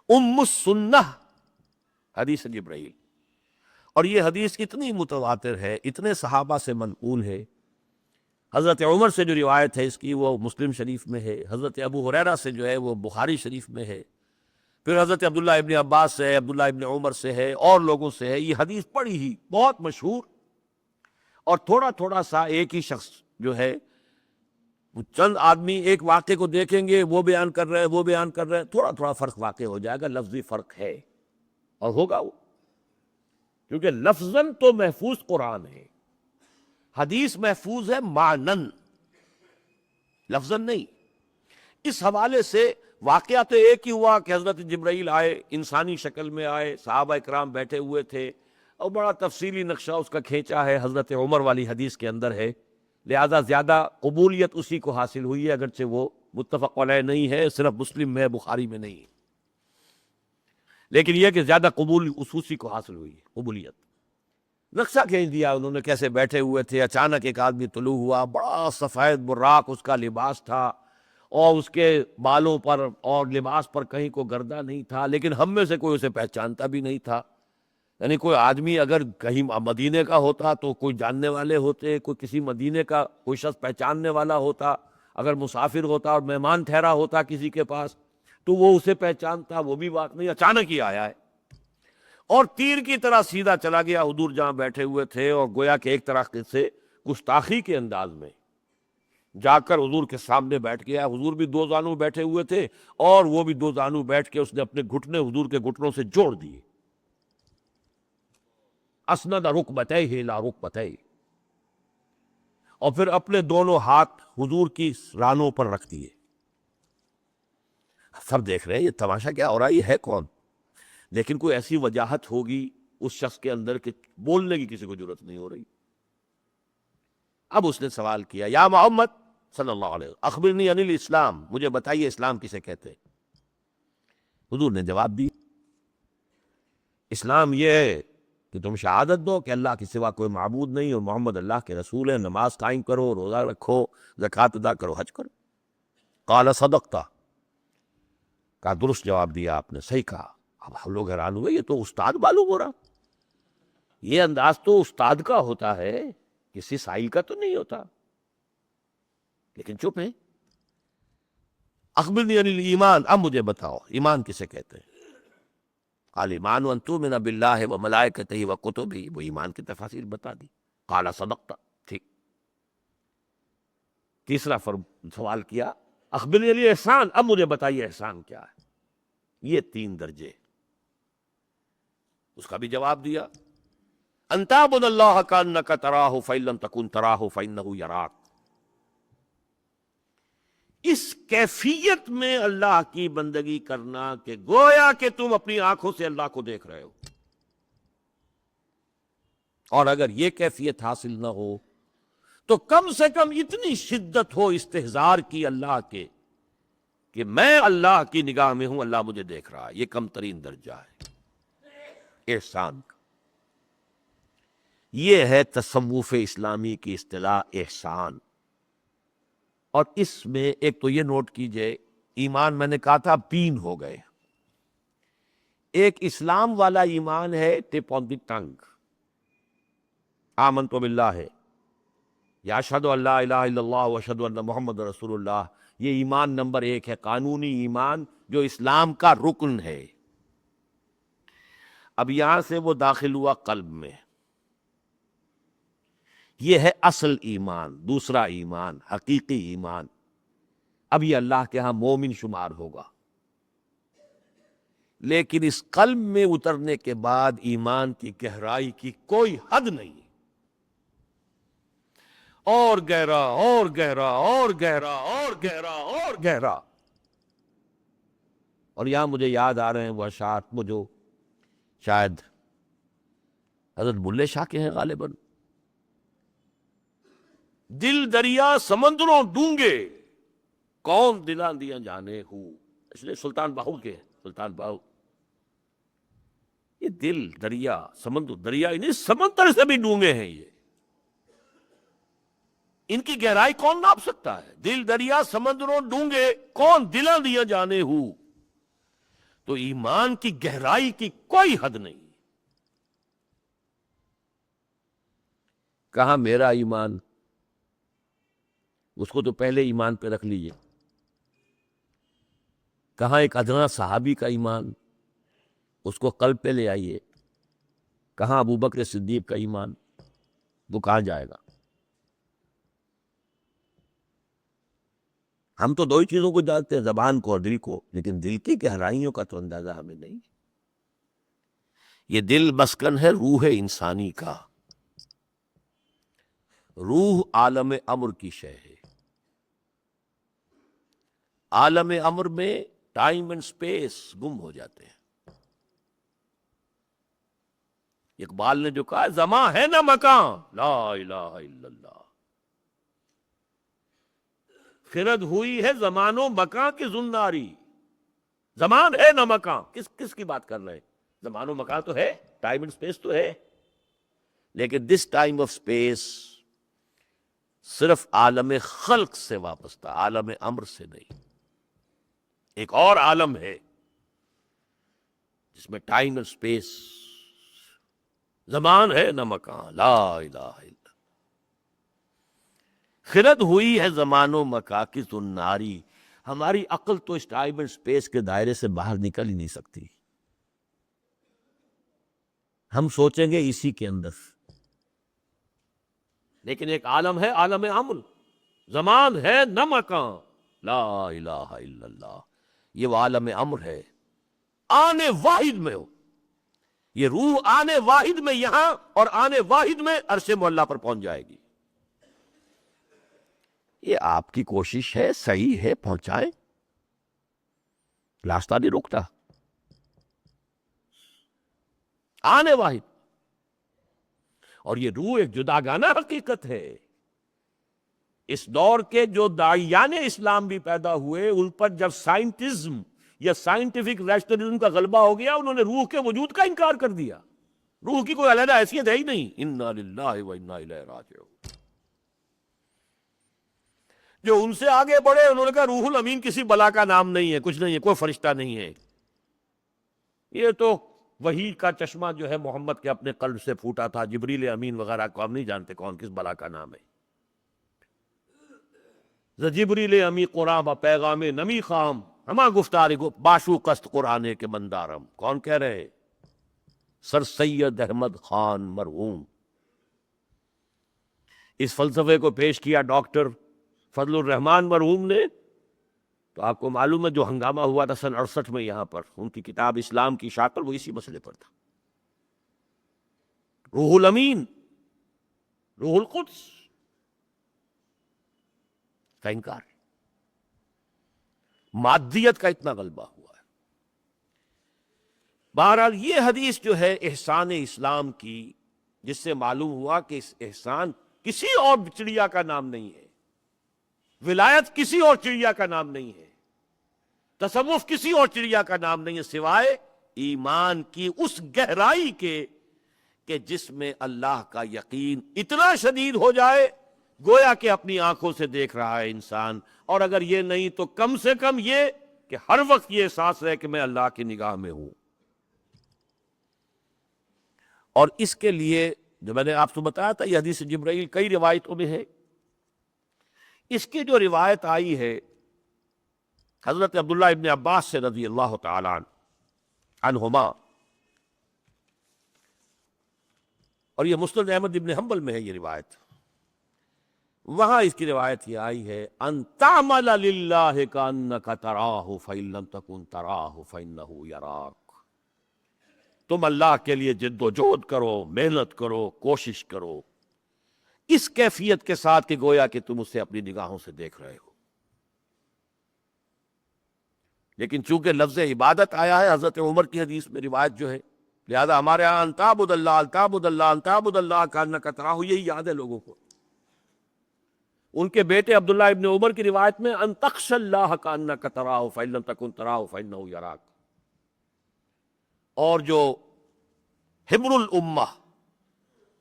ام السنہ حدیث جبرائیل. اور یہ حدیث اتنی متواتر ہے، اتنے صحابہ سے منقول ہے. حضرت عمر سے جو روایت ہے اس کی وہ مسلم شریف میں ہے. حضرت ابو ہریرہ سے جو ہے وہ بخاری شریف میں ہے. پھر حضرت عبداللہ ابن عباس سے ہے، عبداللہ ابن عمر سے ہے، اور لوگوں سے ہے. یہ حدیث پڑھی ہی بہت مشہور. اور تھوڑا تھوڑا سا ایک ہی شخص جو ہے، وہ چند آدمی ایک واقعے کو دیکھیں گے، وہ بیان کر رہے ہیں، وہ بیان کر رہے ہیں، تھوڑا تھوڑا فرق واقع ہو جائے گا، لفظی فرق ہے اور ہوگا وہ. کیونکہ لفظاً تو محفوظ قرآن ہے، حدیث محفوظ ہے معنن، لفظاً نہیں. اس حوالے سے واقعہ تو ایک ہی ہوا کہ حضرت جبرائیل آئے، انسانی شکل میں آئے، صحابہ اکرام بیٹھے ہوئے تھے، اور بڑا تفصیلی نقشہ اس کا کھینچا ہے، حضرت عمر والی حدیث کے اندر ہے. لہذا زیادہ قبولیت اسی کو حاصل ہوئی ہے، اگرچہ وہ متفق علیہ نہیں ہے، صرف مسلم میں، بخاری میں نہیں. لیکن یہ کہ زیادہ قبول اسی کو حاصل ہوئی ہے، قبولیت. نقشہ کھینچ دیا انہوں نے، کیسے بیٹھے ہوئے تھے. اچانک ایک آدمی طلوع ہوا، بڑا سفید براق اس کا لباس تھا، اور اس کے بالوں پر اور لباس پر کہیں کو گردہ نہیں تھا، لیکن ہم میں سے کوئی اسے پہچانتا بھی نہیں تھا. یعنی کوئی آدمی اگر کہیں مدینے کا ہوتا تو کوئی جاننے والے ہوتے، کوئی کسی مدینے کا کوئی شخص پہچاننے والا ہوتا. اگر مسافر ہوتا اور مہمان ٹھہرا ہوتا کسی کے پاس تو وہ اسے پہچانتا. وہ بھی بات نہیں، اچانک ہی آیا ہے اور تیر کی طرح سیدھا چلا گیا حضور جہاں بیٹھے ہوئے تھے، اور گویا کہ ایک طرح سے گستاخی کے انداز میں جا کر حضور کے سامنے بیٹھ گیا. حضور بھی 2 زانو بیٹھے ہوئے تھے، اور وہ بھی 2 زانو بیٹھ کے اس نے اپنے گھٹنے حضور کے گھٹنوں سے جوڑ دیے. اسند رکبتیہ الی رکبتیہ، اور پھر اپنے دونوں ہاتھ حضور کی رانوں پر رکھ دیے. سب دیکھ رہے ہیں یہ تماشا کیا ہو رہا ہے، یہ ہے کون؟ لیکن کوئی ایسی وجاہت ہوگی اس شخص کے اندر کہ بولنے کی کسی کو ضرورت نہیں ہو رہی. اب اس نے سوال کیا، یا محمد صلی اللہ علیہ وسلم اخبرنی عن الاسلام، مجھے بتائیے اسلام کسے کہتے ہیں. حضور نے جواب دی، اسلام یہ ہے کہ تم شہادت دو کہ اللہ کے سوا کوئی معبود نہیں اور محمد اللہ کے رسول ہیں، نماز قائم کرو، روزہ رکھو، زکوٰۃ ادا کرو، حج کرو. قال صدقت، کہا درست جواب دیا آپ نے، صحیح کہا. اب ہم لوگ حیران ہوئے، یہ تو استاد معلوم ہو رہا، یہ انداز تو استاد کا ہوتا ہے، کسی سائل کا تو نہیں ہوتا. لیکن چپ ہے. اخبرنی عن الایمان، اب مجھے بتاؤ ایمان کسے کہتے ہیں. قال ایمان ان تؤمن باللہ وملائکتہ وکتبہ، وہ ایمان کی تفاصیل بتا دی. قال صدقت، ٹھیک. تیسرا سوال کیا، اخبرنی علی احسان، اب مجھے بتائیے احسان کیا ہے. یہ 3 درجے. اس کا بھی جواب دیا، ان تعبد اللہ کانک تراہ فإن لم تکن تراہ فإنہ یراک. اس کیفیت میں اللہ کی بندگی کرنا کہ گویا کہ تم اپنی آنکھوں سے اللہ کو دیکھ رہے ہو. اور اگر یہ کیفیت حاصل نہ ہو تو کم سے کم اتنی شدت ہو استحضار کی اللہ کے کہ میں اللہ کی نگاہ میں ہوں، اللہ مجھے دیکھ رہا ہے. یہ کم ترین درجہ ہے احسان کا. یہ ہے تصوف اسلامی کی اصطلاح احسان. اور اس میں ایک تو یہ نوٹ کیجئے، ایمان میں نے کہا تھا 3 ہو گئے. ایک اسلام والا ایمان ہے ٹپ آن دی ٹنگ، آمنت باللہ ہے، یا اشہد ان لا الہ الا اللہ و اشہد ان محمد رسول اللہ. یہ ایمان نمبر 1 ہے، قانونی ایمان جو اسلام کا رکن ہے. اب یہاں سے وہ داخل ہوا قلب میں، یہ ہے اصل ایمان، دوسرا ایمان حقیقی ایمان. اب یہ اللہ کے ہاں مومن شمار ہوگا. لیکن اس قلب میں اترنے کے بعد ایمان کی گہرائی کی کوئی حد نہیں، اور گہرا اور گہرا اور گہرا اور گہرا اور گہرا. اور یہاں مجھے یاد آ رہے ہیں وہ اشعار، وہ جو شاید حضرت بلے شاہ کے ہیں غالباً، دل دریا سمندروں ڈونگے کون دلاں دیا جانے ہو. اس لیے سلطان باہو کے ہیں، سلطان باہو. یہ دل دریا سمندر، دریا نہیں سمندر سے بھی ڈونگے ہیں یہ. ان کی گہرائی کون ناپ سکتا ہے؟ دل دریا سمندروں ڈونگے کون دلاں دیا جانے ہو. تو ایمان کی گہرائی کی کوئی حد نہیں. کہاں میرا ایمان، اس کو تو پہلے ایمان پہ رکھ لیجئے. کہاں ایک ادنا صحابی کا ایمان، اس کو قلب پہ لے آئیے. کہاں ابو بکر صدیق کا ایمان، وہ کہاں جائے گا؟ ہم تو 2 ہی چیزوں کو جانتے ہیں، زبان کو اور دل کو، لیکن دل کی گہرائیوں کا تو اندازہ ہمیں نہیں. یہ دل مسکن ہے روح انسانی کا. روح عالم امر کی شے ہے. عالم امر میں ٹائم اینڈ سپیس گم ہو جاتے ہیں. اقبال نے جو کہا زماں ہے نہ مکان، لا الہ الا اللہ. خرد ہوئی ہے زمان و مکان کی زناری. زمان ہے نہ مکان، کس کی بات کر رہے ہیں؟ زمان و مکان تو ہے، ٹائم اینڈ سپیس تو ہے، لیکن دس ٹائم آف سپیس صرف عالم خلق سے وابستہ، عالم امر سے نہیں. ایک اور عالم ہے جس میں ٹائم اور سپیس، زمان ہے نہ مکان، لا الہ الا. خرد ہوئی ہے زمان و مکان کی زناری. ہماری عقل تو اس ٹائم اور سپیس کے دائرے سے باہر نکل ہی نہیں سکتی. ہم سوچیں گے اسی کے اندر، لیکن ایک عالم ہے عالم امر، زمان ہے نہ مکان، لا الہ الا اللہ. یہ وہ عالم امر ہے، آنے واحد میں ہو. یہ روح آنے واحد میں یہاں اور آنے واحد میں عرش معلیٰ پر پہنچ جائے گی. یہ آپ کی کوشش ہے، صحیح ہے، پہنچائیں، راستہ نہیں رکتا. آنے واحد. اور یہ روح ایک جداگانہ حقیقت ہے. اس دور کے جو داعیان اسلام بھی پیدا ہوئے، ان پر جب سائنٹزم یا سائنٹیفک ریشنلزم کا غلبہ ہو گیا، انہوں نے روح کے وجود کا انکار کر دیا. روح کی کوئی علیحدہ حیثیت ہے ہی نہیں. انا للہ و انا الیہ راجعون. جو ان سے آگے بڑھے انہوں نے کہا روح الامین کسی بلا کا نام نہیں ہے، کچھ نہیں ہے، کوئی فرشتہ نہیں ہے. یہ تو وحی کا چشمہ جو ہے محمد کے اپنے قلب سے پھوٹا تھا. جبریل امین وغیرہ کو ہم نہیں جانتے کون کس بلا کا نام ہے. جبریل امی قرآن و پیغام نمی خام، ہما گفتار باشو قست قرآن کے مندارم. کون کہہ رہے؟ سر سید احمد خان مرحوم. اس فلسفے کو پیش کیا ڈاکٹر فضل الرحمان مرحوم نے تو آپ کو معلوم ہے جو ہنگامہ ہوا تھا سن 68 میں یہاں پر، ان کی کتاب اسلام کی اشاعت پر، وہ اسی مسئلے پر تھا۔ روح الامین، روح القدس کا انکار، مادیت کا اتنا غلبہ ہوا ہے۔ بہرحال یہ حدیث جو ہے احسان اسلام کی، جس سے معلوم ہوا کہ اس احسان کسی اور چڑیا کا نام نہیں ہے، ولایت کسی اور چڑیا کا نام نہیں ہے، تصوف کسی اور چڑیا کا نام نہیں ہے، سوائے ایمان کی اس گہرائی کے کہ جس میں اللہ کا یقین اتنا شدید ہو جائے گویا کہ اپنی آنکھوں سے دیکھ رہا ہے انسان، اور اگر یہ نہیں تو کم سے کم یہ کہ ہر وقت یہ احساس رہے کہ میں اللہ کی نگاہ میں ہوں۔ اور اس کے لیے جو میں نے آپ کو بتایا تھا یہ حدیث جبرائیل کئی روایتوں میں ہے، اس کی جو روایت آئی ہے حضرت عبداللہ ابن عباس سے رضی اللہ تعالی عنہما، اور یہ مسند احمد ابن حنبل میں ہے یہ روایت، وہاں اس کی روایت یہ آئی ہے ان تعمل للہ کانک تراہ فإن لم تکن تراہ فإنہ یراک، تم اللہ کے لیے جد و جہد کرو، محنت کرو، کوشش کرو اس کیفیت کے ساتھ کہ گویا کہ تم اسے اپنی نگاہوں سے دیکھ رہے ہو۔ لیکن چونکہ لفظ عبادت آیا ہے حضرت عمر کی حدیث میں روایت جو ہے، لہذا ہمارے ہاں ان تعبد اللہ ان تعبد اللہ ان تعبد اللہ کانک تراہ، یہی یاد ہے لوگوں کو۔ ان کے بیٹے عبداللہ ابن عمر کی روایت میں ان تخشى اللہ کانک تراہ فإن لم تکن تراہ فإنہ یراک، اور جو حبر الامہ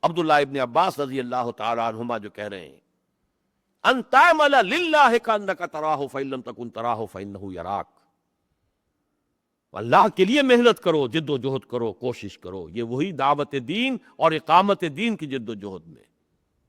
عبداللہ ابن عباس رضی اللہ تعالی عنہما جو کہہ رہے ہیں ان تعمل للہ کانک تراہ فإن لم تکن تراہ فإنہ یراک، اللہ کے لیے محنت کرو، جد و جہد کرو، کوشش کرو، یہ وہی دعوت دین اور اقامت دین کی جد و جہد میں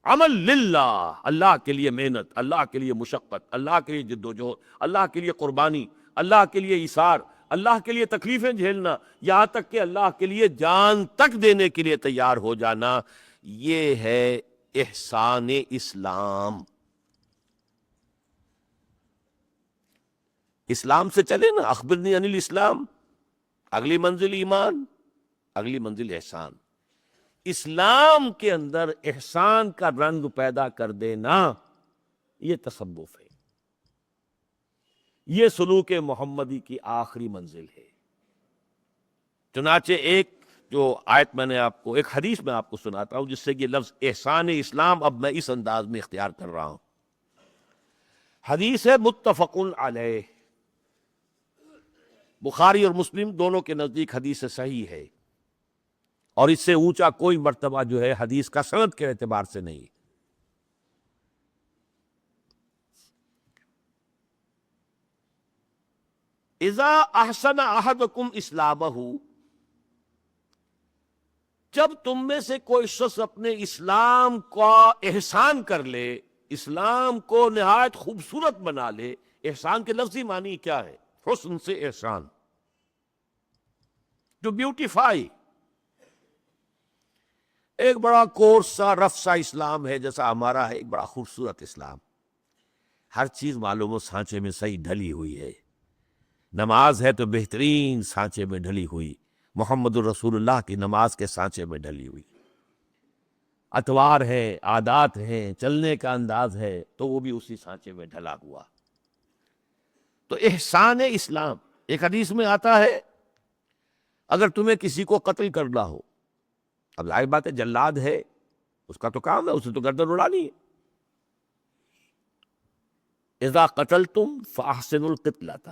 عمل للہ، اللہ کے لیے محنت، اللہ کے لیے مشقت، اللہ کے لیے جد و جہد، اللہ کے لیے قربانی، اللہ کے لیے ایثار، اللہ کے لیے تکلیفیں جھیلنا، یہاں تک کہ اللہ کے لیے جان تک دینے کے لیے تیار ہو جانا، یہ ہے احسان اسلام۔ اسلام سے چلے نا، اخبرنی عن الاسلام، اگلی منزل ایمان، اگلی منزل احسان۔ اسلام کے اندر احسان کا رنگ پیدا کر دینا یہ تصوف ہے، یہ سلوک محمدی کی آخری منزل ہے۔ چنانچہ ایک جو آیت میں نے آپ کو، ایک حدیث میں آپ کو سناتا ہوں جس سے یہ لفظ احسان اسلام اب میں اس انداز میں اختیار کر رہا ہوں۔ حدیث ہے متفق علیہ، بخاری اور مسلم دونوں کے نزدیک حدیث صحیح ہے، اور اس سے اونچا کوئی مرتبہ جو ہے حدیث کا سند کے اعتبار سے نہیں۔ اذا احسن احدکم اسلامہ، جب تم میں سے کوئی شخص اپنے اسلام کا احسان کر لے، اسلام کو نہایت خوبصورت بنا لے۔ احسان کے لفظی معنی کیا ہے؟ حسن سے احسان، جو بیوٹیفائی، ایک بڑا کورس سا رف سا اسلام ہے جیسا ہمارا ہے، ایک بڑا خوبصورت اسلام، ہر چیز معلوم و سانچے میں صحیح ڈھلی ہوئی ہے، نماز ہے تو بہترین سانچے میں ڈھلی ہوئی، محمد الرسول اللہ کی نماز کے سانچے میں ڈھلی ہوئی، اطوار ہے، عادات ہیں، چلنے کا انداز ہے تو وہ بھی اسی سانچے میں ڈھلا ہوا۔ تو احسان اسلام، ایک حدیث میں آتا ہے اگر تمہیں کسی کو قتل کرنا ہو، اب ظاہر بات ہے جلاد ہے، اس کا تو کام ہے، اسے تو گردن اڑانی ہے، اذا قتلتم فاحسنوا القتلۃ،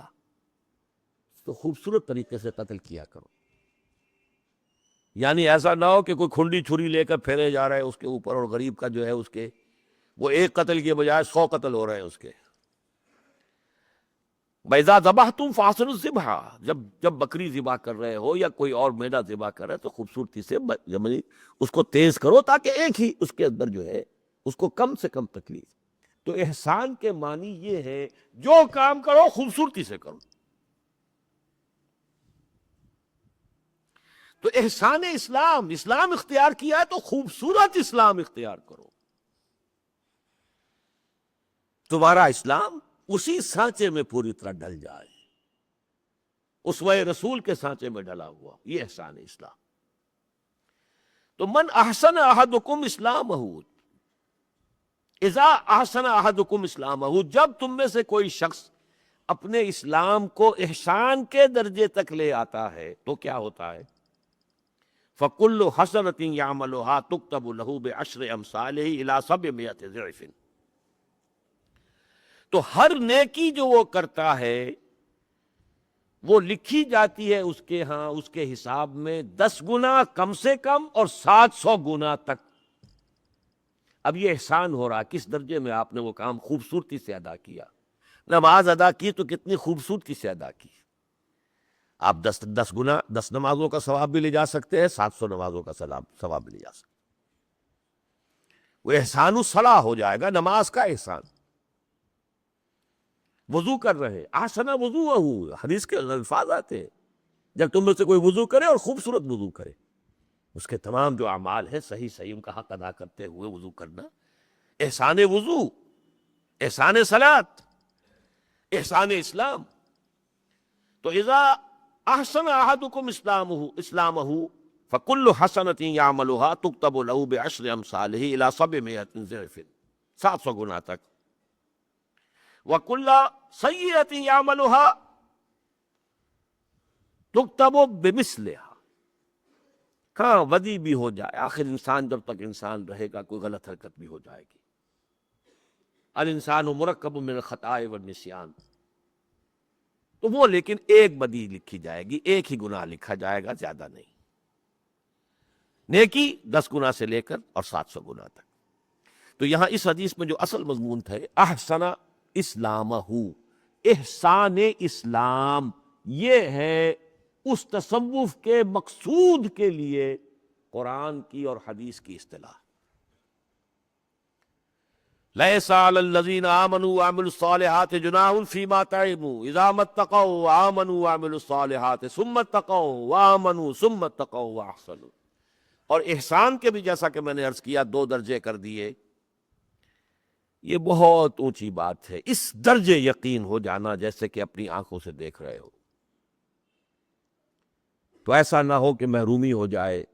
تو خوبصورت طریقے سے قتل کیا کرو، یعنی ایسا نہ ہو کہ کوئی کھنڈی چھری لے کر پھیرے جا رہا ہے اس کے اوپر، اور غریب کا جو ہے اس کے وہ ایک قتل کے بجائے 100 قتل ہو رہے ہیں اس کے۔ وَإِذَا ذَبَحْتُمْ فَأَحْسِنُوا الذِّبْحَ، جب بکری ذبح کر رہے ہو یا کوئی اور میڈا ذبح کر رہے تو خوبصورتی سے اس کو تیز کرو تاکہ ایک ہی اس کے اندر جو ہے اس کو کم سے کم تکلیف۔ تو احسان کے معنی یہ ہے جو کام کرو خوبصورتی سے کرو۔ تو احسان اسلام، اسلام اختیار کیا ہے تو خوبصورت اسلام اختیار کرو۔ تمہارا اسلام اسی سانچے میں پوری طرح ڈل جائے، اسوہ رسول کے سانچے میں ڈلا ہوا، یہ احسان اسلام۔ تو من احسن احدکم اسلامہ، اذا احسن احدکم اسلامہ، جب تم میں سے کوئی شخص اپنے اسلام کو احسان کے درجے تک لے آتا ہے تو کیا ہوتا ہے؟ فَكُلُّ حَسَنَةٍ يَعْمَلُهَا تُكْتَبُ لَهُ بِعَشْرِ أَمْثَالِهِ إِلَىٰ 700 ضِعْفٍ۔ تو ہر نیکی جو وہ کرتا ہے وہ لکھی جاتی ہے اس کے ہاں، اس کے حساب میں 10 گنا کم سے کم اور 700 گنا تک۔ اب یہ احسان ہو رہا، کس درجے میں آپ نے وہ کام خوبصورتی سے ادا کیا۔ نماز ادا کی تو کتنی خوبصورتی سے ادا کی، آپ 10 گنا 10 نمازوں کا ثواب بھی لے جا سکتے ہیں، 700 نمازوں کا ثواب بھی لے جا سکتے ہیں۔ وہ احسان الصلاح ہو جائے گا، نماز کا احسان۔ وضو کر رہے، احسن وضوءہ، حدیث کے الفاظ آتے ہیں، جب تم میں سے کوئی وضو کرے اور خوبصورت وضو کرے، اس کے تمام جو اعمال ہیں صحیح ان کا حق ادا کرتے ہوئے وضو کرنا، احسان وضو، احسان صلاۃ، احسان اسلام۔ تو اذا احسن احدکم اسلامہ فکل حسنۃ یعملها تکتب له بعشر امثالہ الی 700 ضعف، 700 گنا تک۔ وکل سیئۃ یعملها تکتب بمثلها۔ ہاں ودی بھی ہو جائے، آخر انسان جب تک انسان رہے گا کوئی غلط حرکت بھی ہو جائے گی۔ الانسان مرکب من الخطاء والنسیان، تو وہ لیکن ایک بدی لکھی جائے گی، ایک ہی گناہ لکھا جائے گا، زیادہ نہیں۔ نیکی 10 گنا سے لے کر اور 700 گنا تک۔ تو یہاں اس حدیث میں جو اصل مضمون تھا، احسن اسلامہ، احسان اسلام، یہ ہے اس تصوف کے مقصود کے لیے قرآن کی اور حدیث کی اصطلاح۔ لیس علی الذین آمنوا وعملوا الصالحات جناح فیما طعموا اذا ما اتقوا وآمنوا وعملوا الصالحات ثم اتقوا وآمنوا ثم اتقوا واحسنوا۔ اور احسان کے بھی جیسا کہ میں نے عرض کیا 2 درجے کر دیے، یہ بہت اونچی بات ہے، اس درجے یقین ہو جانا جیسے کہ اپنی آنکھوں سے دیکھ رہے ہو، تو ایسا نہ ہو کہ محرومی ہو جائے،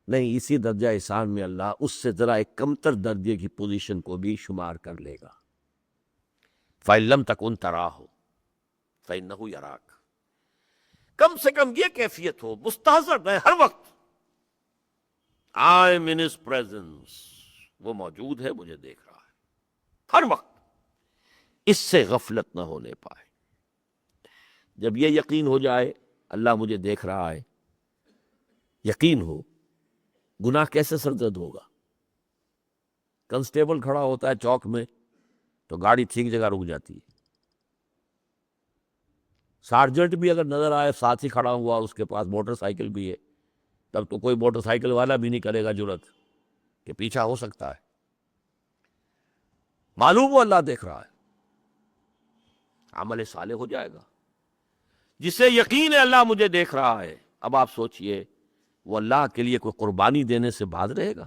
نہیں، اسی درجہ احسان میں اللہ اس سے ذرا ایک کمتر درجے کی پوزیشن کو بھی شمار کر لے گا۔ فَإِن لَمْ تَكُنْ تَرَاهُ فَإِنَّهُ يَرَاكَ، کم سے کم یہ کیفیت ہو، مستحضر ہے ہر وقت، I am in his presence، وہ موجود ہے، مجھے دیکھ رہا ہے ہر وقت، اس سے غفلت نہ ہونے پائے۔ جب یہ یقین ہو جائے اللہ مجھے دیکھ رہا ہے، یقین ہو، گناہ کیسے سرزد ہوگا؟ کنسٹیبل کھڑا ہوتا ہے چوک میں تو گاڑی ٹھیک جگہ رک جاتی ہے، سارجنٹ بھی اگر نظر آئے ساتھ ہی کھڑا ہوا اور اس کے پاس موٹر سائیکل بھی ہے، تب تو کوئی موٹر سائیکل والا بھی نہیں کرے گا جرات کہ پیچھا ہو سکتا ہے، معلوم ہو اللہ دیکھ رہا ہے، عمل صالح ہو جائے گا۔ جسے یقین ہے اللہ مجھے دیکھ رہا ہے، اب آپ سوچئے وہ اللہ کے لیے کوئی قربانی دینے سے باز رہے گا؟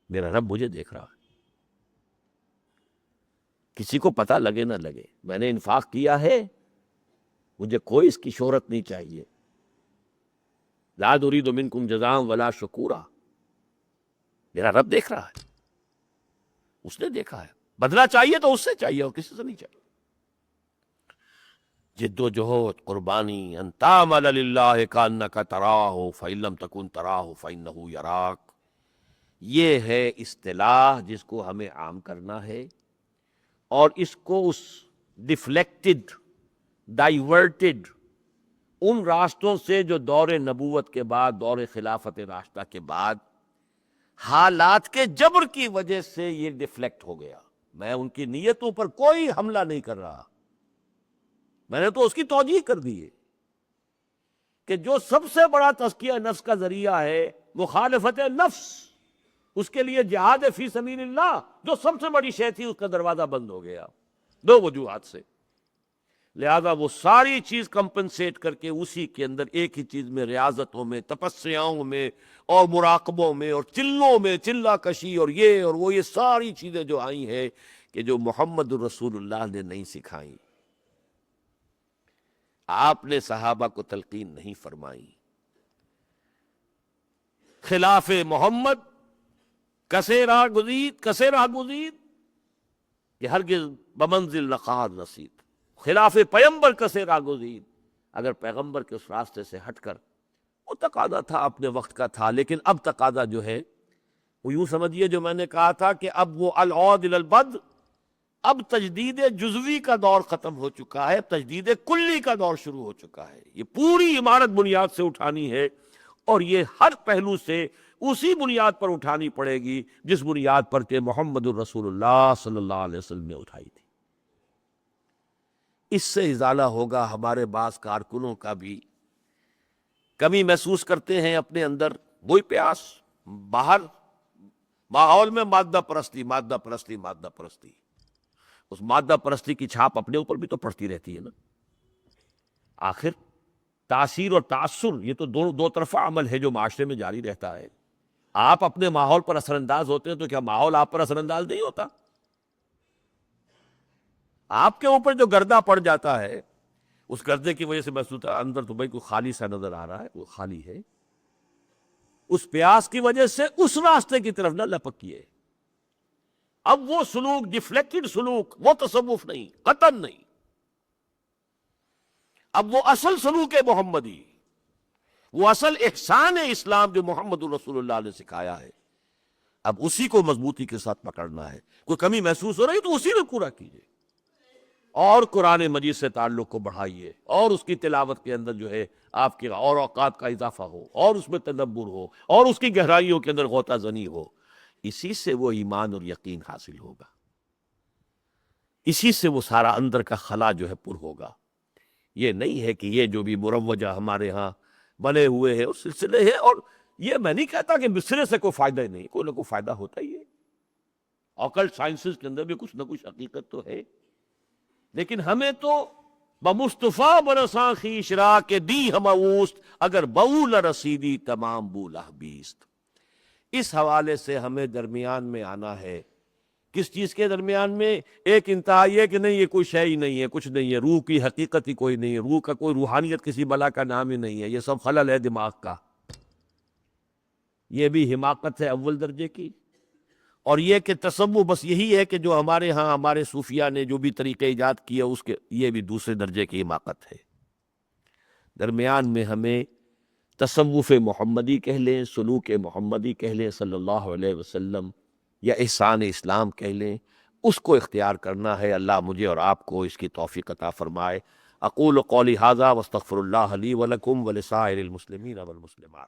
میرا رب مجھے دیکھ رہا ہے، کسی کو پتہ لگے نہ لگے میں نے انفاق کیا ہے، مجھے کوئی اس کی شہرت نہیں چاہیے۔ لا نريد منکم جزاء ولا شکورا، میرا رب دیکھ رہا ہے، اس نے دیکھا ہے، بدلہ چاہیے تو اس سے چاہیے اور کسی سے نہیں چاہیے۔ جد و جہد، قربانی، ان تعمل للہ کانک تراہ فإن لم تکن تراہ فإنہ یراک، یہ ہے اصطلاح جس کو ہمیں عام کرنا ہے، اور اس کو اس ڈیفلیکٹڈ، ڈائیورٹڈ ان راستوں سے جو دور نبوت کے بعد، دور خلافت راشدہ کے بعد حالات کے جبر کی وجہ سے یہ ڈیفلیکٹ ہو گیا۔ میں ان کی نیتوں پر کوئی حملہ نہیں کر رہا، میں نے تو اس کی توجیہ کر دی ہے کہ جو سب سے بڑا تزکیہ نفس کا ذریعہ ہے مخالفت نفس، اس کے لیے جہاد فی سبیل اللہ جو سب سے بڑی شے تھی، اس کا دروازہ بند ہو گیا 2 وجوہات سے۔ لہذا وہ ساری چیز کمپنسیٹ کر کے اسی کے اندر ایک ہی چیز میں، ریاضتوں میں، تپسیاؤں میں اور مراقبوں میں اور چلوں میں، چلہ کشی اور یہ اور وہ، یہ ساری چیزیں جو آئی ہیں، کہ جو محمد الرسول اللہ نے نہیں سکھائیں، آپ نے صحابہ کو تلقین نہیں فرمائی. خلاف محمد کسے راہ گزید کہ ہرگز بمنزل نقار رسید. خلاف پیغمبر کسے راہ گزید، اگر پیغمبر کے اس راستے سے ہٹ کر، وہ تقاضا تھا اپنے وقت کا تھا، لیکن اب تقاضا جو ہے وہ یوں سمجھیے جو میں نے کہا تھا کہ اب وہ العود الی البدء، اب تجدید جزوی کا دور ختم ہو چکا ہے، تجدید کلی کا دور شروع ہو چکا ہے. یہ پوری عمارت بنیاد سے اٹھانی ہے، اور یہ ہر پہلو سے اسی بنیاد پر اٹھانی پڑے گی جس بنیاد پر کہ محمد الرسول اللہ صلی اللہ علیہ وسلم نے اٹھائی تھی. اس سے ازالہ ہوگا ہمارے بعض کارکنوں کا بھی کمی محسوس کرتے ہیں اپنے اندر، وہی پیاس باہر ماحول میں مادہ پرستی. اس مادہ پرستی کی چھاپ اپنے اوپر بھی تو پڑتی رہتی ہے نا. آخر تاثیر اور تاثر یہ تو دو طرفہ عمل ہے جو معاشرے میں جاری رہتا ہے. آپ اپنے ماحول پر اثر انداز ہوتے ہیں تو کیا ماحول آپ پر اثر انداز نہیں ہوتا؟ آپ کے اوپر جو گردہ پڑ جاتا ہے، اس گردے کی وجہ سے محسوس ہوتا ہے اندر تو بھائی کوئی خالی سا نظر آ رہا ہے، وہ خالی ہے. اس پیاس کی وجہ سے اس راستے کی طرف نہ لپکیے. اب وہ سلوک ڈیفلیکٹڈ سلوک، وہ تصوف نہیں، قطعاً نہیں. اب وہ اصل سلوک محمدی، وہ اصل احسان اسلام جو محمد الرسول اللہ نے سکھایا ہے، اب اسی کو مضبوطی کے ساتھ پکڑنا ہے. کوئی کمی محسوس ہو رہی ہے تو اسی میں پورا کیجیے، اور قرآن مجید سے تعلق کو بڑھائیے، اور اس کی تلاوت کے اندر جو ہے آپ کے اور اوقات کا اضافہ ہو، اور اس میں تدبر ہو، اور اس کی گہرائیوں کے اندر غوطہ زنی ہو. اسی سے وہ ایمان اور یقین حاصل ہوگا، اسی سے وہ سارا اندر کا خلا جو ہے پر ہوگا. یہ نہیں ہے کہ یہ جو بھی مروجہ ہمارے ہاں بنے ہوئے ہیں اس سلسلے ہے، اور یہ میں نہیں کہتا کہ مصرے سے کوئی فائدہ نہیں، کوئی نہ کوئی فائدہ ہوتا ہی ہے. آکلٹ سائنسز کے اندر بھی کچھ نہ کچھ حقیقت تو ہے، لیکن ہمیں تو بمصطفیٰ برساں خویش را کہ دی ہم اوست، اگر بو نہ رسیدی تمام بولہ بیست. اس حوالے سے ہمیں درمیان میں آنا ہے. کس چیز کے درمیان میں؟ ایک انتہا یہ کہ نہیں یہ کوئی شے ہی نہیں ہے، کچھ نہیں ہے، روح کی حقیقت ہی کوئی نہیں ہے، روح کا کوئی روحانیت کسی بلا کا نام ہی نہیں ہے، یہ سب خلل ہے دماغ کا. یہ بھی حماقت ہے اول درجے کی. اور یہ کہ تصوف بس یہی ہے کہ جو ہمارے ہاں ہمارے صوفیہ نے جو بھی طریقے ایجاد کیا اس کے، یہ بھی دوسرے درجے کی حماقت ہے. درمیان میں ہمیں تصوف محمدی کہہ لیں، سلوک محمدی کہہ لیں صلی اللہ علیہ وسلم، یا احسان اسلام کہہ لیں، اس کو اختیار کرنا ہے. اللہ مجھے اور آپ کو اس کی توفیق عطا فرمائے. اقول قولی ھذا واستغفر اللہ لی ولکم ولسائر المسلمین والمسلمات.